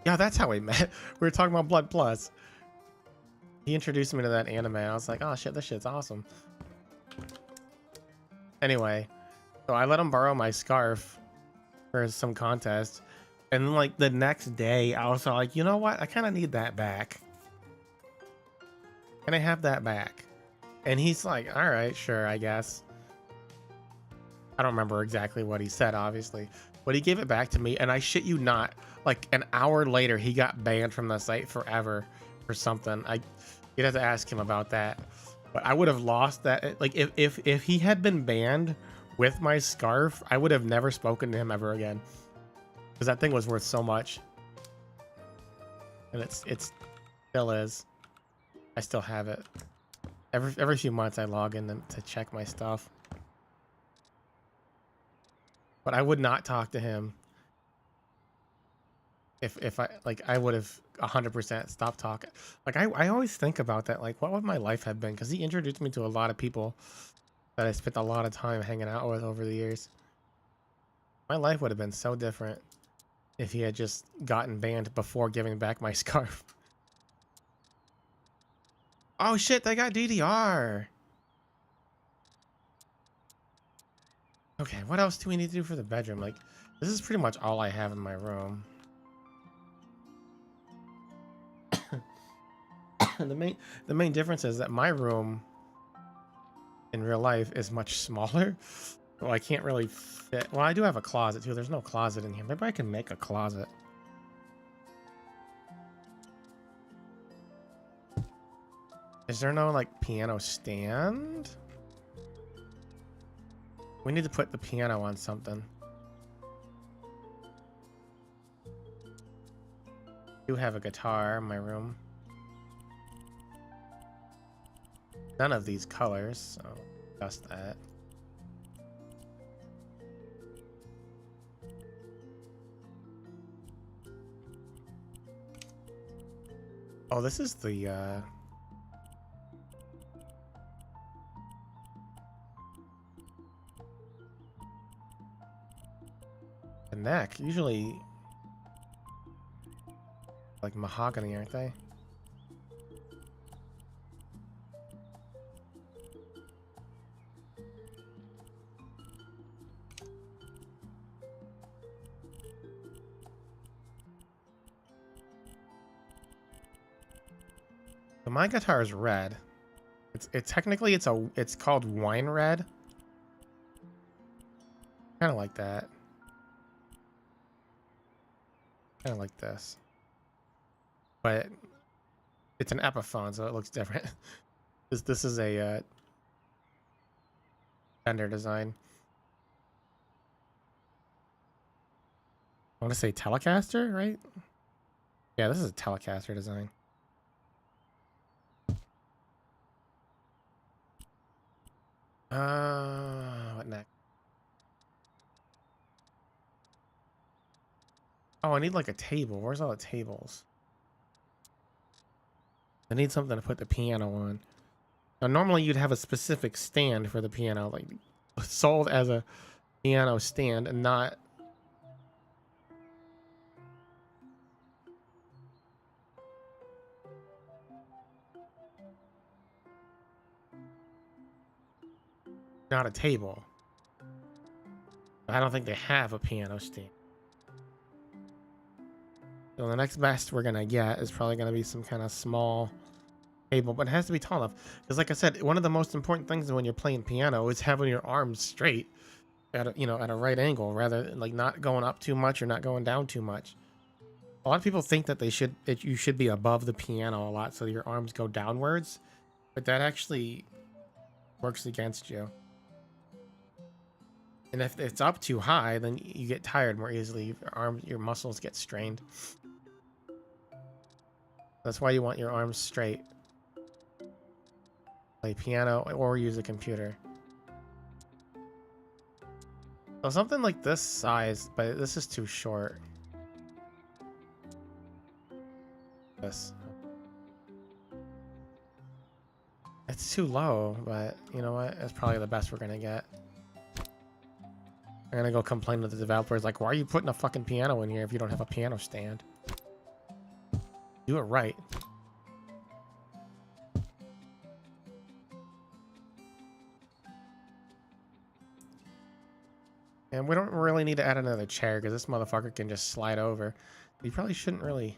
yeah, that's how we met. We were talking about Blood Plus. He introduced me to that anime. I was like, oh shit, this shit's awesome. Anyway, so I let him borrow my scarf for some contest, and then like the next day I was like, you know what, I kind of need that back. Can I have that back? And he's like, all right, sure, I guess. I don't remember exactly what he said, obviously, but he gave it back to me, and I shit you not, like an hour later he got banned from the site forever for something. You'd have to ask him about that, but I would have lost that. Like if he had been banned with my scarf, I would have never spoken to him ever again, because that thing was worth so much. And it still is. I still have it. Every few months I log in to check my stuff. But I would not talk to him if I, like, I would have 100% stopped talking. Like I always think about that, like what would my life have been, because he introduced me to a lot of people that I spent a lot of time hanging out with over the years. My life would have been so different if he had just gotten banned before giving back my scarf. Oh shit, they got DDR. Okay, what else do we need to do for the bedroom? Like, this is pretty much all I have in my room. The main difference is that my room in real life is much smaller. Well, I can't really fit. Well, I do have a closet too. There's no closet in here. Maybe I can make a closet. Is there no like piano stand? We need to put the piano on something. I do have a guitar in my room. None of these colors, so just that. Oh, this is the neck. Usually like mahogany, aren't they? So my guitar is red. It's technically it's called wine red. Kind of like that. Kind of like this. But it's an Epiphone, so it looks different. This is a Fender design. I want to say Telecaster, right? Yeah, this is a Telecaster design. What next? Oh, I need like a table. Where's all the tables? I need something to put the piano on. Now, normally you'd have a specific stand for the piano, like sold as a piano stand, and not a table. I don't think they have a piano stand. So the next best we're gonna get is probably gonna be some kind of small table, but it has to be tall enough. Because, like I said, one of the most important things when you're playing piano is having your arms straight at at a right angle, rather than like not going up too much or not going down too much. A lot of people think that you should be above the piano a lot, so your arms go downwards, but that actually works against you. And if it's up too high, then you get tired more easily. Your muscles get strained. That's why you want your arms straight. Play piano or use a computer. So something like this size, but this is too short. This. It's too low, but you know what? It's probably the best we're gonna get. I'm gonna go complain to the developers, like, why are you putting a fucking piano in here if you don't have a piano stand? Do it right. And we don't really need to add another chair because this motherfucker can just slide over. You probably shouldn't really.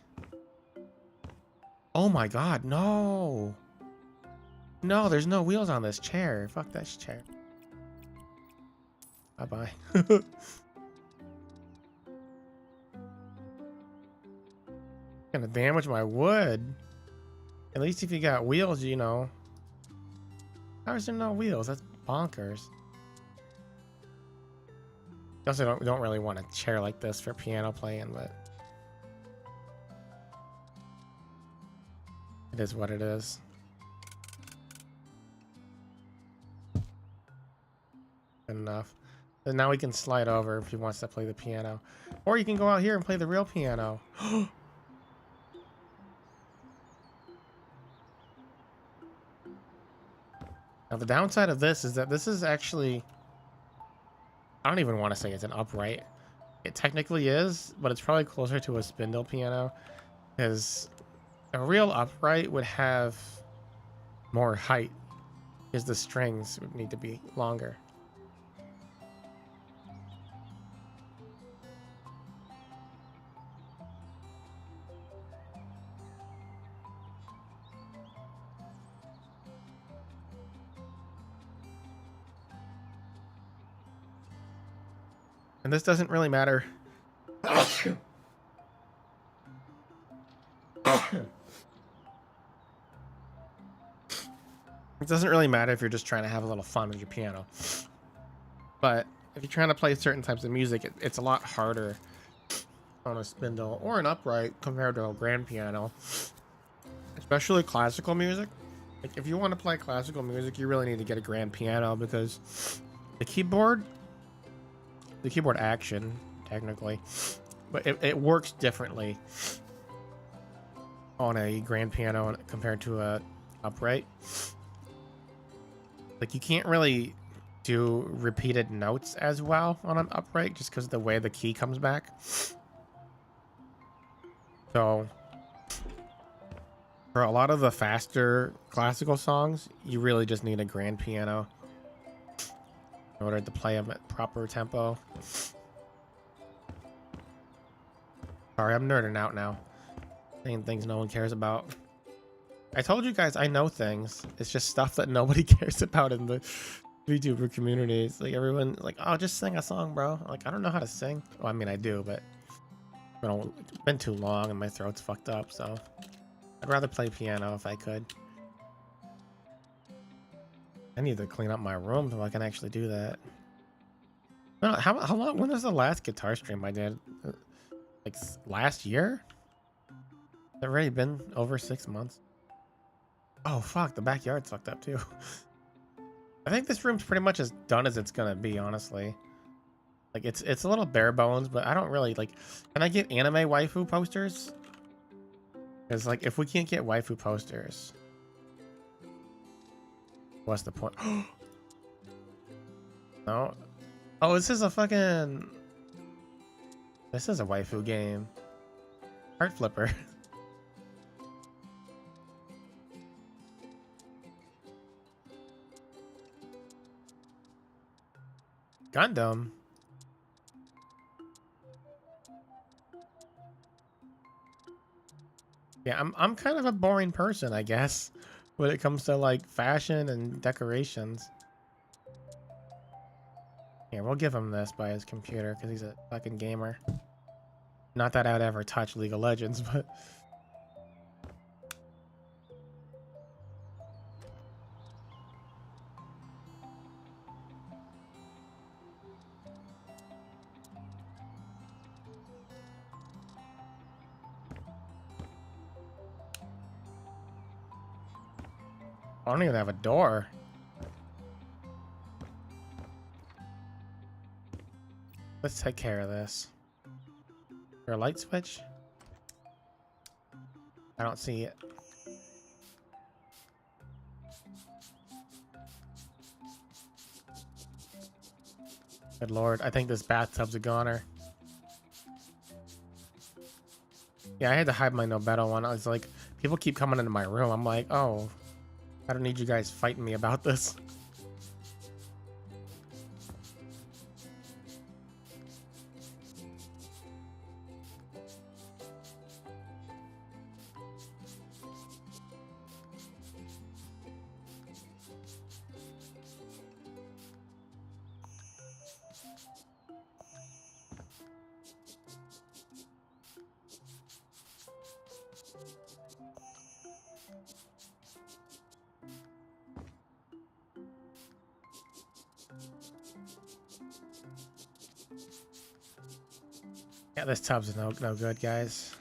Oh my god, no! No, there's no wheels on this chair. Fuck that chair. Bye-bye. Gonna damage my wood. At least if you got wheels, you know. How is there no wheels? That's bonkers. I also don't really want a chair like this for piano playing, but it is what it is. Good enough. And now we can slide over if he wants to play the piano. Or you can go out here and play the real piano. Now the downside of this is that this is actually, I don't even want to say it's an upright. It technically is, but it's probably closer to a spindle piano, because a real upright would have more height, because the strings would need to be longer. And this doesn't really matter. It doesn't really matter if you're just trying to have a little fun with your piano. But if you're trying to play certain types of music, it's a lot harder on a spindle or an upright compared to a grand piano. Especially classical music. Like, if you want to play classical music, you really need to get a grand piano, because the keyboard action, technically, but it works differently on a grand piano compared to a upright. Like, you can't really do repeated notes as well on an upright just because of the way the key comes back. So for a lot of the faster classical songs, you really just need a grand piano in order to play them at proper tempo. Sorry, I'm nerding out now. Saying things no one cares about. I told you guys I know things. It's just stuff that nobody cares about in the VTuber community. It's like everyone like, oh, just sing a song, bro. Like, I don't know how to sing. Well, I mean, I do, but it's been too long and my throat's fucked up, so I'd rather play piano if I could. I need to clean up my room so I can actually do that. No, how long? When was the last guitar stream I did? Like last year? It's already been over 6 months. Oh fuck, the backyard's fucked up too. I think this room's pretty much as done as it's gonna be, honestly. Like it's a little bare bones, but I don't really like. Can I get anime waifu posters? Because like if we can't get waifu posters, what's the point? No. Oh, this is a fucking. This is a waifu game. Heart flipper. Gundam. Yeah, I'm kind of a boring person, I guess, when it comes to like fashion and decorations. Here, we'll give him this by his computer because he's a fucking gamer. Not that I'd ever touch League of Legends, but I don't even have a door. Let's take care of this. Is there a light switch? I don't see it. Good lord, I think this bathtub's a goner. Yeah, I had to hide my Nobeto one. I was like, people keep coming into my room. I'm like, oh, I don't need you guys fighting me about this. Yeah, this tub's no good, guys.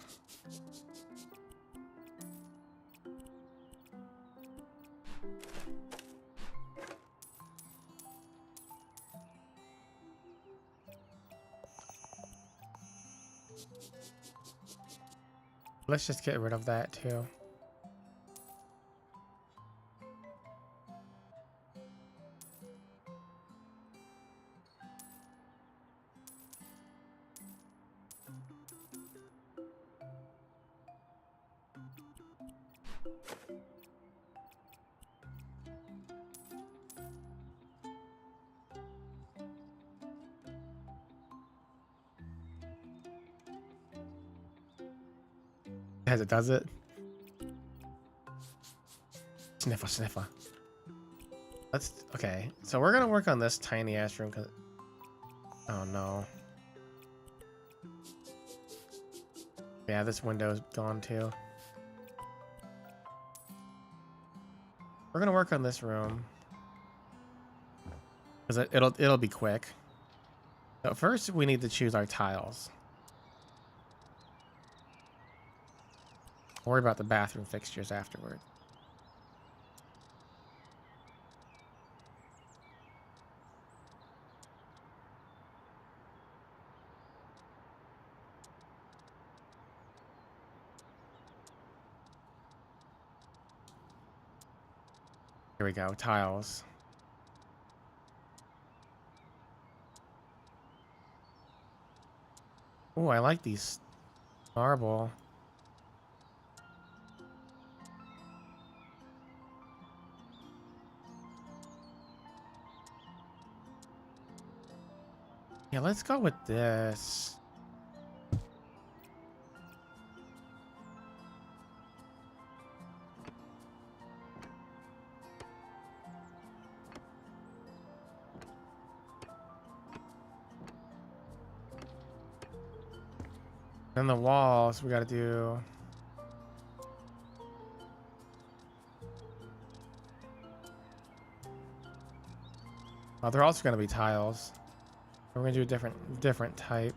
Let's just get rid of that too. As it does it. Sniffer, sniffer. Let's, okay. So we're gonna work on this tiny ass room because, oh no. Yeah, this window's gone too. We're gonna work on this room because it'll be quick. So first we need to choose our tiles. Worry about the bathroom fixtures afterward. Here we go, tiles. Oh, I like these marble. Yeah, let's go with this. Then the walls, we gotta do. Oh, they're also gonna be tiles. We're gonna do a different type.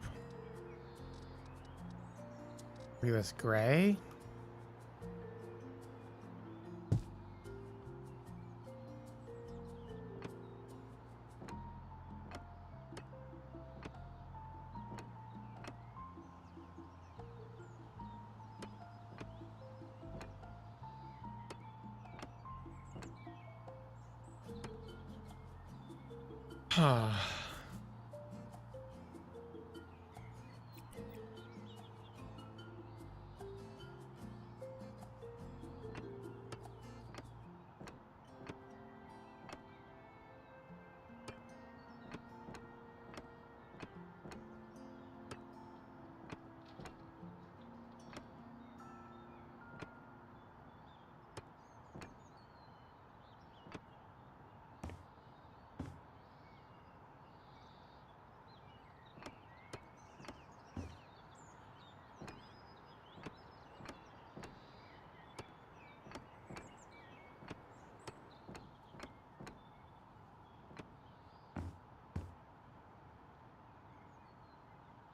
Look at this gray.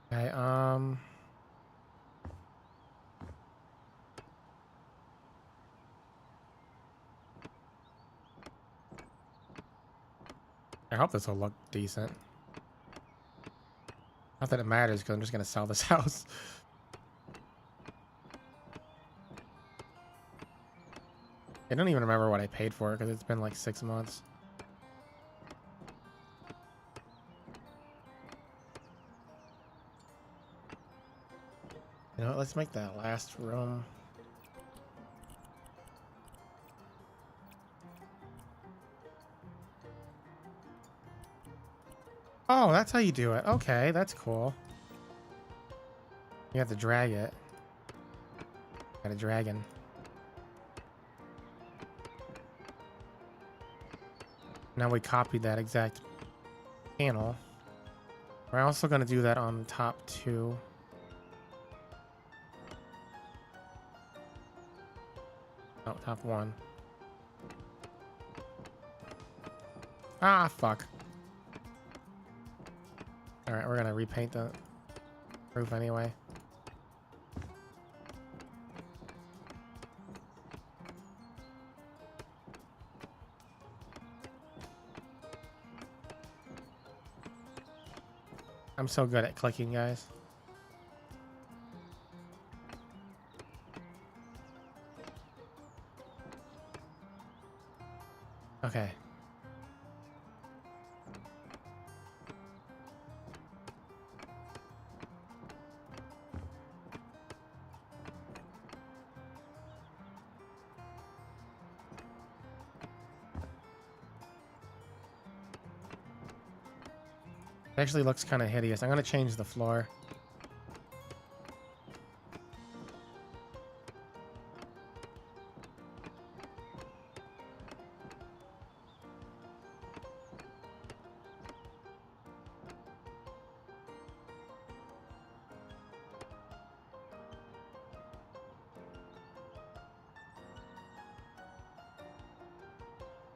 Okay, I hope this will look decent. Not that it matters, because I'm just gonna sell this house. I don't even remember what I paid for it, because it's been like 6 months. You know what, let's make that last room. Oh, that's how you do it. Okay, that's cool. You have to drag it. Got a dragon. Now we copied that exact panel. We're also going to do that on the top 2. Oh, top 1. Ah, fuck. Alright, we're going to repaint the roof anyway. I'm so good at clicking, guys. Okay. It actually looks kind of hideous. I'm going to change the floor.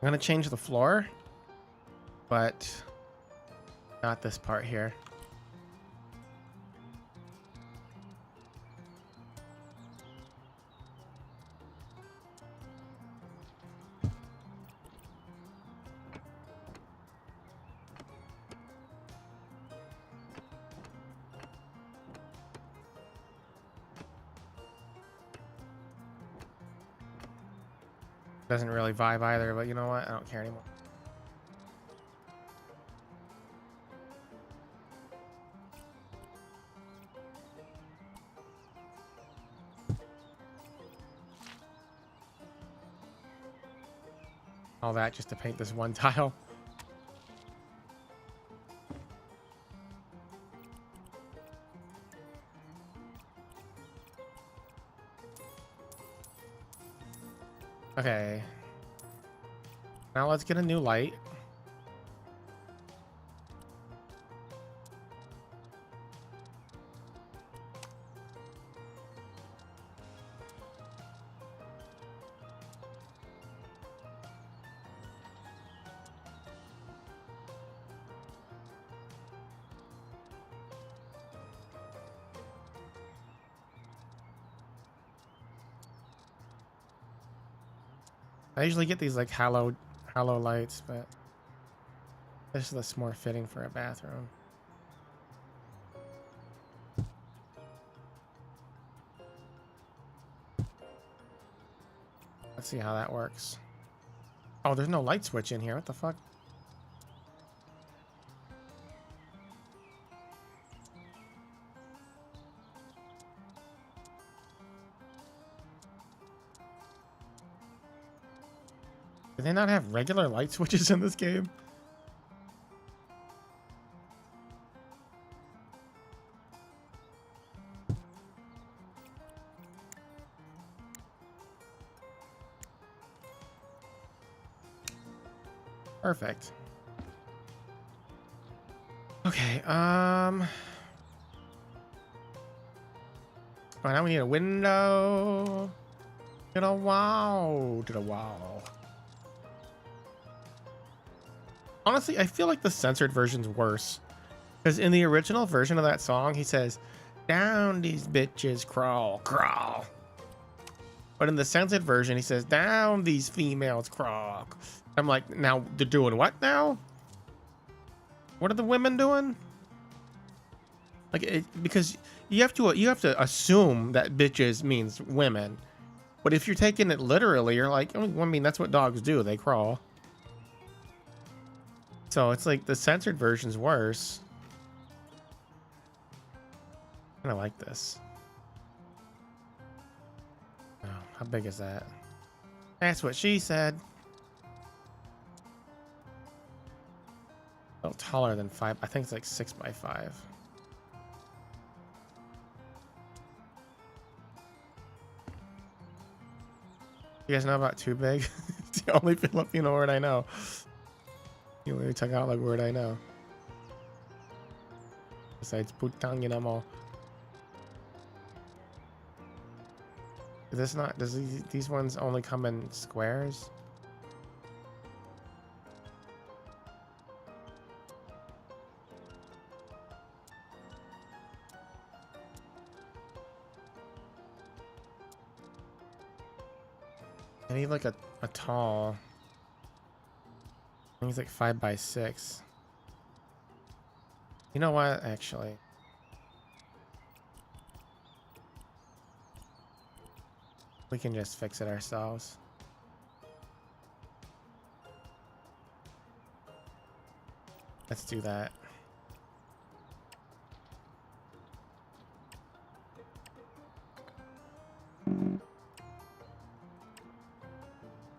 I'm going to change the floor, but not this part here. Doesn't really vibe either, but you know what? I don't care anymore. All that just to paint this one tile. Okay. Now let's get a new light. I usually get these like halo lights, but this is more fitting for a bathroom. Let's see how that works. Oh, there's no light switch in here. What the fuck? Do they not have regular light switches in this game? Perfect. Okay, oh, now we need a window. To the wall. To the wall. Honestly, I feel like the censored version's worse. Because in the original version of that song, he says, down these bitches, crawl, crawl. But in the censored version, he says, down these females, crawl. I'm like, now they're doing what now? What are the women doing? Like, because you have to assume that bitches means women. But if you're taking it literally, you're like, I mean, that's what dogs do. They crawl. So it's like the censored version's worse. I kind of like this. Oh, how big is that? That's what she said. A little taller than 5. I think it's like 6 by 5. You guys know about too big? It's the only Filipino word I know. You literally took out like word I know. Besides putang ina mo. Is this not? Does these ones only come in squares? I need like a tall. I think it's like 5 by 6. You know what? Actually, we can just fix it ourselves. Let's do that.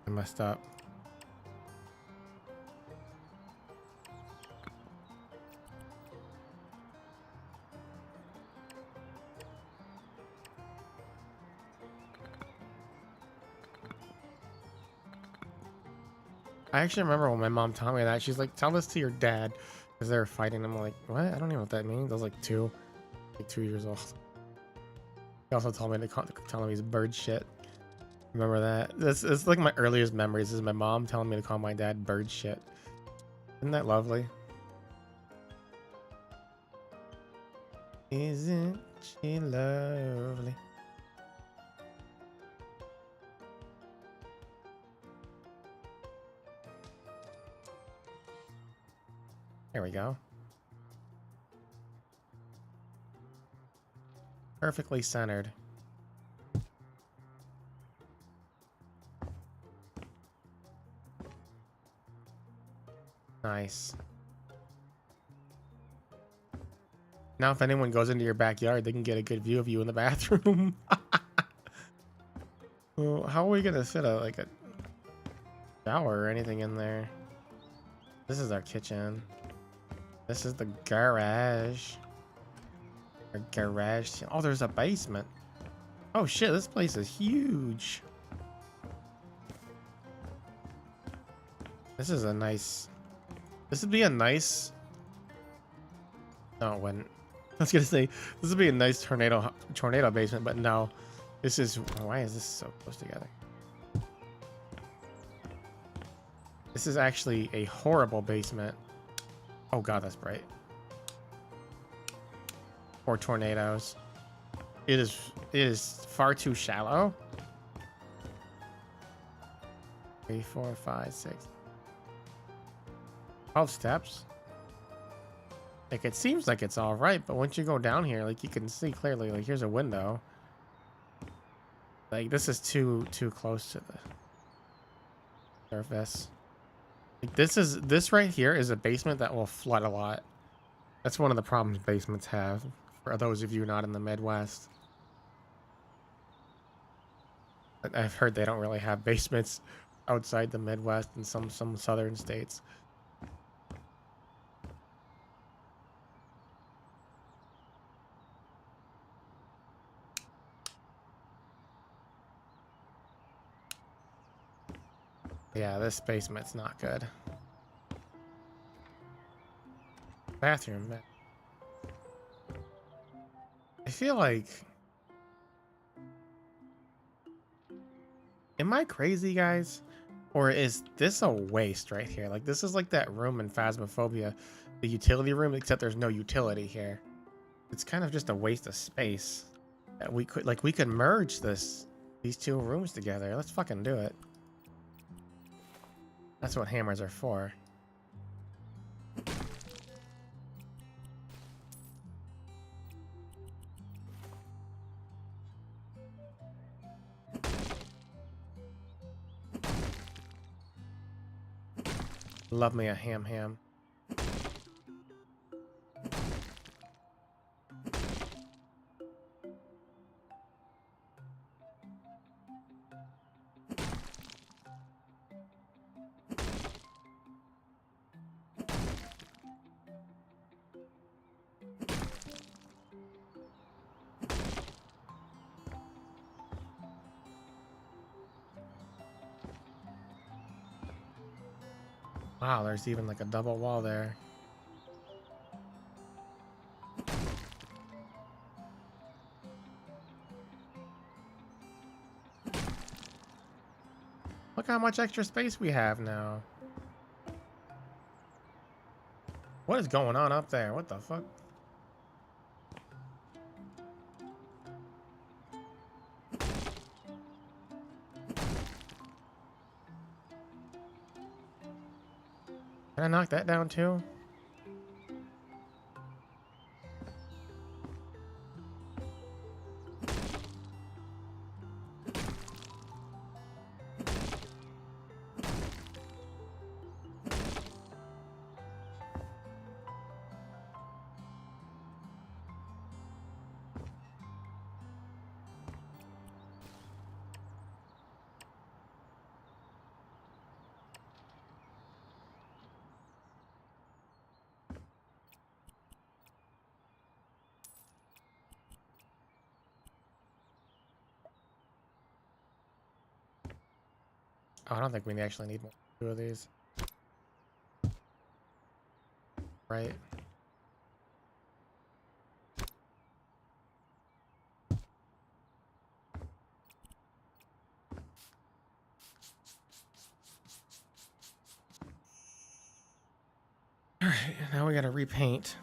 I messed up. I actually remember when my mom told me that. She's like, tell this to your dad. Because they were fighting. I'm like, what? I don't even know what that means. I was like 2 years old. He also told me to tell him he's bird shit. Remember that? It's like my earliest memories. This is my mom telling me to call my dad bird shit. Isn't that lovely? Isn't she lovely? There we go. Perfectly centered. Nice. Now if anyone goes into your backyard, they can get a good view of you in the bathroom. Well, how are we gonna fit like a shower or anything in there? This is our kitchen. This is the garage. Our garage. Oh, there's a basement. Oh shit, this place is huge. This is a nice... This would be a nice... No, it wouldn't. I was gonna say, this would be a nice tornado basement, but no. This is... Why is this so close together? This is actually a horrible basement. Oh god, that's bright. Or tornadoes. It is far too shallow. 3, 4, 5, 6. 12 steps. Like, it seems like it's all right, but once you go down here, like, you can see clearly, like, here's a window. Like, this is too close to the surface. Like, this right here is a basement that will flood a lot. That's one of the problems basements have, for those of you not in the Midwest. I've heard they don't really have basements outside the Midwest and some southern states. Yeah, this basement's not good. Bathroom, man. I feel like... Am I crazy, guys? Or is this a waste right here? Like, this is like that room in Phasmophobia, the utility room, except there's no utility here. It's kind of just a waste of space. That we could merge these two rooms together. Let's fucking do it. That's what hammers are for. Love me a ham. Wow, there's even like a double wall there. Look how much extra space we have now. What is going on up there? What the fuck? Can I knock that down too? Oh, I don't think we actually need more two of these. Right? Alright, now we gotta repaint.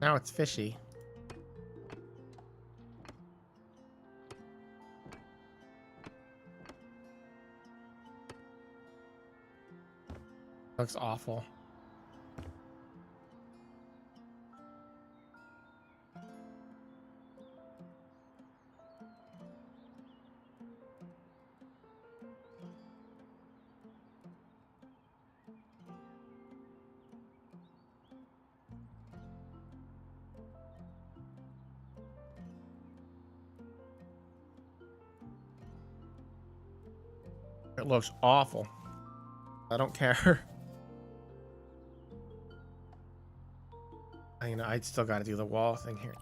Now it's fishy. Looks awful. It looks awful. I don't care. You know, I still got to do the wall thing here.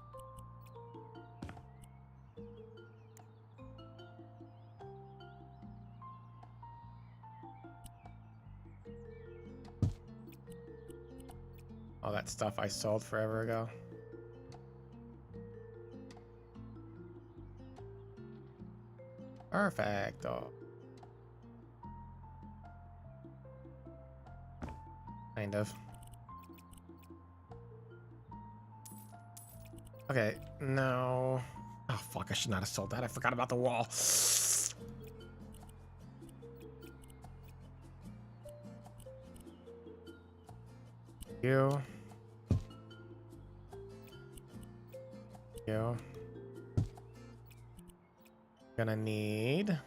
All that stuff I sold forever ago. Perfect. Oh. Kind of. Okay, no. Oh, fuck, I should not have sold that. I forgot about the wall. You. Gonna need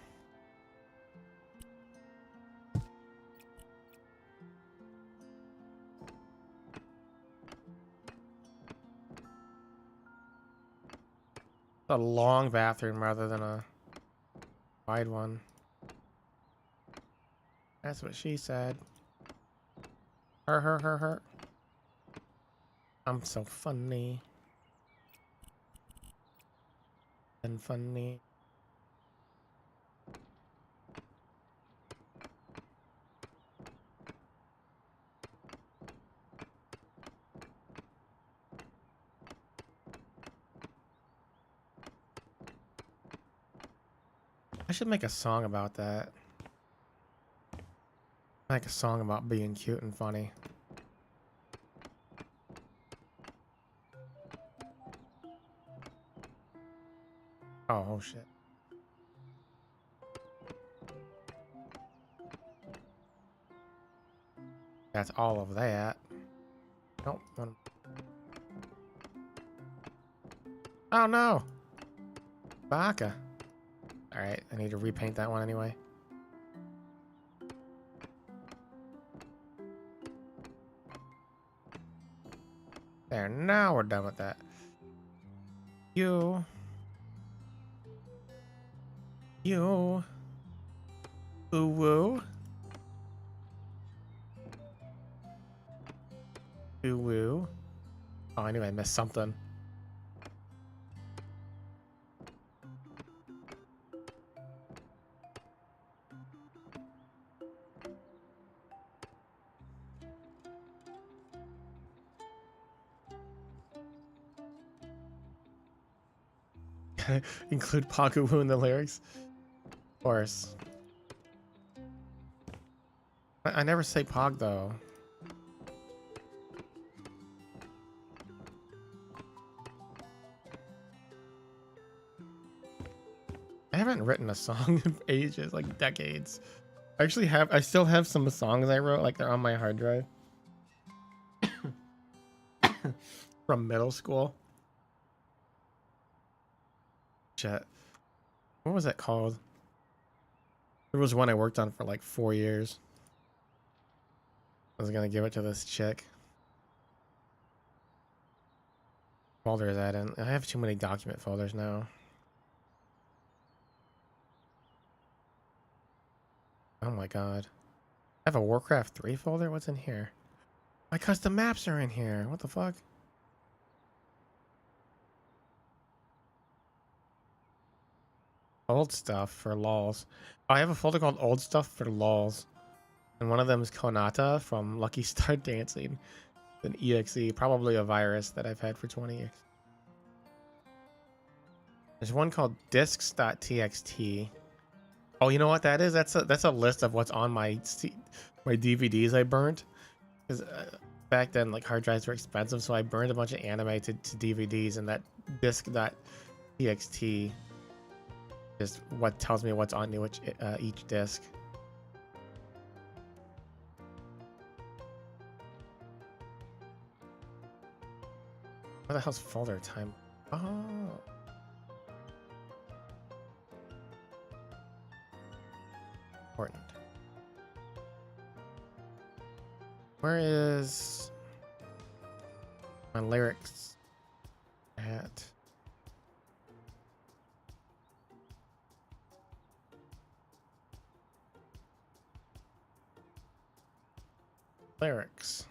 a long bathroom rather than a wide one. That's what she said. Her. I'm so funny. And funny. I should make a song about that. Make a song about being cute and funny. Oh shit. That's all of that. Nope. Oh no! Baka. Alright, I need to repaint that one anyway. There, now we're done with that. You. Ooh woo. Ooh woo. Oh, I knew I missed something. Include Kougeru in the lyrics. Of course. I never say Pog though. I haven't written a song in ages, like decades. I still have some songs I wrote, like they're on my hard drive. From middle school. Shit. What was that called? There was one I worked on for like 4 years. I was gonna give it to this chick. Folder is that in? I have too many document folders now. Oh my god. I have a Warcraft 3 folder? What's in here? My custom maps are in here. What the fuck? Old stuff for lols. I have a folder called old stuff for lols. And one of them is Konata from Lucky Star Dancing. An EXE, probably a virus that I've had for 20 years. There's one called discs.txt. Oh, you know what that is? That's a list of what's on my DVDs I burnt. Because back then, like, hard drives were expensive, so I burned a bunch of anime to DVDs, and that disc.txt is what tells me what's on each disc. What the hell's folder time? Oh. Important. Where is my lyrics at? Lyrics.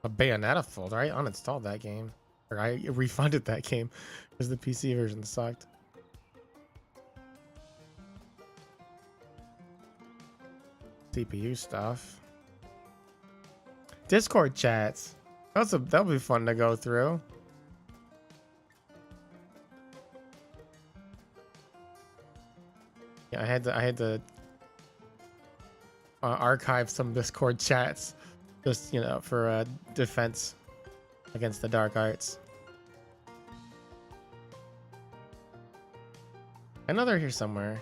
A Bayonetta folder. I uninstalled that game. Or I refunded that game because the PC version sucked. CPU stuff. Discord chats. That'll be fun to go through. Yeah, I had to archive some Discord chats, just for defense against the dark arts. I know they're here somewhere.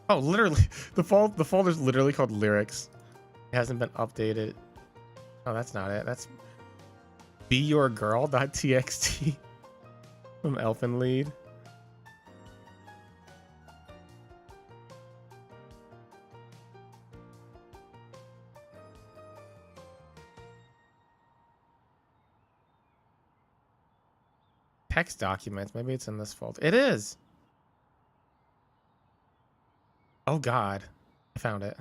Oh, literally, the folder's literally called lyrics. It hasn't been updated. Oh, that's not it. That's beyourgirl.txt from Elden Lord. Text documents. Maybe it's in this folder. It is. Oh God, I found it.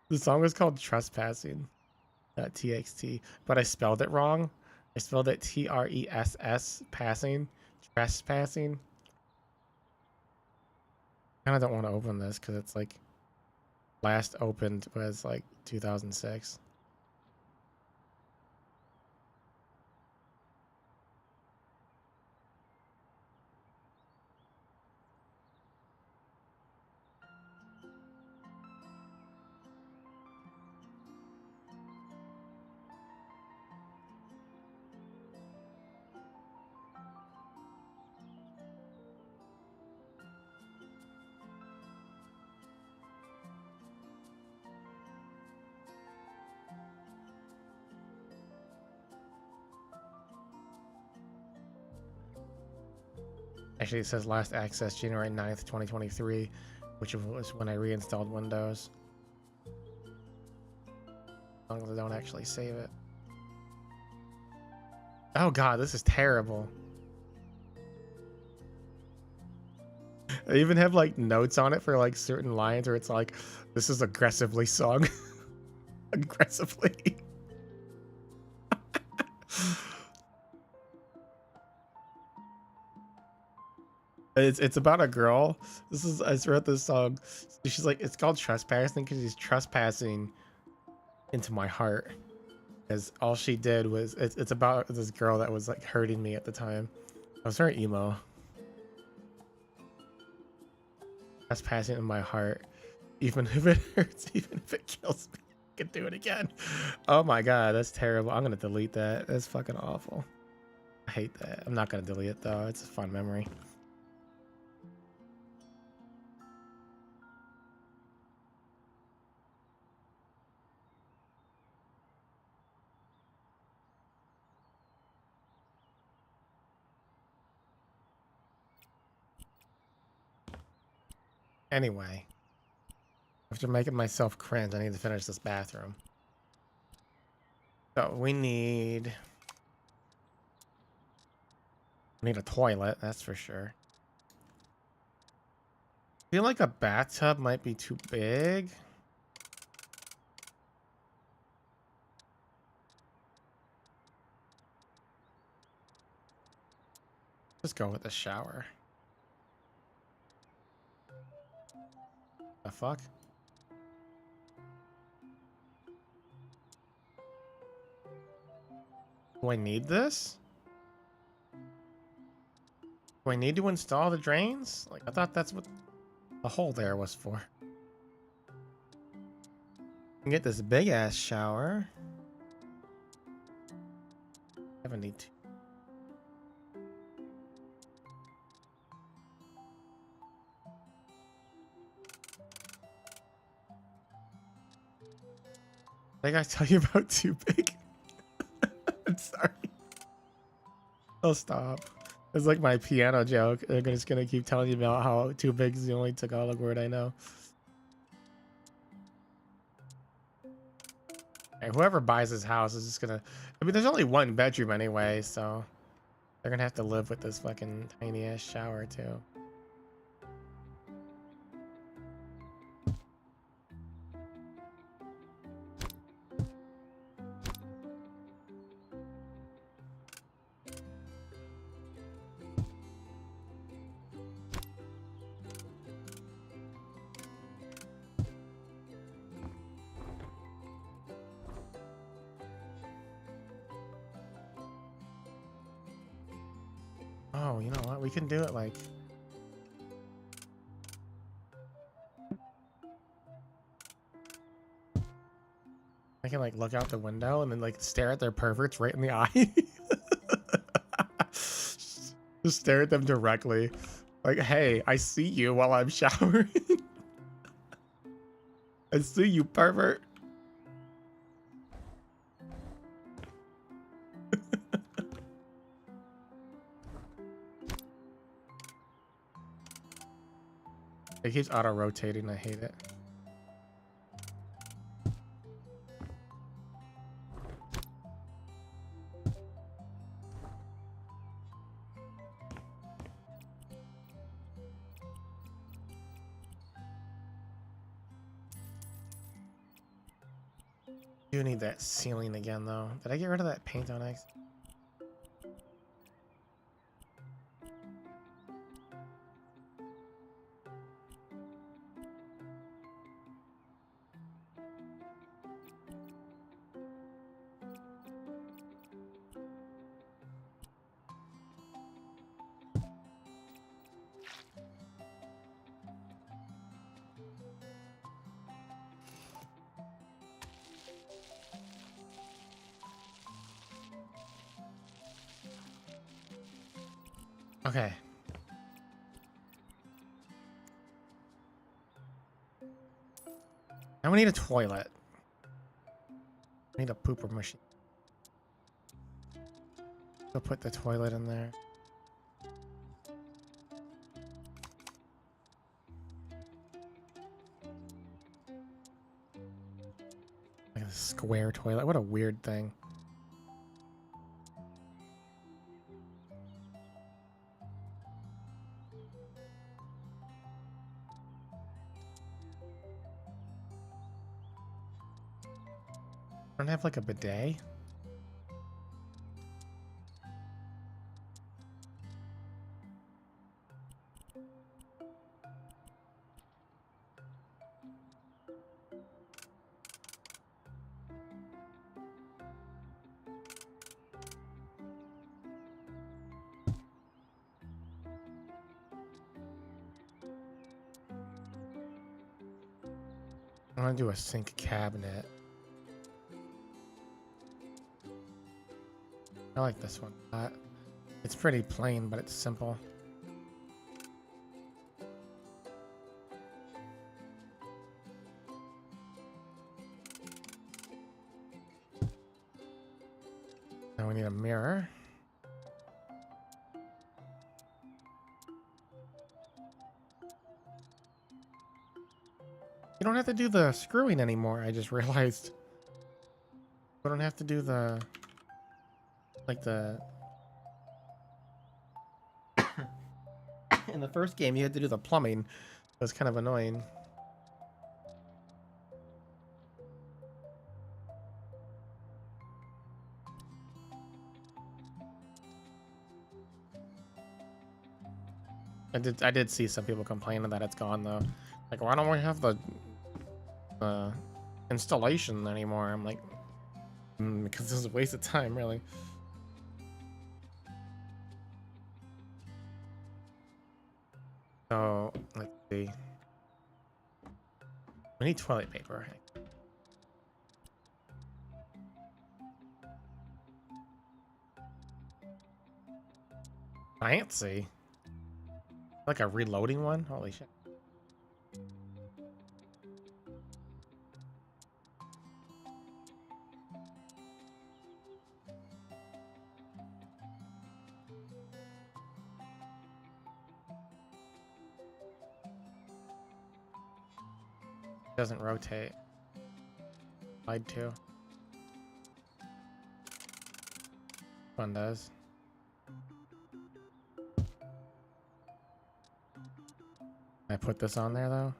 The song was called Trespassing.txt, but I spelled it wrong. I spelled it TRESS passing. Trespassing. I kind of don't want to open this because it's like last opened was like 2006. Actually, it says last access January 9th, 2023, which was when I reinstalled Windows. As long as I don't actually save it. Oh God, this is terrible. I even have like notes on it for like certain lines where it's like, this is aggressively sung. Aggressively. It's about a girl. I wrote this song. She's like, it's called Trespassing because she's trespassing into my heart. Because all she did was, it's about this girl that was like hurting me at the time. I was very emo. Trespassing in my heart. Even if it hurts, even if it kills me, I can do it again. Oh my God, that's terrible. I'm gonna delete that. That's fucking awful. I hate that. I'm not gonna delete it though. It's a fun memory. Anyway, after making myself cringe, I need to finish this bathroom. So we need a toilet, that's for sure. I feel like a bathtub might be too big. Let's go with the shower. The fuck? Do I need this? Do I need to install the drains? Like, I thought that's what the hole there was for. I can get this big ass shower. I have a need to. Did I tell you about too big? I'm sorry. I'll stop. It's like my piano joke. They're just gonna keep telling you about how too big is the only Tagalog word I know. Okay, whoever buys this house is just gonna... I mean, there's only one bedroom anyway, so... They're gonna have to live with this fucking tiny ass shower too. Oh, you know what? We can do it like... I can like look out the window and then like stare at their perverts right in the eye. Just stare at them directly. Like, hey, I see you while I'm showering. I see you, pervert. It keeps auto-rotating. I hate it. Do need that ceiling again, though. Did I get rid of that paint on X? Okay. Now we need a toilet. I need a pooper machine. Go put the toilet in there. Like a square toilet. What a weird thing. Don't have like a bidet? I want to do a sink cabinet. I like this one a lot. It's pretty plain, but it's simple. Now we need a mirror. You don't have to do the screwing anymore, I just realized. We don't have to do the... like the... In the first game, you had to do the plumbing. It was kind of annoying. I did see some people complaining that it's gone though. Like, why don't we have the installation anymore? I'm like, because this is a waste of time, really. So let's see. We need toilet paper. Fancy. Like a reloading one? Holy shit. Doesn't rotate. Slide to. One does. Can I put this on there though?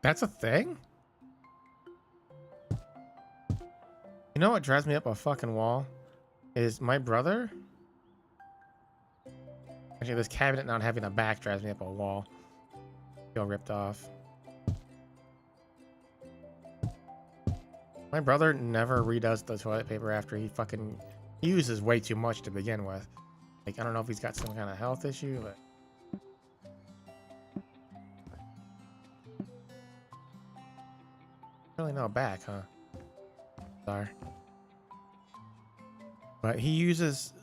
That's a thing? You know what drives me up a fucking wall? is my brother. Actually, this cabinet not having a back drives me up a wall. Feel ripped off. My brother never redoes the toilet paper after he uses way too much to begin with. Like, I don't know if he's got some kind of health issue, but really no back, huh? Sorry. But he uses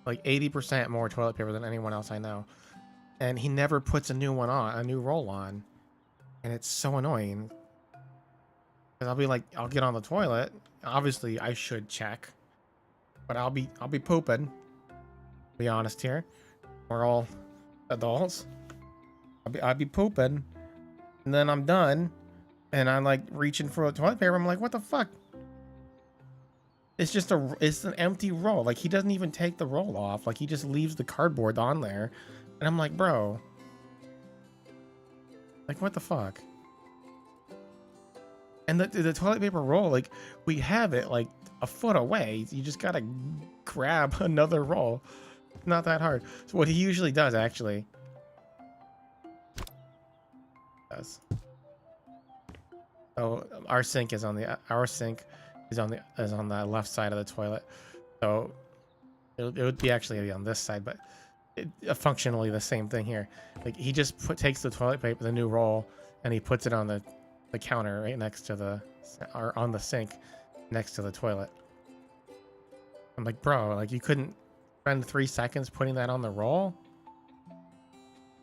like 80% more toilet paper than anyone else I know. And he never puts a new one on, a new roll on. And it's so annoying. Cause I'll be like, I'll get on the toilet. Obviously I should check. But I'll be pooping. Be honest here. We're all adults. I'll be pooping. And then I'm done. And I'm like reaching for a toilet paper. I'm like, what the fuck? It's an empty roll. Like, he doesn't even take the roll off. Like, he just leaves the cardboard on there. And I'm like, bro. Like, what the fuck? And the toilet paper roll, like, we have it like a foot away. You just gotta grab another roll. It's not that hard. So what he usually does, actually. So our sink is on the left side of the toilet. So it would be actually on this side, but functionally the same thing here. Like, he just takes the toilet paper, the new roll, and he puts it on the counter right next to or on the sink next to the toilet. I'm like, bro, like, you couldn't spend 3 seconds putting that on the roll?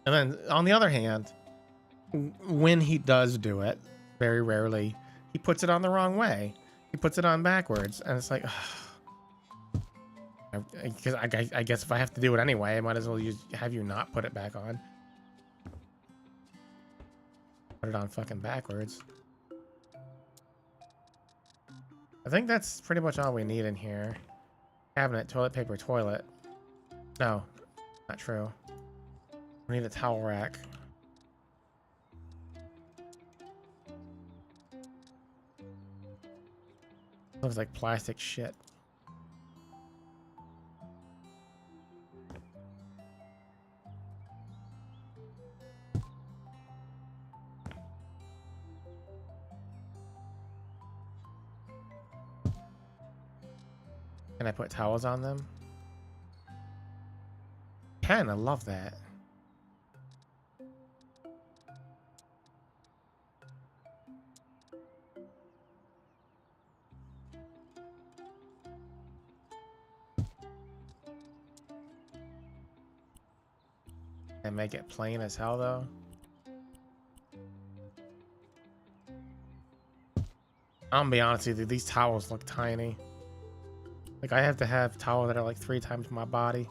And then on the other hand, when he does do it, very rarely, he puts it on the wrong way. He puts it on backwards, and it's like, because I guess if I have to do it anyway, I might as well have you not put it back on. Put it on fucking backwards. I think that's pretty much all we need in here. Cabinet, toilet paper, toilet. No, not true. We need a towel rack. Looks like plastic shit. Can I put towels on them? Can, I love that. And make it plain as hell, though. I'm gonna be honest with you, these towels look tiny. Like, I have to have towels that are like 3 times my body.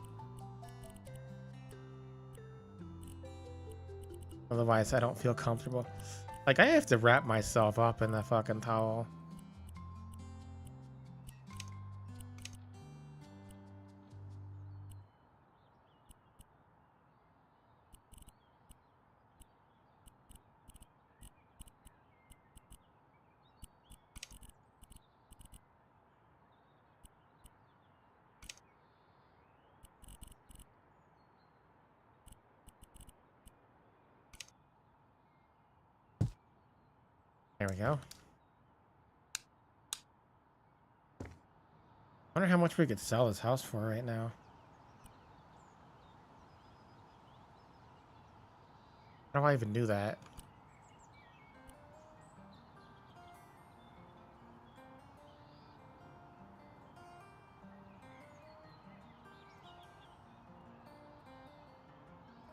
Otherwise, I don't feel comfortable. Like, I have to wrap myself up in the fucking towel. There we go. Wonder how much we could sell this house for right now. How do I even do that?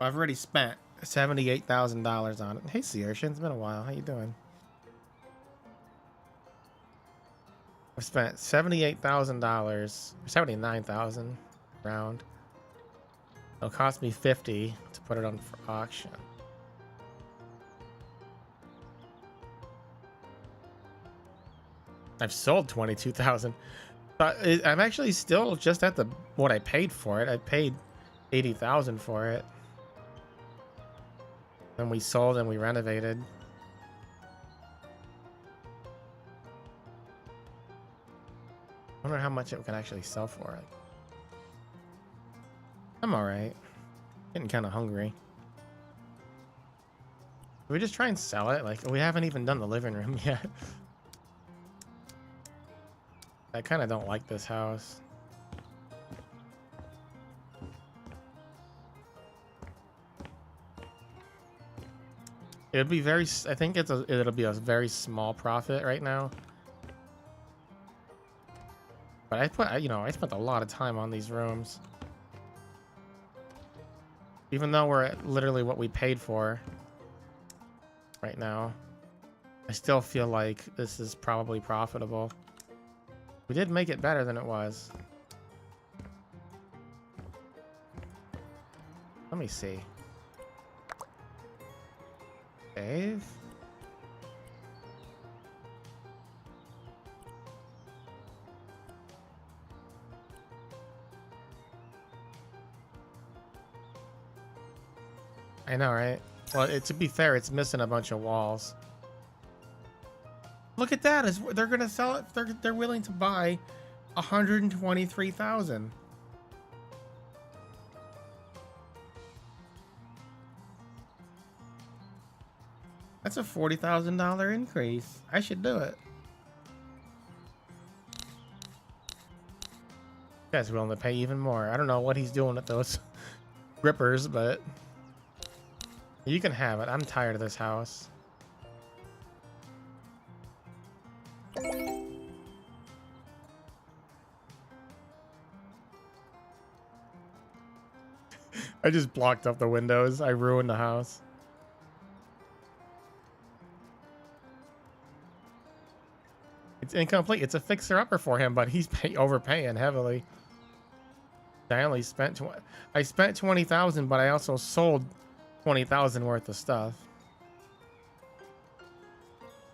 I've already spent $78,000 on it. Hey, Searshin, it's been a while. How you doing? I've spent $78,000, $79,000 round. It'll cost me $50 to put it on for auction. I've sold $22,000. But I'm actually still just at what I paid for it. I paid $80,000 for it. Then we sold and we renovated. I wonder how much it can actually sell for it. I'm alright. Getting kind of hungry. Can we just try and sell it? Like, we haven't even done the living room yet. I kind of don't like this house. It'd be very, I think it'll be a very small profit right now. But I spent a lot of time on these rooms. Even though we're at literally what we paid for right now, I still feel like this is probably profitable. We did make it better than it was. Let me see. Save. I know, right? Well, to be fair, it's missing a bunch of walls. Look at that! They're gonna sell it. They're willing to buy 123,000. That's a $40,000 increase. I should do it. Guy's willing to pay even more. I don't know what he's doing with those grippers, but you can have it. I'm tired of this house. I just blocked up the windows. I ruined the house. It's incomplete. It's a fixer-upper for him, but he's overpaying heavily. I only spent I spent 20,000, but I also sold 20,000 worth of stuff.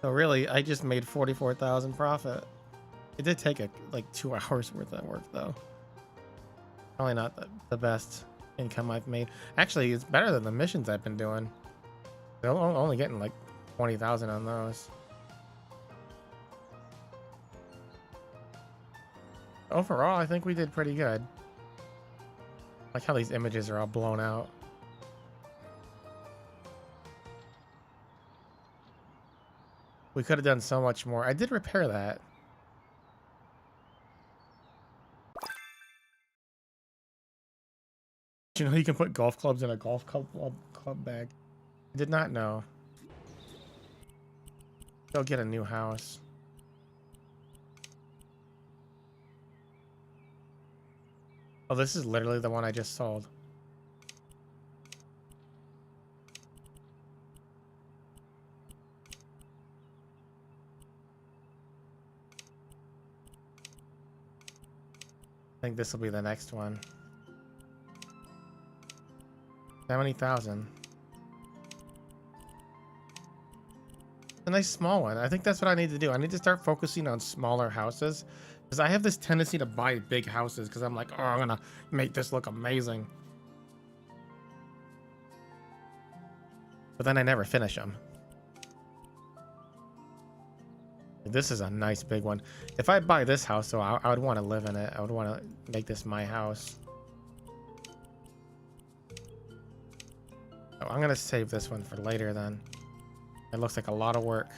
So really, I just made 44,000 profit. It did take like 2 hours worth of work though. Probably not the best income I've made. Actually, it's better than the missions I've been doing. They're only getting like 20,000 on those. Overall, I think we did pretty good. Like how these images are all blown out. We could have done so much more. I did repair that. You know you can put golf clubs in a golf club bag. I did not know. Go get a new house. Oh, this is literally the one I just sold. I think this will be the next one. 70,000. A nice small one. I think that's what I need to do. I need to start focusing on smaller houses because I have this tendency to buy big houses because I'm like, oh, I'm gonna make this look amazing. But then I never finish them. This is a nice big one. If I buy this house, though, I would want to live in it. I would want to make this my house. Oh, I'm going to save this one for later then. It looks like a lot of work.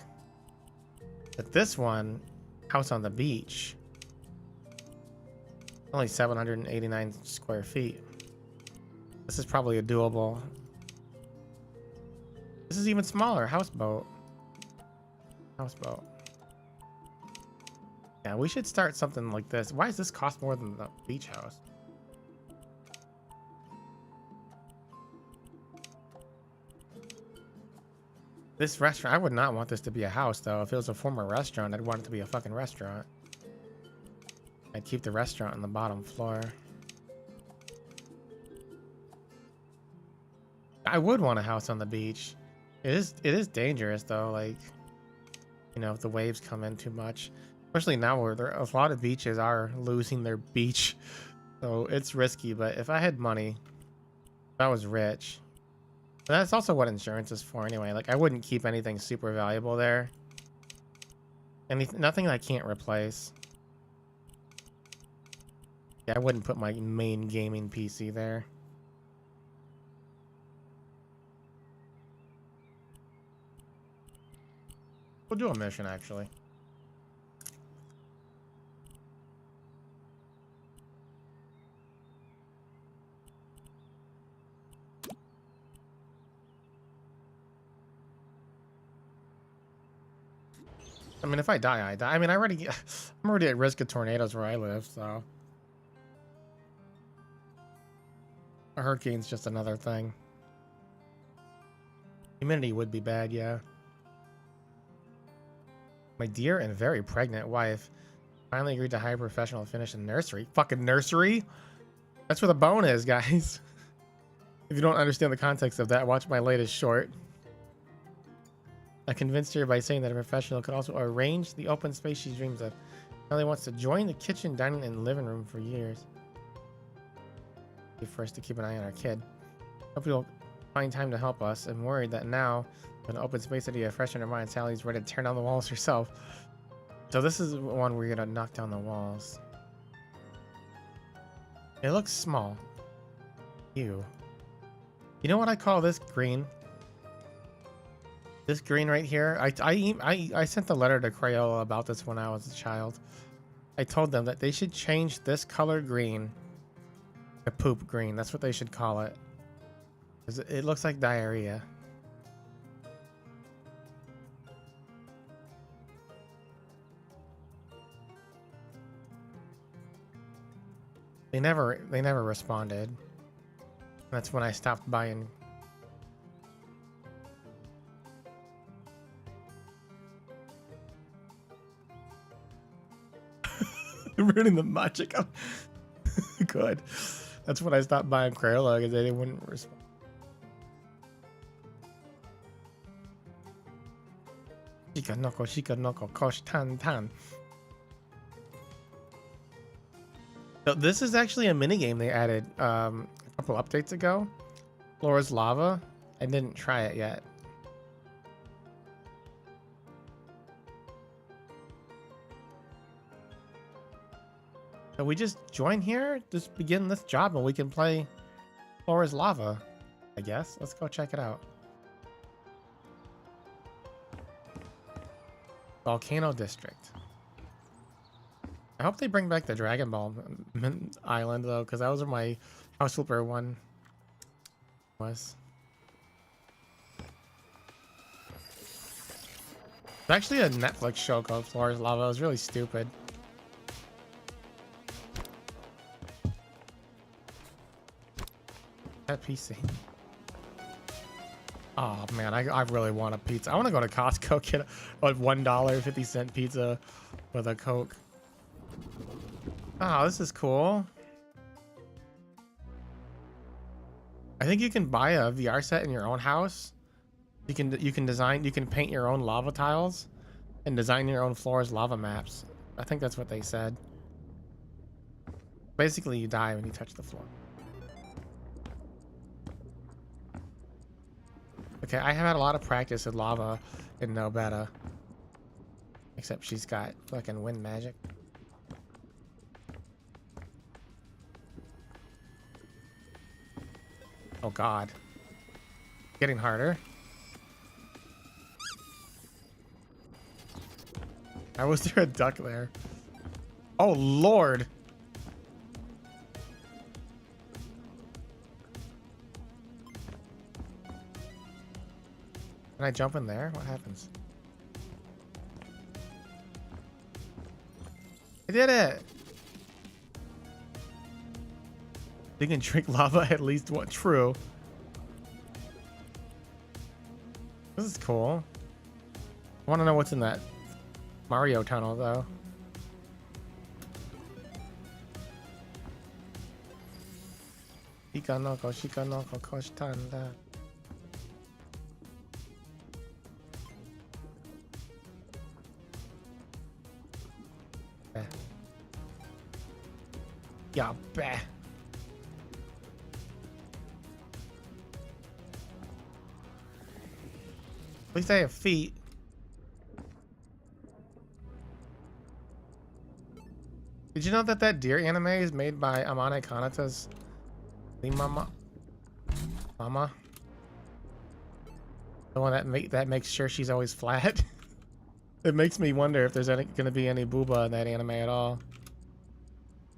But this one, house on the beach, only 789 square feet. This is probably a doable. This is even smaller. Houseboat. Houseboat. Yeah, we should start something like this. Why does this cost more than the beach house? This restaurant, I would not want this to be a house, though. If it was a former restaurant, I'd want it to be a fucking restaurant. I'd keep the restaurant on the bottom floor. I would want a house on the beach. It is dangerous, though. Like, you know, if the waves come in too much. Especially now where a lot of beaches are losing their beach. So it's risky, but if I had money, if I was rich, and that's also what insurance is for anyway. Like, I wouldn't keep anything super valuable there. Nothing I can't replace. Yeah, I wouldn't put my main gaming PC there. We'll do a mission, actually. I mean, if I die, I die. I mean, I'm already at risk of tornadoes where I live, so. A hurricane's just another thing. Humidity would be bad, yeah. My dear and very pregnant wife finally agreed to hire a professional to finish a nursery. Fucking nursery? That's where the bone is, guys. If you don't understand the context of that, watch my latest short. I convinced her by saying that a professional could also arrange the open space she dreams of. Ellie wants to join the kitchen, dining, and living room for years. For us to keep an eye on our kid. Hope you'll find time to help us. I'm worried that now, with an open space idea fresh in her mind, Sally's ready to tear down the walls herself. So this is one where you're gonna knock down the walls. It looks small. Ew. You know what I call this green? This green right here. I sent the letter to Crayola about this when I was a child. I told them that they should change this color green to poop green. That's what they should call it. 'Cause it looks like diarrhea. They never responded. That's when I stopped buying. Ruining the magic. Good. That's when I stopped buying Crayola because they wouldn't respond. Shika noko kosh tan tan. So this is actually a mini game they added a couple updates ago. Floor's lava. I didn't try it yet. So we just join here, just begin this job, and we can play Floor is Lava, I guess. Let's go check it out. Volcano District. I hope they bring back the Dragon Ball Island, though, because that was where my House Flipper one was. It's actually a Netflix show called Floor is Lava. It was really stupid. That PC. Oh man, I really want a pizza. I want to go to Costco, get a $1.50 pizza with a Coke. Oh, this is cool. I think you can buy a VR set in your own house. You can paint your own lava tiles and design your own floors lava maps. I think that's what they said. Basically, you die when you touch the floor. Okay, I have had a lot of practice with lava in no beta. Except she's got fucking wind magic. Oh god. Getting harder. How was there a duck there? Oh lord! Can I jump in there? What happens? I did it! You can drink lava at least one. True. This is cool. I want to know what's in that Mario tunnel, though. Shika noko kosh tanda. Yeah, bah. At least I have feet. Did you know that that deer anime is made by Amane Kanata's Mama? The one that makes sure she's always flat. It makes me wonder if there's gonna be any booba in that anime at all.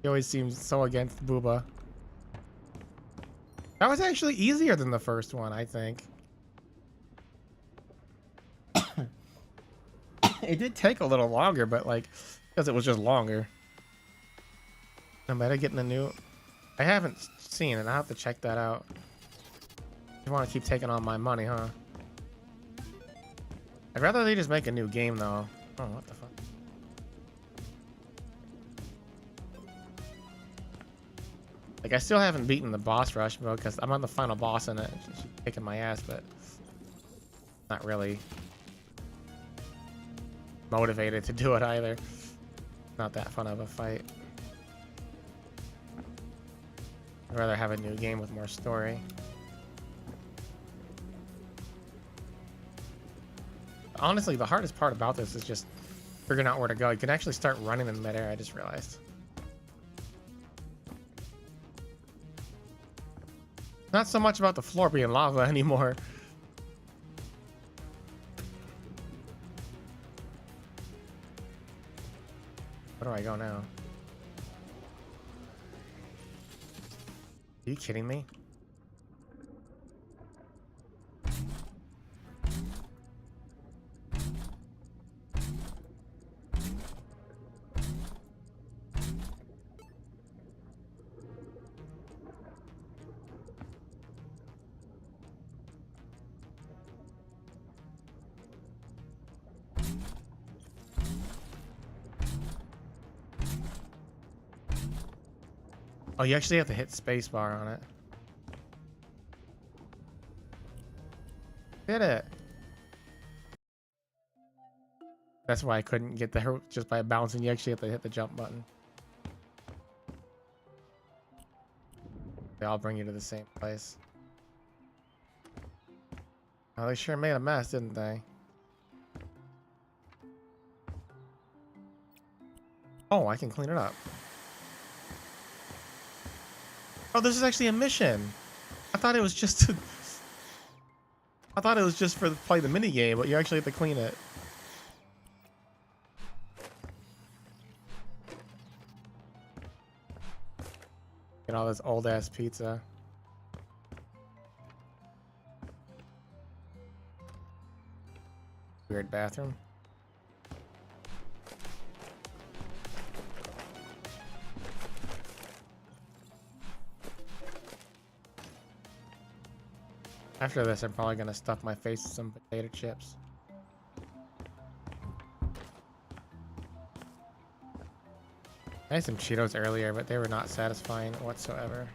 He always seems so against booba. That was actually easier than the first one, I think. It did take a little longer, but like, because it was just longer. I'm better getting a new. I haven't seen it. I have to check that out. You want to keep taking all my money, huh? I'd rather they just make a new game, though. Oh, what the fuck? Like, I still haven't beaten the boss rush mode because I'm on the final boss in it. She's kicking my ass, but not really motivated to do it either. Not that fun of a fight. I'd rather have a new game with more story. Honestly, the hardest part about this is just figuring out where to go. You can actually start running in midair, I just realized. Not so much about the floor being lava anymore. Where do I go now? Are you kidding me? Oh, you actually have to hit spacebar on it. Did it. That's why I couldn't get there just by bouncing. You actually have to hit the jump button. They all bring you to the same place. Oh, they sure made a mess, didn't they? Oh, I can clean it up. Oh, this is actually a mission. I thought it was just to... I thought it was just for play the mini game, but you actually have to clean it. Get all this old ass pizza. Weird bathroom. After this, I'm probably gonna stuff my face with some potato chips. I had some Cheetos earlier, but they were not satisfying whatsoever.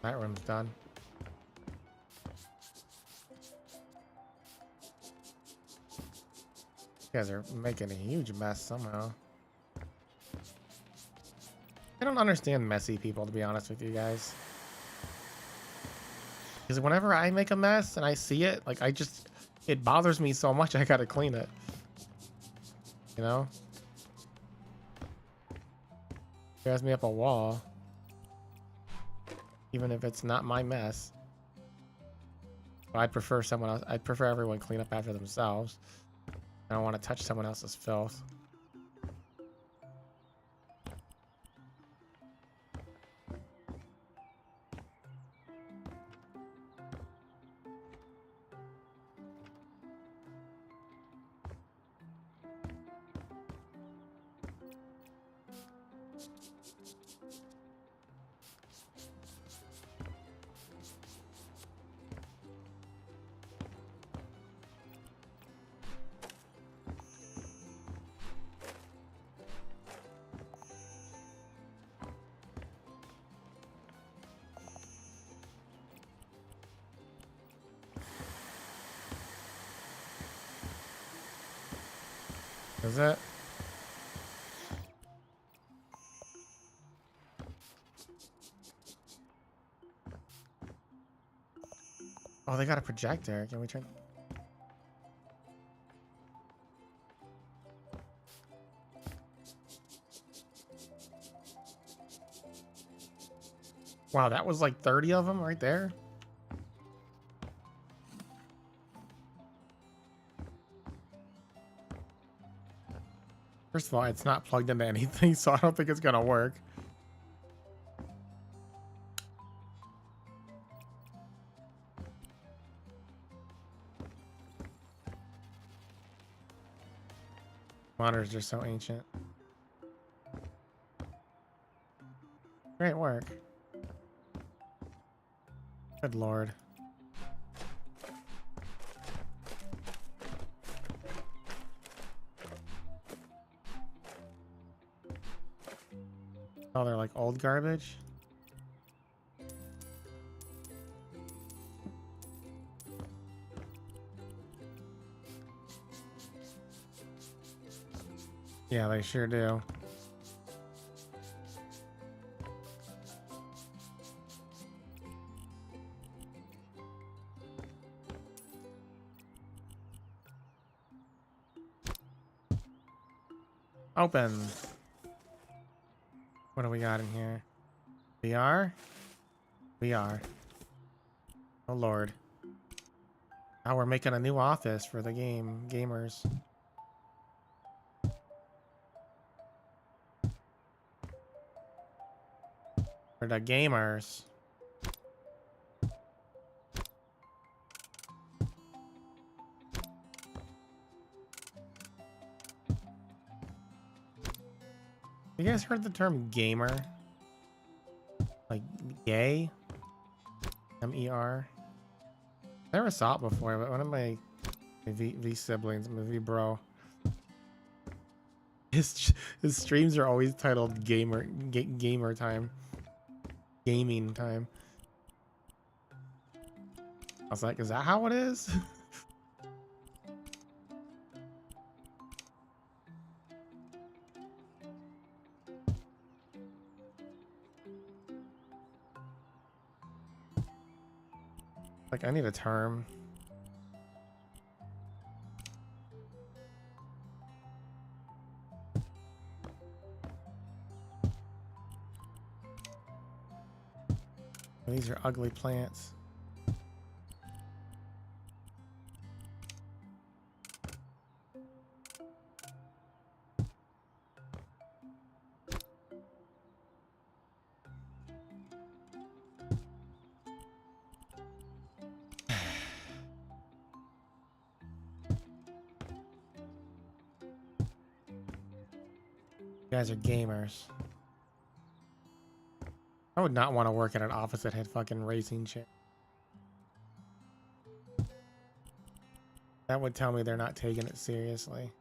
That room's done. You guys are making a huge mess somehow. I don't understand messy people, to be honest with you guys. Because whenever I make a mess and I see it, like it bothers me so much I gotta clean it. You know? Drives me up a wall. Even if it's not my mess. I'd prefer someone else. I'd prefer everyone clean up after themselves. I don't want to touch someone else's filth. Is it? Oh, they got a projector. Can we turn? Wow, that was like 30 of them right there. First of all, it's not plugged into anything, so I don't think it's gonna work. Monitors are so ancient. Great work. Good lord. Oh, they're like old garbage. Yeah, they sure do. Open. What do we got in here? VR? VR. Oh lord. Now we're making a new office for the gamers. For the gamers. You guys heard the term gamer? Like gay? M-E-R? Never saw it before, but one of my V siblings, my V bro, his streams are always titled gamer time, gaming time. I was like, is that how it is? Like, I need a term. These are ugly plants. You guys are gamers. I would not want to work in an office that had fucking racing shit. That would tell me they're not taking it seriously.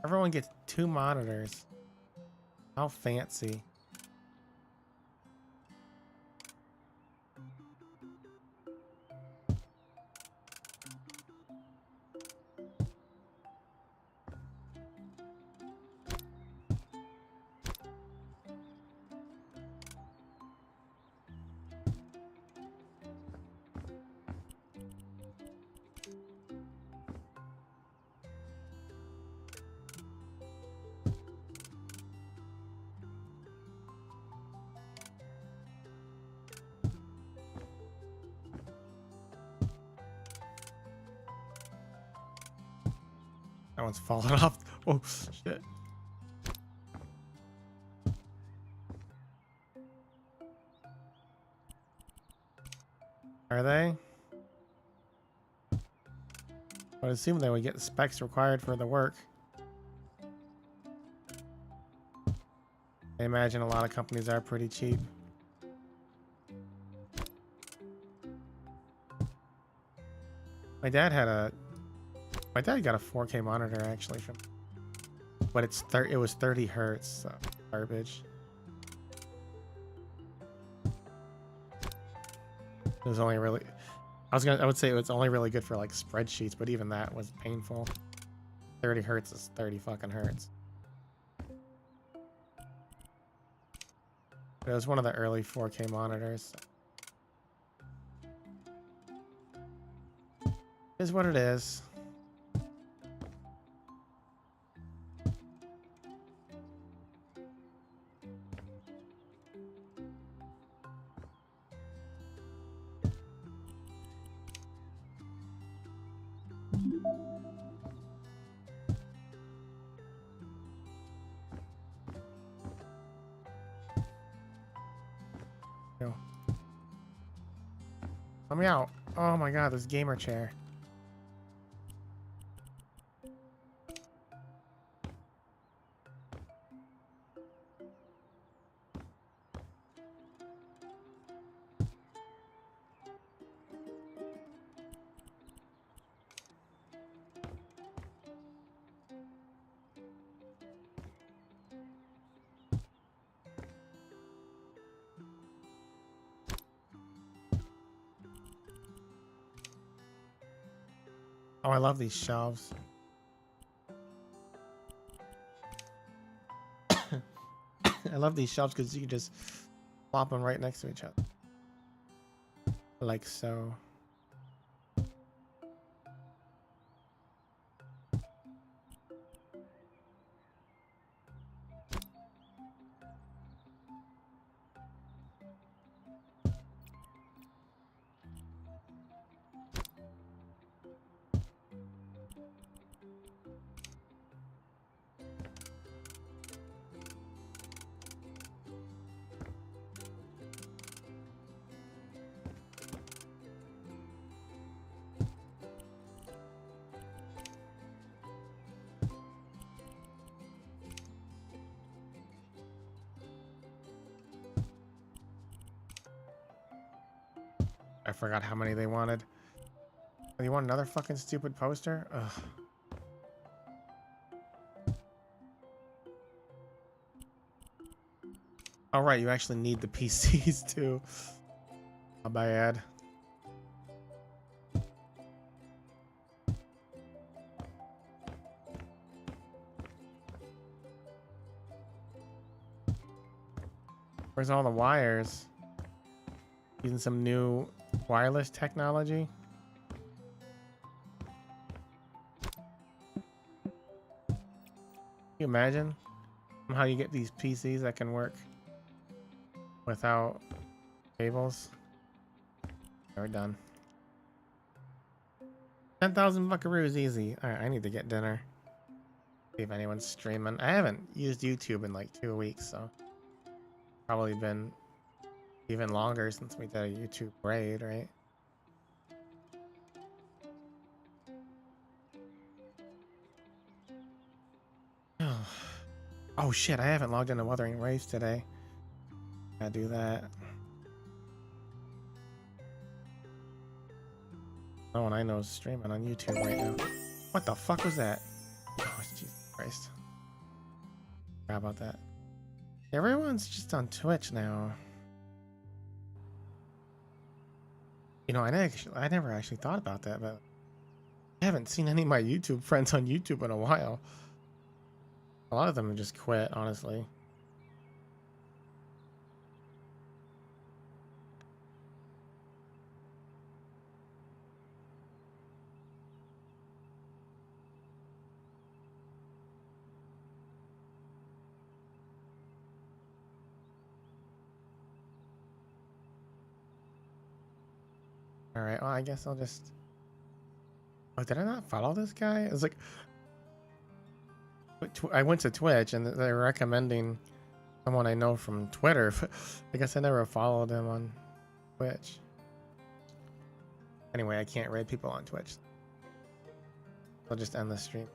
Everyone gets 2 monitors. How fancy. That one's falling off. Oh, shit. Are they? I would assume they would get the specs required for the work. I imagine a lot of companies are pretty cheap. My dad got a 4K monitor actually from, but it was 30 hertz, so garbage. It was only really, I would say it's only really good for like spreadsheets, but even that was painful. 30 hertz is 30 fucking hertz. It was one of the early 4K monitors. It is what it is. Yo. Let me out. Oh my god, this gamer chair. Oh, I love these shelves. I love these shelves because you can just plop them right next to each other. Like so. I forgot how many they wanted. Oh, you want another fucking stupid poster? Ugh. All right, you actually need the PCs too. How bad. Where's all the wires? Using some new wireless technology. Can you imagine how you get these PCs that can work without cables? We're done. 10,000 buckaroos easy. All right, I need to get dinner. See if anyone's streaming. I haven't used YouTube in like 2 weeks, so probably been even longer since we did a YouTube raid, right? Oh shit, I haven't logged into Wuthering Waves today. Gotta do that. No one I know is streaming on YouTube right now. What the fuck was that? Oh, Jesus Christ. Forgot about that. Everyone's just on Twitch now. You know, I never actually thought about that, but I haven't seen any of my YouTube friends on YouTube in a while. A lot of them have just quit, honestly. All right, well, I guess I'll just... Oh, did I not follow this guy? It's like... I went to Twitch and they're recommending someone I know from Twitter. I guess I never followed him on Twitch. Anyway, I can't raid people on Twitch. I'll just end the stream.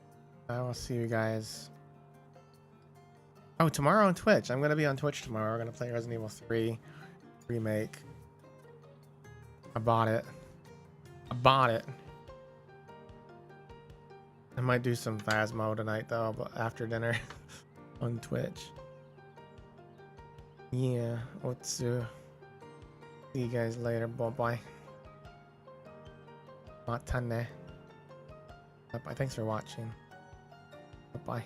I will see you guys. Oh, tomorrow on Twitch. I'm going to be on Twitch tomorrow. We're going to play Resident Evil 3 Remake. I bought it. I bought it. I might do some Phasmo tonight though, but after dinner on Twitch. Yeah, let's see you guys later. Bye bye. Matane. Bye. Thanks for watching. Bye.